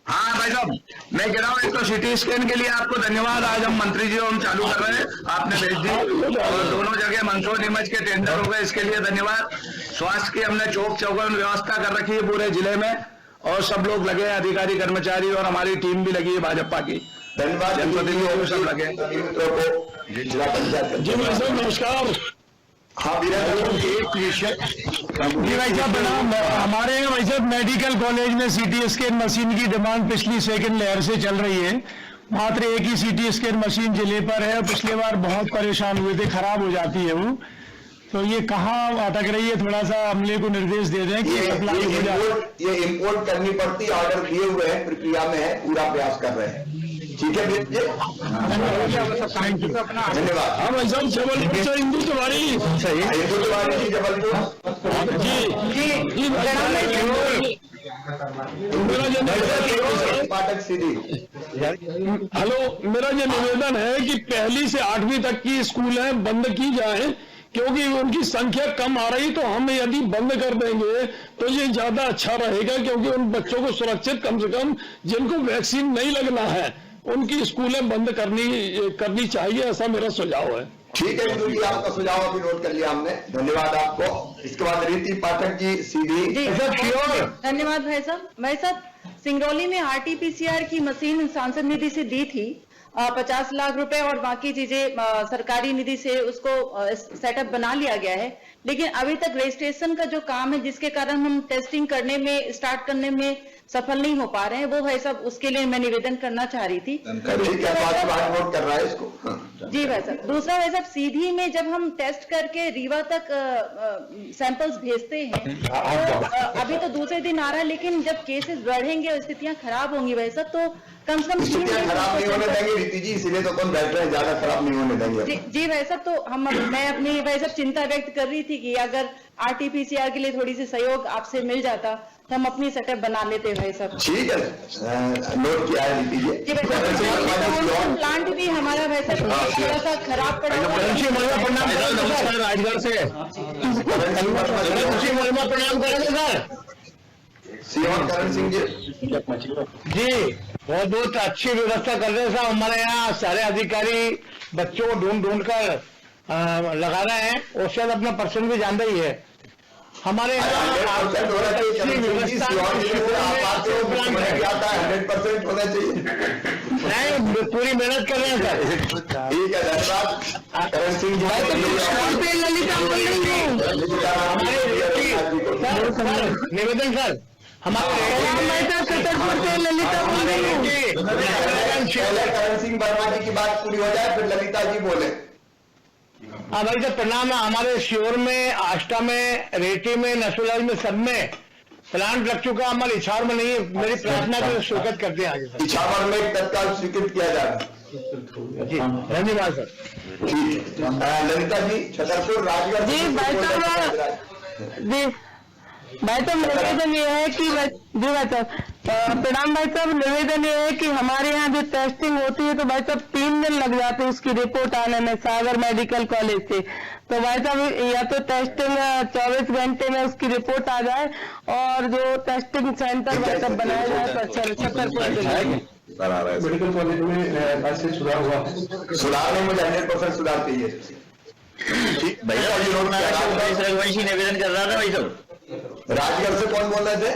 हाँ भाई साहब, मैं कह रहा हूँ एक तो सिटी स्कैन के लिए आपको धन्यवाद। आज हम मंत्री जी हम चालू कर रहे हैं, आपने भेज दी और दोनों जगह मंदसौर नीमच के टेंडर हो गए, इसके लिए धन्यवाद। स्वास्थ्य की हमने चौक चौगन व्यवस्था कर रखी है पूरे जिले में और सब लोग लगे हैं, अधिकारी कर्मचारी और हमारी टीम भी लगी है भाजपा की। धन्यवाद सब लगे। जी नमस्कार। हाँ एक जी भाई साहब प्रणाम। हमारे यहाँ भाई साहब मेडिकल कॉलेज में सीटी स्कैन मशीन की डिमांड पिछली सेकंड लहर से चल रही है। मात्र एक ही सीटी स्कैन मशीन जिले पर है और पिछले बार बहुत परेशान हुए थे, खराब हो जाती है वो। तो ये कहाँ अटक रही है, थोड़ा सा अमले को निर्देश दे दें कि अप्लाई हो जाए। ये इम्पोर्ट करनी पड़ती, ऑर्डर दिए हुए हैं, प्रक्रिया में है, पूरा प्रयास कर रहे हैं। ठीक है धन्यवाद। हाँ भाई साहब जबलपुर से हिंदू तिवारी। हिंदू तिवारी जी जबलपुर पाठक सीधी। हेलो, मेरा ये निवेदन है कि 1ली से 8वीं तक की स्कूलें बंद की जाएं, क्योंकि उनकी संख्या कम आ रही। तो हम यदि बंद कर देंगे तो ये ज्यादा अच्छा रहेगा, क्योंकि उन बच्चों को सुरक्षित, कम से कम जिनको वैक्सीन नहीं लगना है उनकी स्कूलें बंद करनी चाहिए, ऐसा मेरा सुझाव है। ठीक है जी, आपका सुझाव अभी नोट कर लिया हमने, धन्यवाद आपको। इसके बाद रीति पाठक जी सीधी। धन्यवाद भाई साहब। भाई साहब, सिंगरौली में RT-PCR की मशीन सांसद निधि से दी थी 50 लाख रुपए और बाकी चीजें सरकारी निधि से उसको सेटअप बना लिया गया है, लेकिन अभी तक रजिस्ट्रेशन का जो काम है जिसके कारण हम टेस्टिंग स्टार्ट करने में सफल नहीं हो पा रहे हैं, वो भाई साहब उसके लिए मैं निवेदन करना चाह रही थी। ठीक है, नोट कर रहा है इसको। जी भाई साहब। दूसरा भाई साहब, सीधी में जब हम टेस्ट करके रीवा तक सैंपल्स भेजते हैं तो अभी तो दूसरे दिन आ रहा है, लेकिन जब केसेस बढ़ेंगे और स्थितियां खराब होंगी भाई साहब, तो कम से कम खराब नहीं होने देंगे रीति जी, इसीलिए तो कौन बैठ रहे हैं, ज्यादा खराब नहीं होने देंगे। जी भाई साहब, तो मैं अपनी भाई साहब चिंता व्यक्त कर रही थी कि अगर RT-PCR के लिए थोड़ी सी सहयोग आपसे मिल जाता तो हम अपनी सेटअप बना लेते भाई साहब। ठीक है, नोट किया है रीति जी। प्लांट भी हमारा भाई साहब थोड़ा सा खराब पड़ा हुआ है। राजगढ़ से प्रणाम करेंगे सर। सीएम करण सिंह जी बहुत बहुत अच्छी व्यवस्था कर रहे हैं साहब। हमारे यहाँ सारे अधिकारी बच्चों को ढूंढ कर लगा रहे हैं और शायद अपना पर्सन भी जान रही है। हमारे यहाँ 100% होना चाहिए। नहीं, पूरी मेहनत कर रहे हैं सर। ठीक है, धन्यवाद करण सिंह जी। निवेदन सर, करण सिंह वर्मा जी की बात पूरी हो जाए फिर ललिता जी बोले। हाँ भाई साहब प्रणाम। हमारे श्योर में, आष्टा में, रेटी में, नसरुल्लाह में, सब में प्लांट लग चुका। हमारे इछावर में नहीं है। मेरी प्रार्थना को स्वीकृत करते हैं आगे। इछावर में तत्काल स्वीकृत किया जाए। जी धन्यवाद सर। ठीक है, ललिता जी छतरपुर राजगढ़। जी भाई साहब, निवेदन ये है कि जी भाई साहब प्रणाम भाई साहब। निवेदन ये है कि हमारे यहाँ जो टेस्टिंग होती है तो भाई साहब 3 दिन लग जाते हैं उसकी रिपोर्ट आने में सागर मेडिकल कॉलेज से। तो भाई साहब या तो टेस्टिंग 24 घंटे में उसकी रिपोर्ट आ जाए और जो टेस्टिंग सेंटर भाई साहब बनाया जाए तो अच्छा। मेडिकल कॉलेज में ऐसे सुधार हुआ, सुधारने में 100% सुधार चाहिए। रघुवंशी निवेदन कर रहा था भाई साहब। राजगढ़ से कौन बोल रहे थे?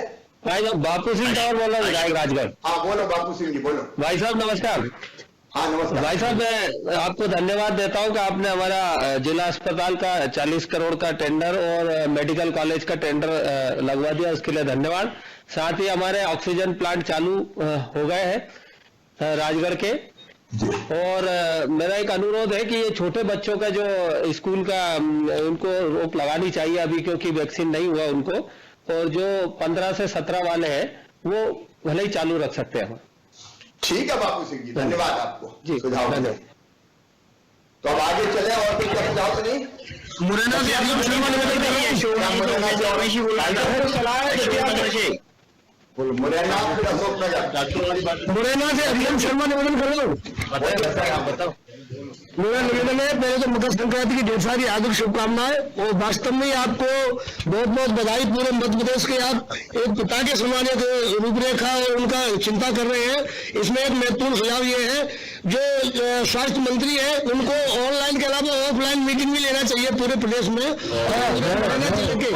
भाई साहब बापू सिंह टावर बोल रहा है राजगढ़। हाँ बोलो बापू सिंह जी बोलो। भाई साहब नमस्कार। हाँ नमस्कार भाई साहब, मैं आपको धन्यवाद देता हूं कि आपने हमारा जिला अस्पताल का 40 करोड़ का टेंडर और मेडिकल कॉलेज का टेंडर लगवा दिया, उसके लिए धन्यवाद। साथ ही हमारे ऑक्सीजन प्लांट चालू हो गए हैं राजगढ़ के। और मेरा एक अनुरोध है कि ये छोटे बच्चों का जो स्कूल का उनको रोक लगानी चाहिए अभी, क्योंकि वैक्सीन नहीं हुआ उनको, और जो 15 से 17 वाले हैं वो भले ही चालू रख सकते हैं। ठीक है बापू सिंह जी, धन्यवाद आपको जी सुझाव। तो अब आगे चले और कोई सुझाव तो नहीं। मुरैना से अर्जुन शर्मा निवेदन कर रहे हैं। मुरैना से अर्जुन शर्मा निवेदन कर रहा हूँ। बताओ। मेरा निवेदन है, पहले तो मकर संक्रांति की ढेर सारी हार्दिक शुभकामनाएं और वास्तव में आपको बहुत बहुत बधाई। पूरे मध्य प्रदेश के आप एक पिता के समान एक रूपरेखा और उनका चिंता कर रहे हैं। इसमें एक महत्वपूर्ण सुझाव ये है, जो स्वास्थ्य मंत्री है उनको ऑनलाइन के अलावा ऑफलाइन मीटिंग भी लेना चाहिए पूरे प्रदेश में। मुरैना जिले के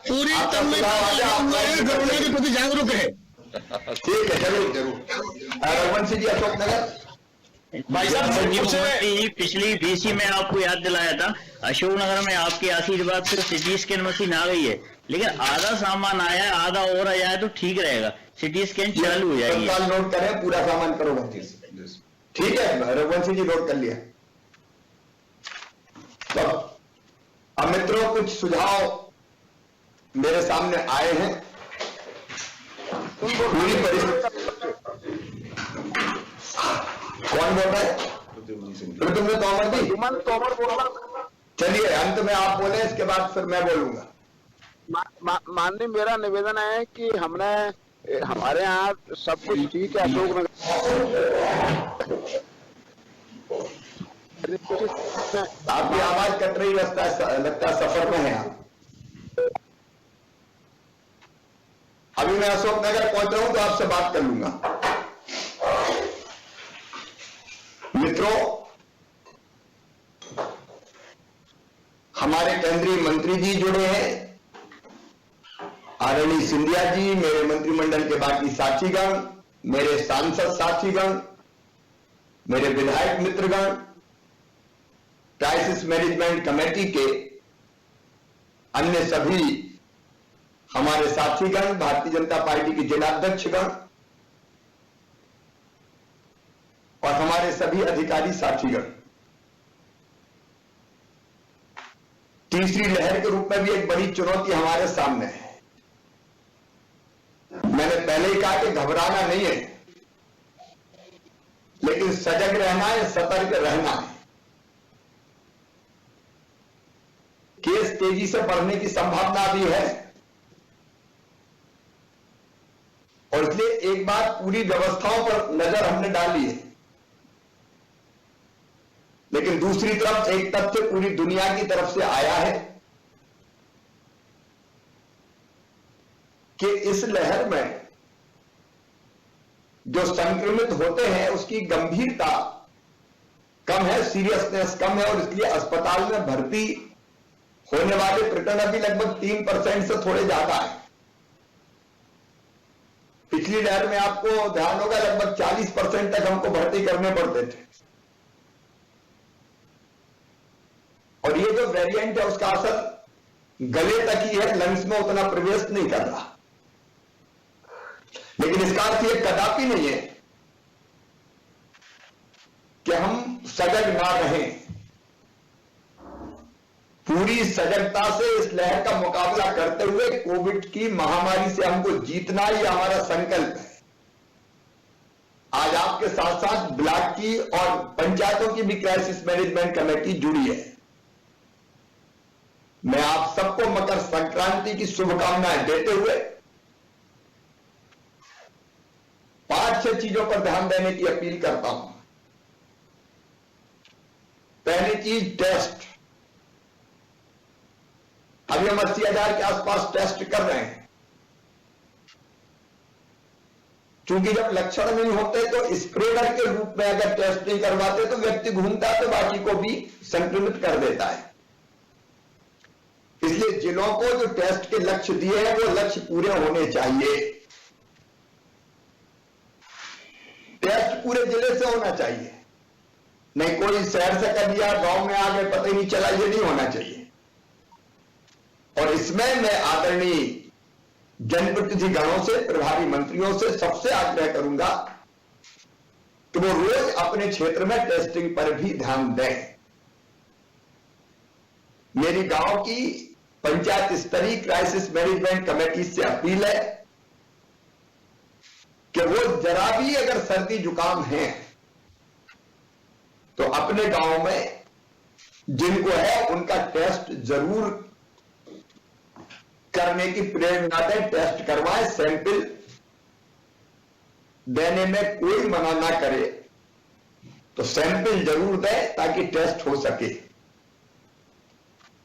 पूरी कोरोना के प्रति जागरूक है। ठीक है, जरूर जरूर। रघुवंशी जी, अशोकनगर। भाई साहब, पिछली बीसी में आपको याद दिलाया था, अशोकनगर में आपके आशीर्वाद से सिटी स्कैन मशीन आ गई है, लेकिन आधा सामान आया है, आधा और आ जाए तो ठीक रहेगा। सिटी स्कैन चालू हो जाएगी। नोट करें, पूरा सामान करो भर्ती। ठीक है, रघुवंशी जी नोट कर लिया। तो अब मित्रों, कुछ सुझाव मेरे सामने आए हैं। पूरी परिस्थिति कौन बोल रहा है? तुमने तोमर दी? तोमर बोल रहा। चलिए, अंत में आप बोले, इसके बाद फिर मैं बोलूंगा। माननीय, मेरा निवेदन है कि हमने हमारे यहाँ सब कुछ ठीक है। अशोकनगर आपकी आवाज कट रही लगता है सफर में है आप। अभी मैं अशोकनगर पहुंच रहा हूं तो आपसे बात कर लूंगा। मित्रों, हमारे केंद्रीय मंत्री जी जुड़े हैं, आदरणीय सिंधिया जी, मेरे मंत्रिमंडल के बाकी साथीगण, मेरे सांसद साथीगण, मेरे विधायक मित्रगण, क्राइसिस मैनेजमेंट कमेटी के अन्य सभी हमारे साथीगण, भारतीय जनता पार्टी के जिलाध्यक्षगण और हमारे सभी अधिकारी साथीगण। तीसरी लहर के रूप में भी एक बड़ी चुनौती हमारे सामने है। मैंने पहले ही कहा कि घबराना नहीं है, लेकिन सजग रहना है, सतर्क रहना है। केस तेजी से बढ़ने की संभावना भी है और इसलिए एक बार पूरी व्यवस्थाओं पर नजर हमने डाली है, लेकिन दूसरी तरफ एक तथ्य पूरी दुनिया की तरफ से आया है कि इस लहर में जो संक्रमित होते हैं उसकी गंभीरता कम है, सीरियसनेस कम है, और इसलिए अस्पताल में भर्ती होने वाले प्रकरण अभी लगभग 3% से थोड़े ज्यादा है। पिछली लहर में आपको ध्यान होगा लगभग 40% तक हमको भर्ती करने पड़ते थे, और ये जो वेरिएंट है उसका असर गले तक ही है, लंग्स में उतना प्रवेश नहीं कर रहा। लेकिन इसका अर्थ ये कदापि नहीं है कि हम सजग ना रहें। पूरी सजगता से इस लहर का मुकाबला करते हुए कोविड की महामारी से हमको जीतना ही हमारा संकल्प है। आज आपके साथ साथ ब्लॉक की और पंचायतों की भी क्राइसिस मैनेजमेंट कमेटी जुड़ी है। मैं आप सबको मकर संक्रांति की शुभकामनाएं देते हुए 5-6 चीजों पर ध्यान देने की अपील करता हूं। पहली चीज, टेस्ट। अभी हम 80,000 के आसपास टेस्ट कर रहे हैं। क्योंकि जब लक्षण नहीं होते तो स्प्रेडर के रूप में अगर टेस्ट नहीं करवाते तो व्यक्ति घूमता है तो बाकी को भी संक्रमित कर देता है। इसलिए जिलों को जो टेस्ट के लक्ष्य दिए हैं वो लक्ष्य पूरे होने चाहिए। टेस्ट पूरे जिले से होना चाहिए, नहीं कोई शहर से कर लिया, गांव में आगे पता ही नहीं चला, ये नहीं होना चाहिए। और इसमें मैं आदरणीय जनप्रतिनिधिगणों से, प्रभारी मंत्रियों से सबसे आग्रह करूंगा कि वो रोज अपने क्षेत्र में टेस्टिंग पर भी ध्यान दें। मेरी गांव की पंचायत स्तरीय क्राइसिस मैनेजमेंट कमेटी से अपील है कि वो जरा भी अगर सर्दी जुकाम है तो अपने गांव में जिनको है उनका टेस्ट जरूर करने की प्रेरणा दें, टेस्ट करवाएं, सैंपल देने में कोई मना ना करे, तो सैंपल जरूर दें ताकि टेस्ट हो सके।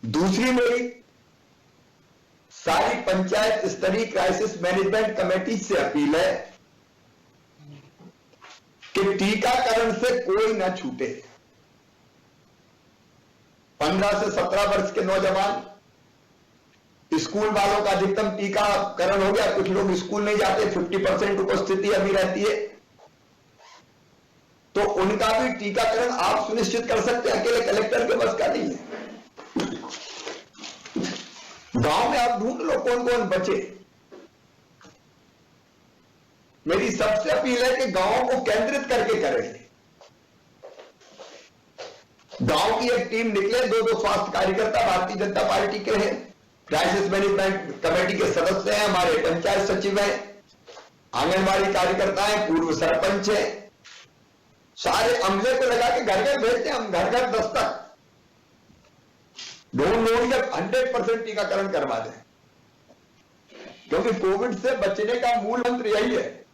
दूसरी मेरी सारी पंचायत स्तरीय क्राइसिस मैनेजमेंट कमेटी से अपील है कि टीकाकरण से कोई ना छूटे। 15 से 17 वर्ष के नौजवान, स्कूल वालों का अधिकतम टीकाकरण हो गया, कुछ लोग स्कूल नहीं जाते, 50% उपस्थिति अभी रहती है, तो उनका भी टीकाकरण आप सुनिश्चित कर सकते हैं, अकेले कलेक्टर के बस का नहीं है। गांव में आप ढूंढ लो कौन कौन बचे। मेरी सबसे अपील है कि गांवों को केंद्रित करके करें। गांव की एक टीम निकले, 2-2 स्वास्थ्य कार्यकर्ता भारतीय जनता पार्टी के हैं, क्राइसिस मैनेजमेंट कमेटी के सदस्य हैं, हमारे पंचायत सचिव हैं, आंगनबाड़ी कार्यकर्ता हैं, पूर्व सरपंच हैं, सारे अमले को लगा के घर घर भेजते हैं हम, घर घर दस्तक ढूंढ के 100% टीकाकरण करवा दें, क्योंकि कोविड से बचने का मूल मंत्र यही है।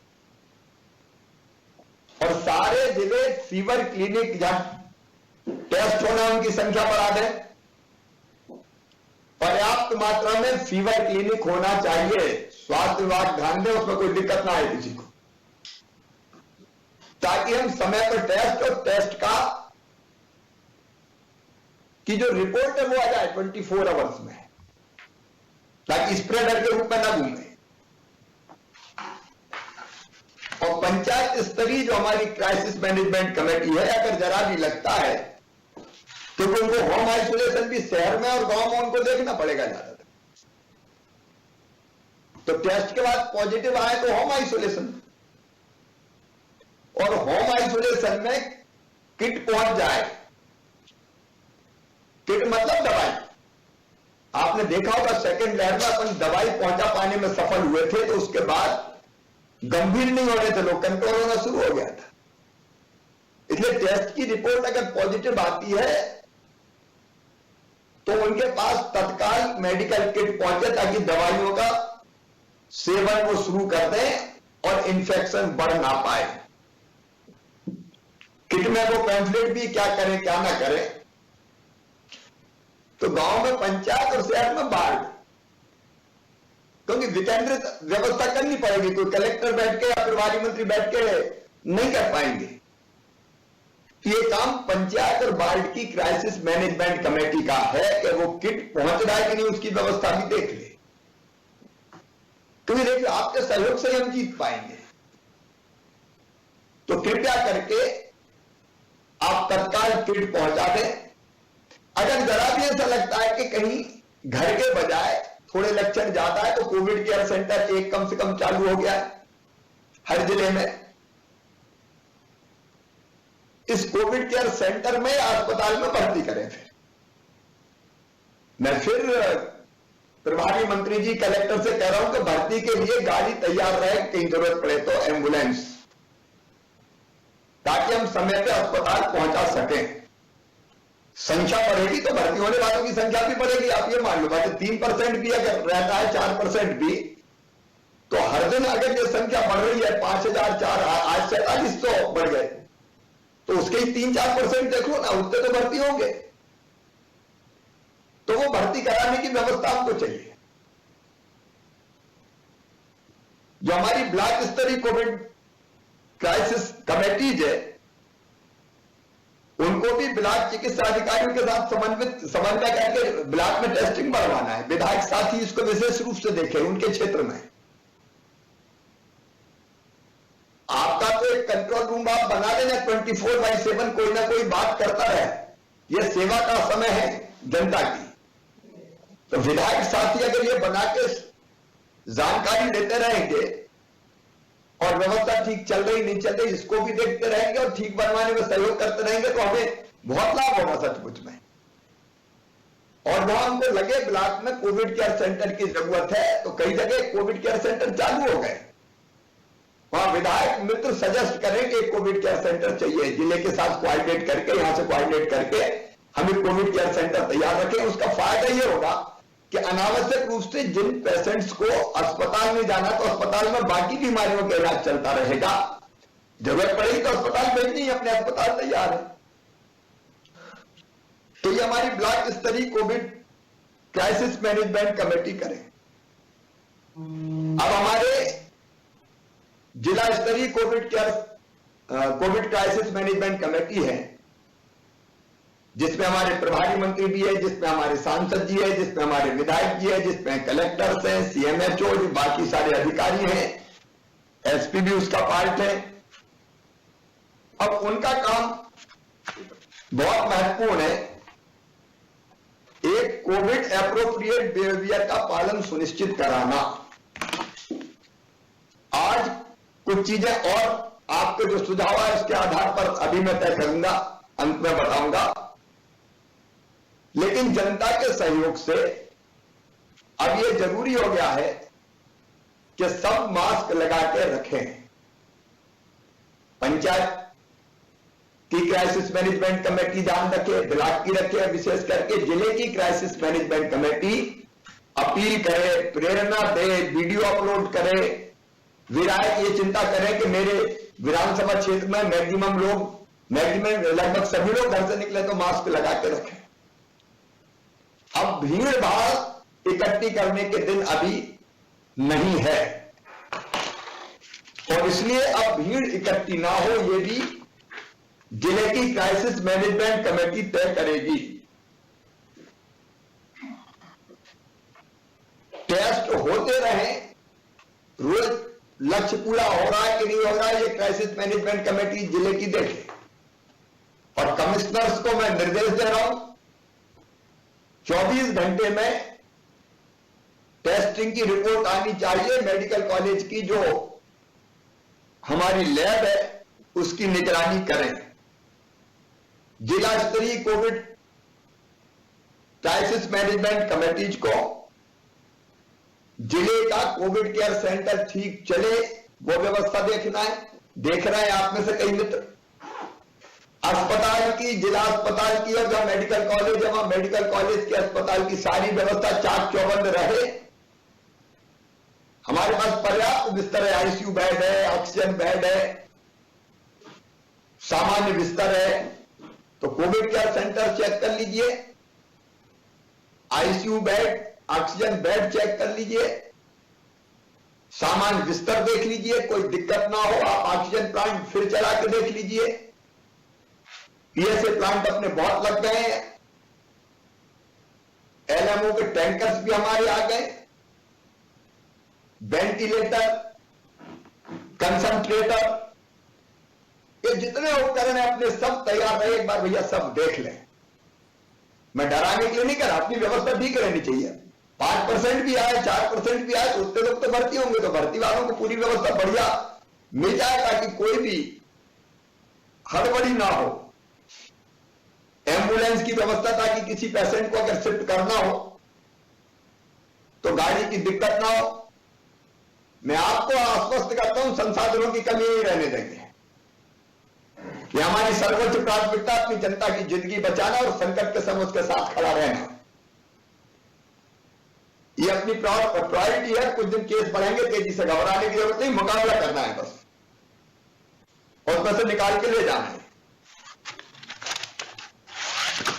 और सारे जिले फीवर क्लिनिक जहां टेस्ट होना उनकी संख्या बढ़ा दें, पर्याप्त मात्रा में फीवर क्लिनिक होना चाहिए, स्वास्थ्य विभाग ध्यान दे, उसमें कोई दिक्कत ना आए किसी को, ताकि हम समय पर टेस्ट और टेस्ट का की जो रिपोर्ट है वो आ जाए 24 आवर्स में, ताकि स्प्रेडर के रूप में ना घूमे। और पंचायत स्तरीय जो हमारी क्राइसिस मैनेजमेंट कमेटी है, अगर जरा भी लगता है, क्योंकि उनको होम आइसोलेशन भी शहर में और गांव में उनको देखना पड़ेगा ज्यादातर, तो टेस्ट के बाद पॉजिटिव आए तो होम आइसोलेशन, और होम आइसोलेशन में किट पहुंच जाए। किट मतलब दवाई। आपने देखा होगा सेकेंड लहर में अपन दवाई पहुंचा पाने में सफल हुए थे, तो उसके बाद गंभीर नहीं होने थे लोग, कंट्रोल होना शुरू हो गया था। इसलिए टेस्ट की रिपोर्ट अगर पॉजिटिव आती है तो उनके पास तत्काल मेडिकल किट पहुंचे, ताकि दवाइयों का सेवन वो शुरू कर दें और इन्फेक्शन बढ़ ना पाए। किट में वो पैम्फलेट भी क्या करें क्या ना करें, तो गांव में पंचायत और शहर में बाढ़, क्योंकि विकेंद्रित व्यवस्था करनी पड़ेगी, कोई कलेक्टर बैठ के या प्रभारी मंत्री बैठ के नहीं कर पाएंगे। ये काम पंचायत और बाढ़ की क्राइसिस मैनेजमेंट कमेटी का है कि वो किट पहुंच रहा है कि नहीं उसकी व्यवस्था भी देख ले, क्योंकि देखिए आपके सहयोग से हम जीत पाएंगे। तो कृपया करके आप तत्काल किट पहुंचा दें। अगर जरा भी ऐसा लगता है कि कहीं घर के बजाय थोड़े लक्षण ज्यादा है, तो कोविड केयर सेंटर एक कम से कम चालू हो गया है हर जिले में। इस कोविड केयर सेंटर में अस्पताल में भर्ती करें। मैं फिर प्रभारी मंत्री जी कलेक्टर से कह रहा हूं कि भर्ती के लिए गाड़ी तैयार रहे, कहीं जरूरत पड़े तो एम्बुलेंस, ताकि हम समय पे अस्पताल पहुंचा सकें। संख्या बढ़ेगी तो भर्ती होने वालों की संख्या भी बढ़ेगी। आप ये मान लो बात, 3% भी अगर रहता है, 4% भी, तो हर दिन अगर ये संख्या बढ़ रही है 5004, आज 4700 बढ़ गए, तो उसके ही 3-4% देख लो ना, उतने तो भर्ती होंगे। तो वो भर्ती कराने की व्यवस्था हमको चाहिए। जो हमारी ब्लॉक स्तरीय कोविड क्राइसिस कमेटीज है, उनको भी ब्लॉक चिकित्सा अधिकारियों के साथ समन्वय करके ब्लॉक में टेस्टिंग बढ़वाना है। विधायक साथ ही इसको विशेष रूप से देखें उनके क्षेत्र में। आपका तो एक कंट्रोल रूम आप बना देना, 24/7 कोई ना कोई बात करता रहे। यह सेवा का समय है जनता की, तो विधायक साथी अगर ये बना के जानकारी देते रहेंगे और व्यवस्था ठीक चल रही नहीं चल रही इसको भी देखते रहेंगे और ठीक बनवाने में सहयोग करते रहेंगे, तो हमें बहुत लाभ होगा सचमुच में। और वहां हमको लगे ब्लॉक में कोविड केयर सेंटर की जरूरत है, तो कई जगह कोविड केयर सेंटर चालू हो गए। वहां विधायक मित्र सजेस्ट करें कि कोविड केयर सेंटर चाहिए, जिले के साथ कोऑर्डिनेट करके, यहां से कोऑर्डिनेट करके हमें कोविड केयर सेंटर तैयार रखें। उसका फायदा यह होगा कि अनावश्यक रूप से जिन पेशेंट्स को अस्पताल में जाना, तो अस्पताल में बाकी बीमारियों का इलाज चलता रहेगा, जरूरत पड़ेगी तो अस्पताल भेजनी, अपने अस्पताल तैयार है। तो ये हमारी ब्लॉक स्तरीय कोविड क्राइसिस मैनेजमेंट कमेटी करे। अब हमारे जिला स्तरीय कोविड क्राइसिस मैनेजमेंट कमेटी है, जिसमें हमारे प्रभारी मंत्री भी है, जिसमें हमारे सांसद जी है, जिसमें हमारे विधायक जी है, जिसमें कलेक्टर्स हैं, सीएमएचओ, बाकी सारे अधिकारी हैं, एसपी भी उसका पार्ट है। अब उनका काम बहुत महत्वपूर्ण है, एक कोविड एप्रोप्रिएट बिहेवियर का पालन सुनिश्चित कराना। आज कुछ चीजें और आपके जो सुझाव है उसके आधार पर अभी मैं तय करूंगा, अंत में बताऊंगा, लेकिन जनता के सहयोग से अब यह जरूरी हो गया है कि सब मास्क लगा के रखें। पंचायत की क्राइसिस मैनेजमेंट कमेटी ध्यान रखे, ब्लॉक की रखे, विशेष करके जिले की क्राइसिस मैनेजमेंट कमेटी अपील करे, प्रेरणा दे, वीडियो अपलोड करे। विधायक ये चिंता करें कि मेरे विधानसभा क्षेत्र में मैक्सिमम लगभग सभी लोग घर से निकले तो मास्क लगा के रखें। अब भीड़ भाड़ इकट्ठी करने के दिन अभी नहीं है, और इसलिए अब भीड़ इकट्ठी ना हो, ये भी जिले की क्राइसिस मैनेजमेंट कमेटी तय करेगी। टेस्ट होते रहे, रोज लक्ष्य पूरा हो रहा है कि नहीं हो रहा है, ये क्राइसिस मैनेजमेंट कमेटी जिले की देखे। और कमिश्नर्स को मैं निर्देश दे रहा हूं, 24 घंटे में टेस्टिंग की रिपोर्ट आनी चाहिए। मेडिकल कॉलेज की जो हमारी लैब है उसकी निगरानी करें। जिला स्तरीय कोविड क्राइसिस मैनेजमेंट कमेटीज को जिले का कोविड केयर सेंटर ठीक चले वो व्यवस्था देखना है। देख रहे हैं आप में से कई मित्र, अस्पताल की, जिला अस्पताल की और जहां मेडिकल कॉलेज है वहां मेडिकल कॉलेज के अस्पताल की सारी व्यवस्था चाक चौबंद रहे। हमारे पास पर्याप्त बिस्तर है, आईसीयू बेड है, ऑक्सीजन बेड है, सामान्य बिस्तर है। तो कोविड केयर सेंटर चेक कर लीजिए, ICU bed, oxygen bed check कर लीजिए, सामान्य बिस्तर देख लीजिए, कोई दिक्कत ना हो आप ऑक्सीजन प्लांट फिर चला के देख लीजिए। पीएसए प्लांट अपने बहुत लग गए हैं, एलएमओ के टैंकर्स भी हमारे आ गए, वेंटिलेटर, कंसंट्रेटर, ये जितने उपकरण है अपने सब तैयार रहे। एक बार भैया सब देख लें, मैं डराने के लिए नहीं कर रहा, अपनी व्यवस्था ठीक रहनी चाहिए। 5% भी आए, 4% भी आए तो उतने लोग तो भर्ती होंगे, तो भर्ती वालों को पूरी व्यवस्था बढ़िया मिल जाए ताकि कोई भी हड़बड़ी ना हो। एम्बुलेंस की व्यवस्था ताकि किसी पेशेंट को अगर शिफ्ट करना हो तो गाड़ी की दिक्कत ना हो। मैं आपको आश्वस्त करता हूं, संसाधनों की कमी नहीं रहने देंगे। ये हमारी सर्वोच्च प्राथमिकता अपनी जनता की जिंदगी बचाना और संकट के समय उसके साथ खड़ा रहना, ये अपनी प्रायोरिटी है। कुछ दिन केस बढ़ेंगे, तेजी से घबराने की जरूरत नहीं, मुकाबला करना है बस, और उसमें से निकाल के ले जाना है।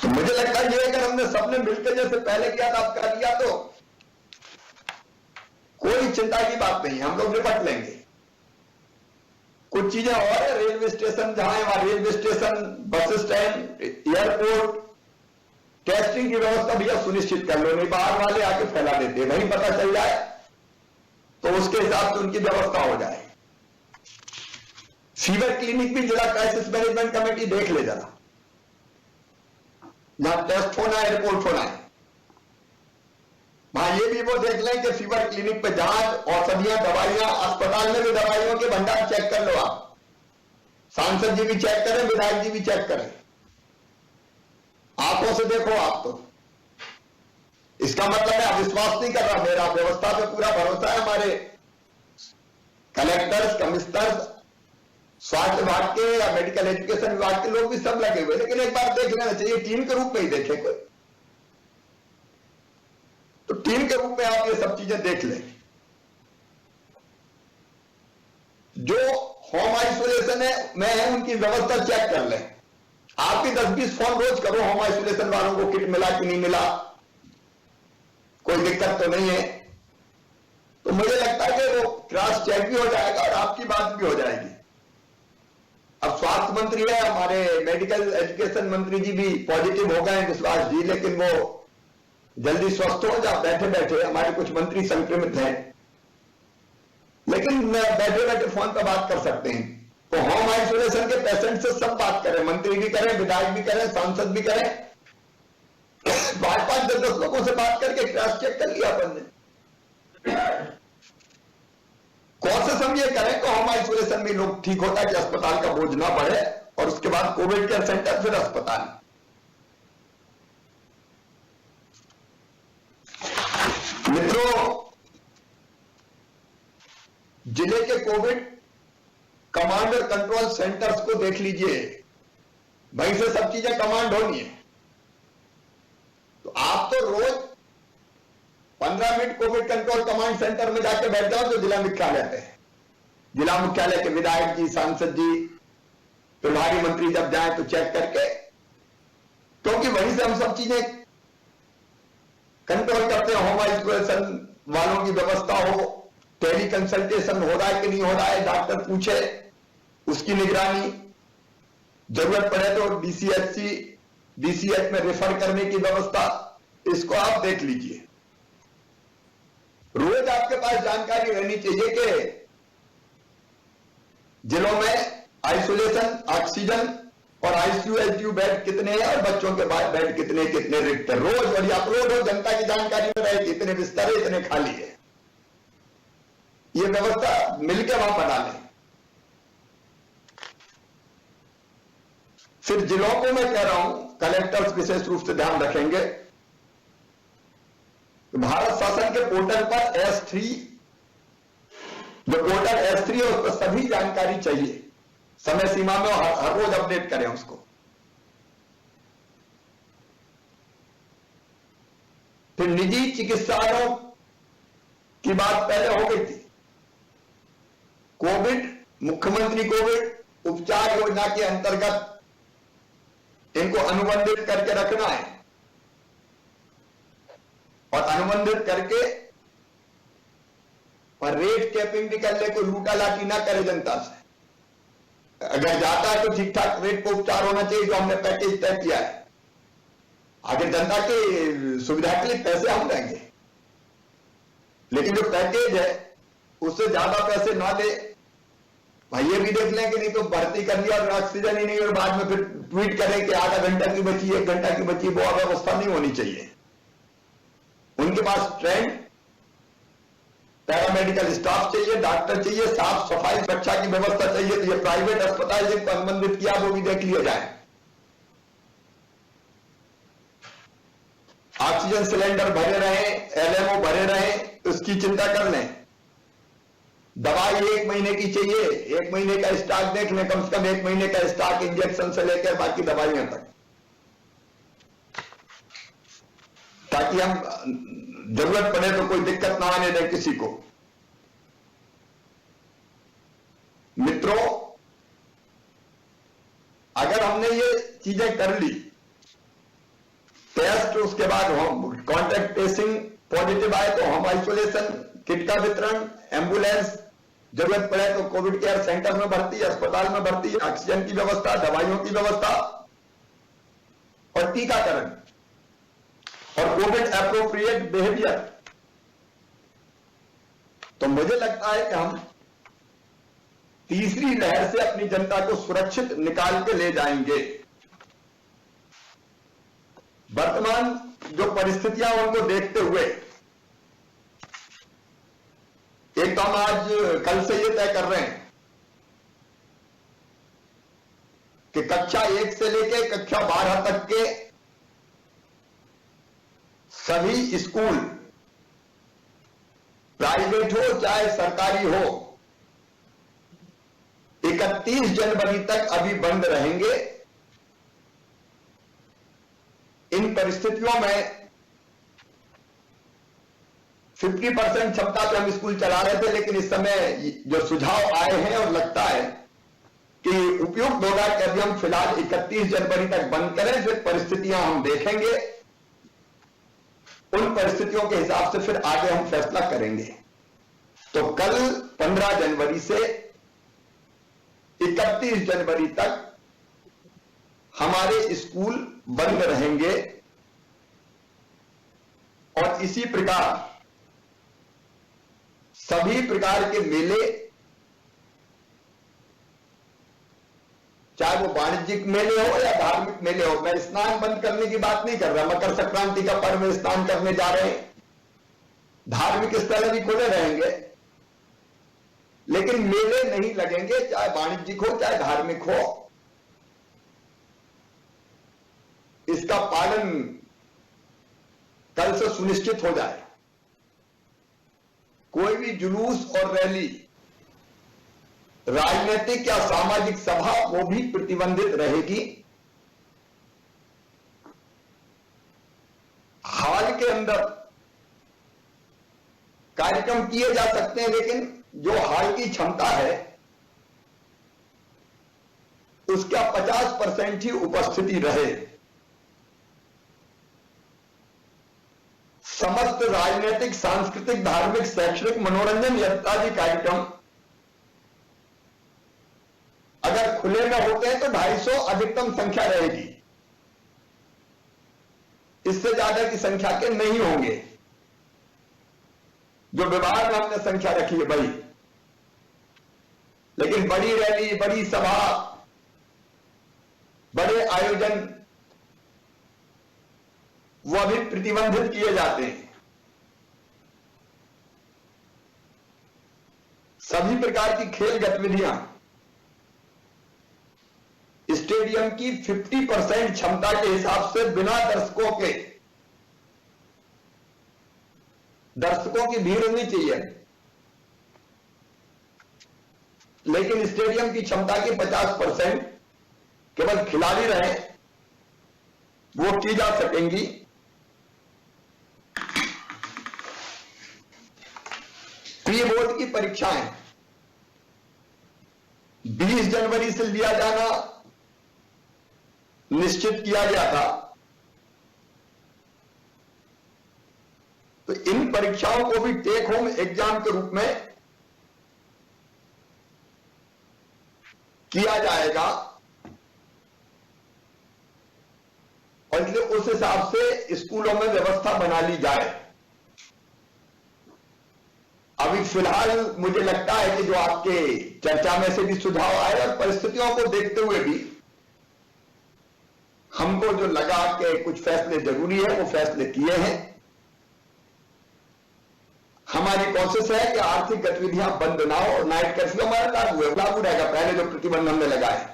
तो मुझे लगता है ये अगर हमने सबने मिलकर जैसे पहले किया था अब कर लिया तो कोई चिंता की बात नहीं, हम लोग निपट लेंगे। कुछ चीजें और है, रेलवे स्टेशन जहां है वहां railway station, bus stand, airport, testing की व्यवस्था भैया सुनिश्चित कर लो, नहीं बाहर वाले आके फैला देते, वहीं पता चल जाए तो उसके हिसाब से उनकी व्यवस्था हो जाए। फीवर क्लिनिक भी जिला क्राइसिस मैनेजमेंट कमेटी देख ले जरा, जहां टेस्ट होना है, रिपोर्ट होना है, वहां ये भी वो देख लें कि फीवर क्लिनिक पे जांच, औषधियां, दवाइयां, अस्पताल में भी दवाइयों के भंडार चेक कर लो आप। सांसद जी भी चेक करें, विधायक जी भी चेक करें, आंखों से देखो आप। तो इसका मतलब है अविश्वास नहीं कर रहा, मेरा व्यवस्था पे पूरा भरोसा है, हमारे कलेक्टर्स, कमिश्नर्स, स्वास्थ्य विभाग के या मेडिकल एजुकेशन विभाग के लोग भी सब लगे हुए, लेकिन एक बार देख लेना चाहिए, टीम के रूप में ही देखे कोई, तो टीम के रूप में आप ये सब चीजें देख लें। जो होम आइसोलेशन में है उनकी व्यवस्था चेक कर लें। आप भी 10-20 फोन रोज करो, होम आइसोलेशन वालों को किट मिला कि नहीं मिला, कोई दिक्कत तो नहीं है, तो मुझे लगता है कि वो क्रॉस चेक भी हो जाएगा और आपकी बात भी हो जाएगी। अब स्वास्थ्य मंत्री है हमारे, मेडिकल एजुकेशन मंत्री जी भी पॉजिटिव हो गए हैं, विश्वास जी, लेकिन वो जल्दी स्वस्थ हो जा, बैठे बैठे हमारे कुछ मंत्री संक्रमित हैं, लेकिन बैठे बैठे फोन पर बात कर सकते हैं। तो होम आइसोलेशन के पेशेंट से सब बात करें, मंत्री भी करें, विधायक भी करें, सांसद भी करें, 5-5, 10-10 लोगों से बात करके क्रॉस चेक कर लिया अपन ने। कौन से समय करें तो होम आइसोलेशन में लोग ठीक होता है कि अस्पताल का बोझ ना बढ़े, और उसके बाद कोविड केयर सेंटर, फिर अस्पताल। मित्रों, जिले के कोविड कमांड और कंट्रोल सेंटर्स को देख लीजिए, वहीं से सब चीजें कमांड होनी है। तो आप तो रोज 15 minute Covid control command centre में जाके बैठ जाओ, जो जिला मुख्यालय पे है। जिला मुख्यालय के विधायक जी, सांसद जी, प्रभारी मंत्री जब जाए तो चेक करके, क्योंकि वहीं से हम सब चीजें कंट्रोल करते हैं। होम आइसोलेशन वालों की व्यवस्था हो, टेली कंसल्टेशन हो रहा है कि नहीं हो रहा है, डॉक्टर पूछे, उसकी निगरानी, जरूरत पड़े तो डीसीएचसी, डीसीएच में रेफर करने की व्यवस्था, इसको आप देख लीजिए। रोज आपके पास जानकारी रहनी चाहिए कि जिलों में आइसोलेशन, ऑक्सीजन और आईसीयू, एचडीयू बेड कितने हैं और बच्चों के बेड कितने रिक्त है, रोज, और ये अपलोड हो, जनता की जानकारी में रहे, इतने बिस्तर है, इतने खाली है। ये व्यवस्था मिलकर वहां बना लें। फिर जिलों को मैं कह रहा हूं, कलेक्टर्स विशेष रूप से ध्यान रखेंगे, भारत शासन के पोर्टल पर S3, जो पोर्टल S3 है, उस पर सभी जानकारी चाहिए, समय सीमा में हर रोज अपडेट करें उसको। फिर निजी चिकित्सालयों की बात पहले हो गई थी। कोविड, मुख्यमंत्री कोविड उपचार योजना के अंतर्गत इनको अनुबंधित करके रखना है, और अनुबंधित करके और रेट कैपिंग भी कर ले, कोई लूटा लाटी ना करे जनता से। अगर जाता है तो ठीक ठाक रेट पर उपचार होना चाहिए, जो हमने पैकेज तय किया है। आगे जनता की सुविधा के लिए पैसे हम देंगे, लेकिन जो पैकेज है उससे ज्यादा पैसे ना दे। भाई ये भी देख लें कि नहीं तो भर्ती कर लिया और ऑक्सीजन ही नहीं, और बाद में फिर ट्वीट करें कि आधा घंटा की बची, 1 घंटा की बची, वो अव्यवस्था नहीं होनी चाहिए। उनके पास ट्रेंड पैरामेडिकल स्टाफ चाहिए, डॉक्टर चाहिए, साफ सफाई सुरक्षा की व्यवस्था चाहिए। तो ये प्राइवेट अस्पताल जिनको अनुबंधित किया वो भी देख लिया जाए। ऑक्सीजन सिलेंडर भरे रहे, LMO भरे रहे, उसकी चिंता कर लें। दवाई 1 महीने की चाहिए, 1 महीने का स्टॉक देख लें, कम से कम 1 महीने का स्टॉक, इंजेक्शन से लेकर बाकी दवाइयां तक, ताकि हम जरूरत पड़े तो कोई दिक्कत ना आने दें किसी को। मित्रों, अगर हमने ये चीजें कर ली, टेस्ट, उसके बाद होम कॉन्टैक्ट ट्रेसिंग, पॉजिटिव आए तो होम आइसोलेशन, किट का वितरण, एम्बुलेंस, जरूरत पड़े तो कोविड केयर सेंटर में भर्ती, अस्पताल में भर्ती, ऑक्सीजन की व्यवस्था, दवाइयों की व्यवस्था, और टीकाकरण, और कोविड एप्रोप्रिएट बिहेवियर, तो मुझे लगता है कि हम तीसरी लहर से अपनी जनता को सुरक्षित निकाल के ले जाएंगे। वर्तमान जो परिस्थितियां उनको देखते हुए, एक तो हम आज कल से ये तय कर रहे हैं कि कक्षा 1 से लेकर कक्षा 12 तक के सभी स्कूल, प्राइवेट हो चाहे सरकारी हो, 31 जनवरी तक अभी बंद रहेंगे। इन परिस्थितियों में 50% क्षमता पे हम स्कूल चला रहे थे, लेकिन इस समय जो सुझाव आए हैं और लगता है कि उपयुक्त होगा कि अभी हम फिलहाल 31 जनवरी तक बंद करें, फिर परिस्थितियां हम देखेंगे, उन परिस्थितियों के हिसाब से फिर आगे हम फैसला करेंगे। तो कल 15 जनवरी से 31 जनवरी तक हमारे स्कूल बंद रहेंगे और इसी प्रकार सभी प्रकार के मेले, चाहे वो वाणिज्यिक मेले हो या धार्मिक मेले हो, मैं स्नान बंद करने की बात नहीं कर रहा। मकर संक्रांति का पर्व में स्नान करने जा रहे हैं, धार्मिक स्थल भी खुले रहेंगे, लेकिन मेले नहीं लगेंगे, चाहे वाणिज्यिक हो चाहे धार्मिक हो। इसका पालन कल से सुनिश्चित हो जाए। कोई भी जुलूस और रैली, राजनीतिक या सामाजिक सभा, वो भी प्रतिबंधित रहेगी। हाल के अंदर कार्यक्रम किए जा सकते हैं, लेकिन जो हाल की क्षमता है उसका 50% ही उपस्थिति रहे। समस्त राजनीतिक, सांस्कृतिक, धार्मिक, शैक्षणिक, मनोरंजन इत्यादि कार्यक्रम अगर खुले में होते हैं तो 250 अधिकतम संख्या रहेगी, इससे ज्यादा की संख्या के नहीं होंगे। जो विभाग में हमने संख्या रखी है बड़ी, लेकिन बड़ी रैली, बड़ी सभा, बड़े आयोजन वो अभी प्रतिबंधित किए जाते हैं। सभी प्रकार की खेल गतिविधियां स्टेडियम की 50% क्षमता के हिसाब से बिना दर्शकों की भीड़ होनी चाहिए, लेकिन स्टेडियम की क्षमता की 50% केवल खिलाड़ी रहे, वो की जा सकेंगी। प्री बोर्ड की परीक्षाएं 20 जनवरी से लिया जाना निश्चित किया गया था, तो इन परीक्षाओं को भी टेक होम एग्जाम के रूप में किया जाएगा और इसलिए उस हिसाब से स्कूलों में व्यवस्था बना ली जाए। अभी फिलहाल मुझे लगता है कि जो आपके चर्चा में से भी सुझाव आए और परिस्थितियों को देखते हुए भी हमको जो लगा कि कुछ फैसले जरूरी है, वो फैसले किए हैं। हमारी कोशिश है कि आर्थिक गतिविधियां बंद ना हो और नाइट कर्फ्यू हमारा लागू रहेगा। पहले जो प्रतिबंध हमने लगाए,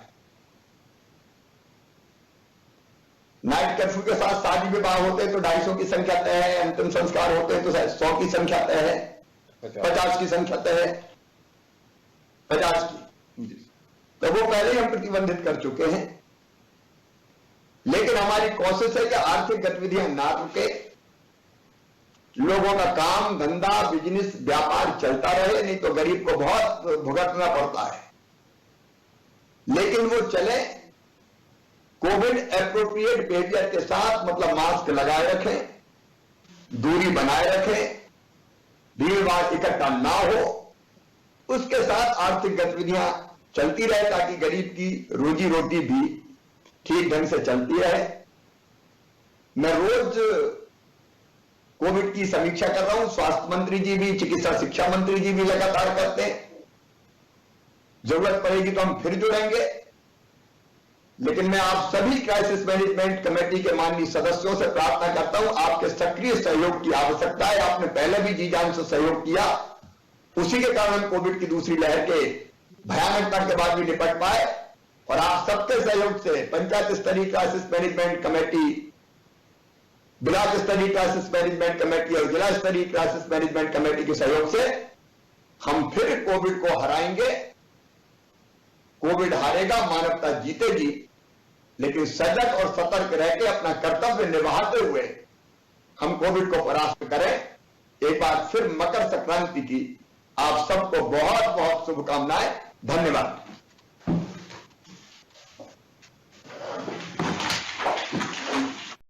नाइट कर्फ्यू के साथ शादी विवाह होते हैं तो 250 की संख्या तय है, अंतिम संस्कार होते हैं तो 100 की संख्या तय है, 50 की संख्या तय है, 50 की, तो वो पहले ही हम प्रतिबंधित कर चुके हैं। लेकिन हमारी कोशिश है कि आर्थिक गतिविधियां ना रुके, लोगों का काम धंधा, बिजनेस, व्यापार चलता रहे, नहीं तो गरीब को बहुत भुगतना पड़ता है। लेकिन वो चले कोविड एप्रोप्रिएट बिहेवियर के साथ, मतलब मास्क लगाए रखें, दूरी बनाए रखें, भीड़ भाड़ इकट्ठा ना हो, उसके साथ आर्थिक गतिविधियां चलती रहे ताकि गरीब की रोजी रोटी भी ठीक ढंग से चलती रहे। मैं रोज कोविड की समीक्षा कर रहा हूं, स्वास्थ्य मंत्री जी भी, चिकित्सा शिक्षा मंत्री जी भी लगातार करते हैं। जरूरत पड़ेगी तो हम फिर जुड़ेंगे, लेकिन मैं आप सभी क्राइसिस मैनेजमेंट कमेटी के माननीय सदस्यों से प्रार्थना करता हूं, आपके सक्रिय सहयोग की आवश्यकता है। आपने पहले भी जी जान से सहयोग किया, उसी के कारण कोविड की दूसरी लहर के भयानकता के बाद भी निपट पाए, और आप सबके सहयोग से पंचायत स्तरीय क्राइसिस मैनेजमेंट कमेटी, ब्लॉक स्तरीय क्राइसिस मैनेजमेंट कमेटी और जिला स्तरीय क्राइसिस मैनेजमेंट कमेटी के सहयोग से हम फिर कोविड को हराएंगे। कोविड हारेगा, मानवता जीतेगी, लेकिन सजग और सतर्क रह के अपना कर्तव्य निभाते हुए हम कोविड को परास्त करें। एक बार फिर मकर संक्रांति की आप सबको बहुत बहुत शुभकामनाएं। धन्यवाद।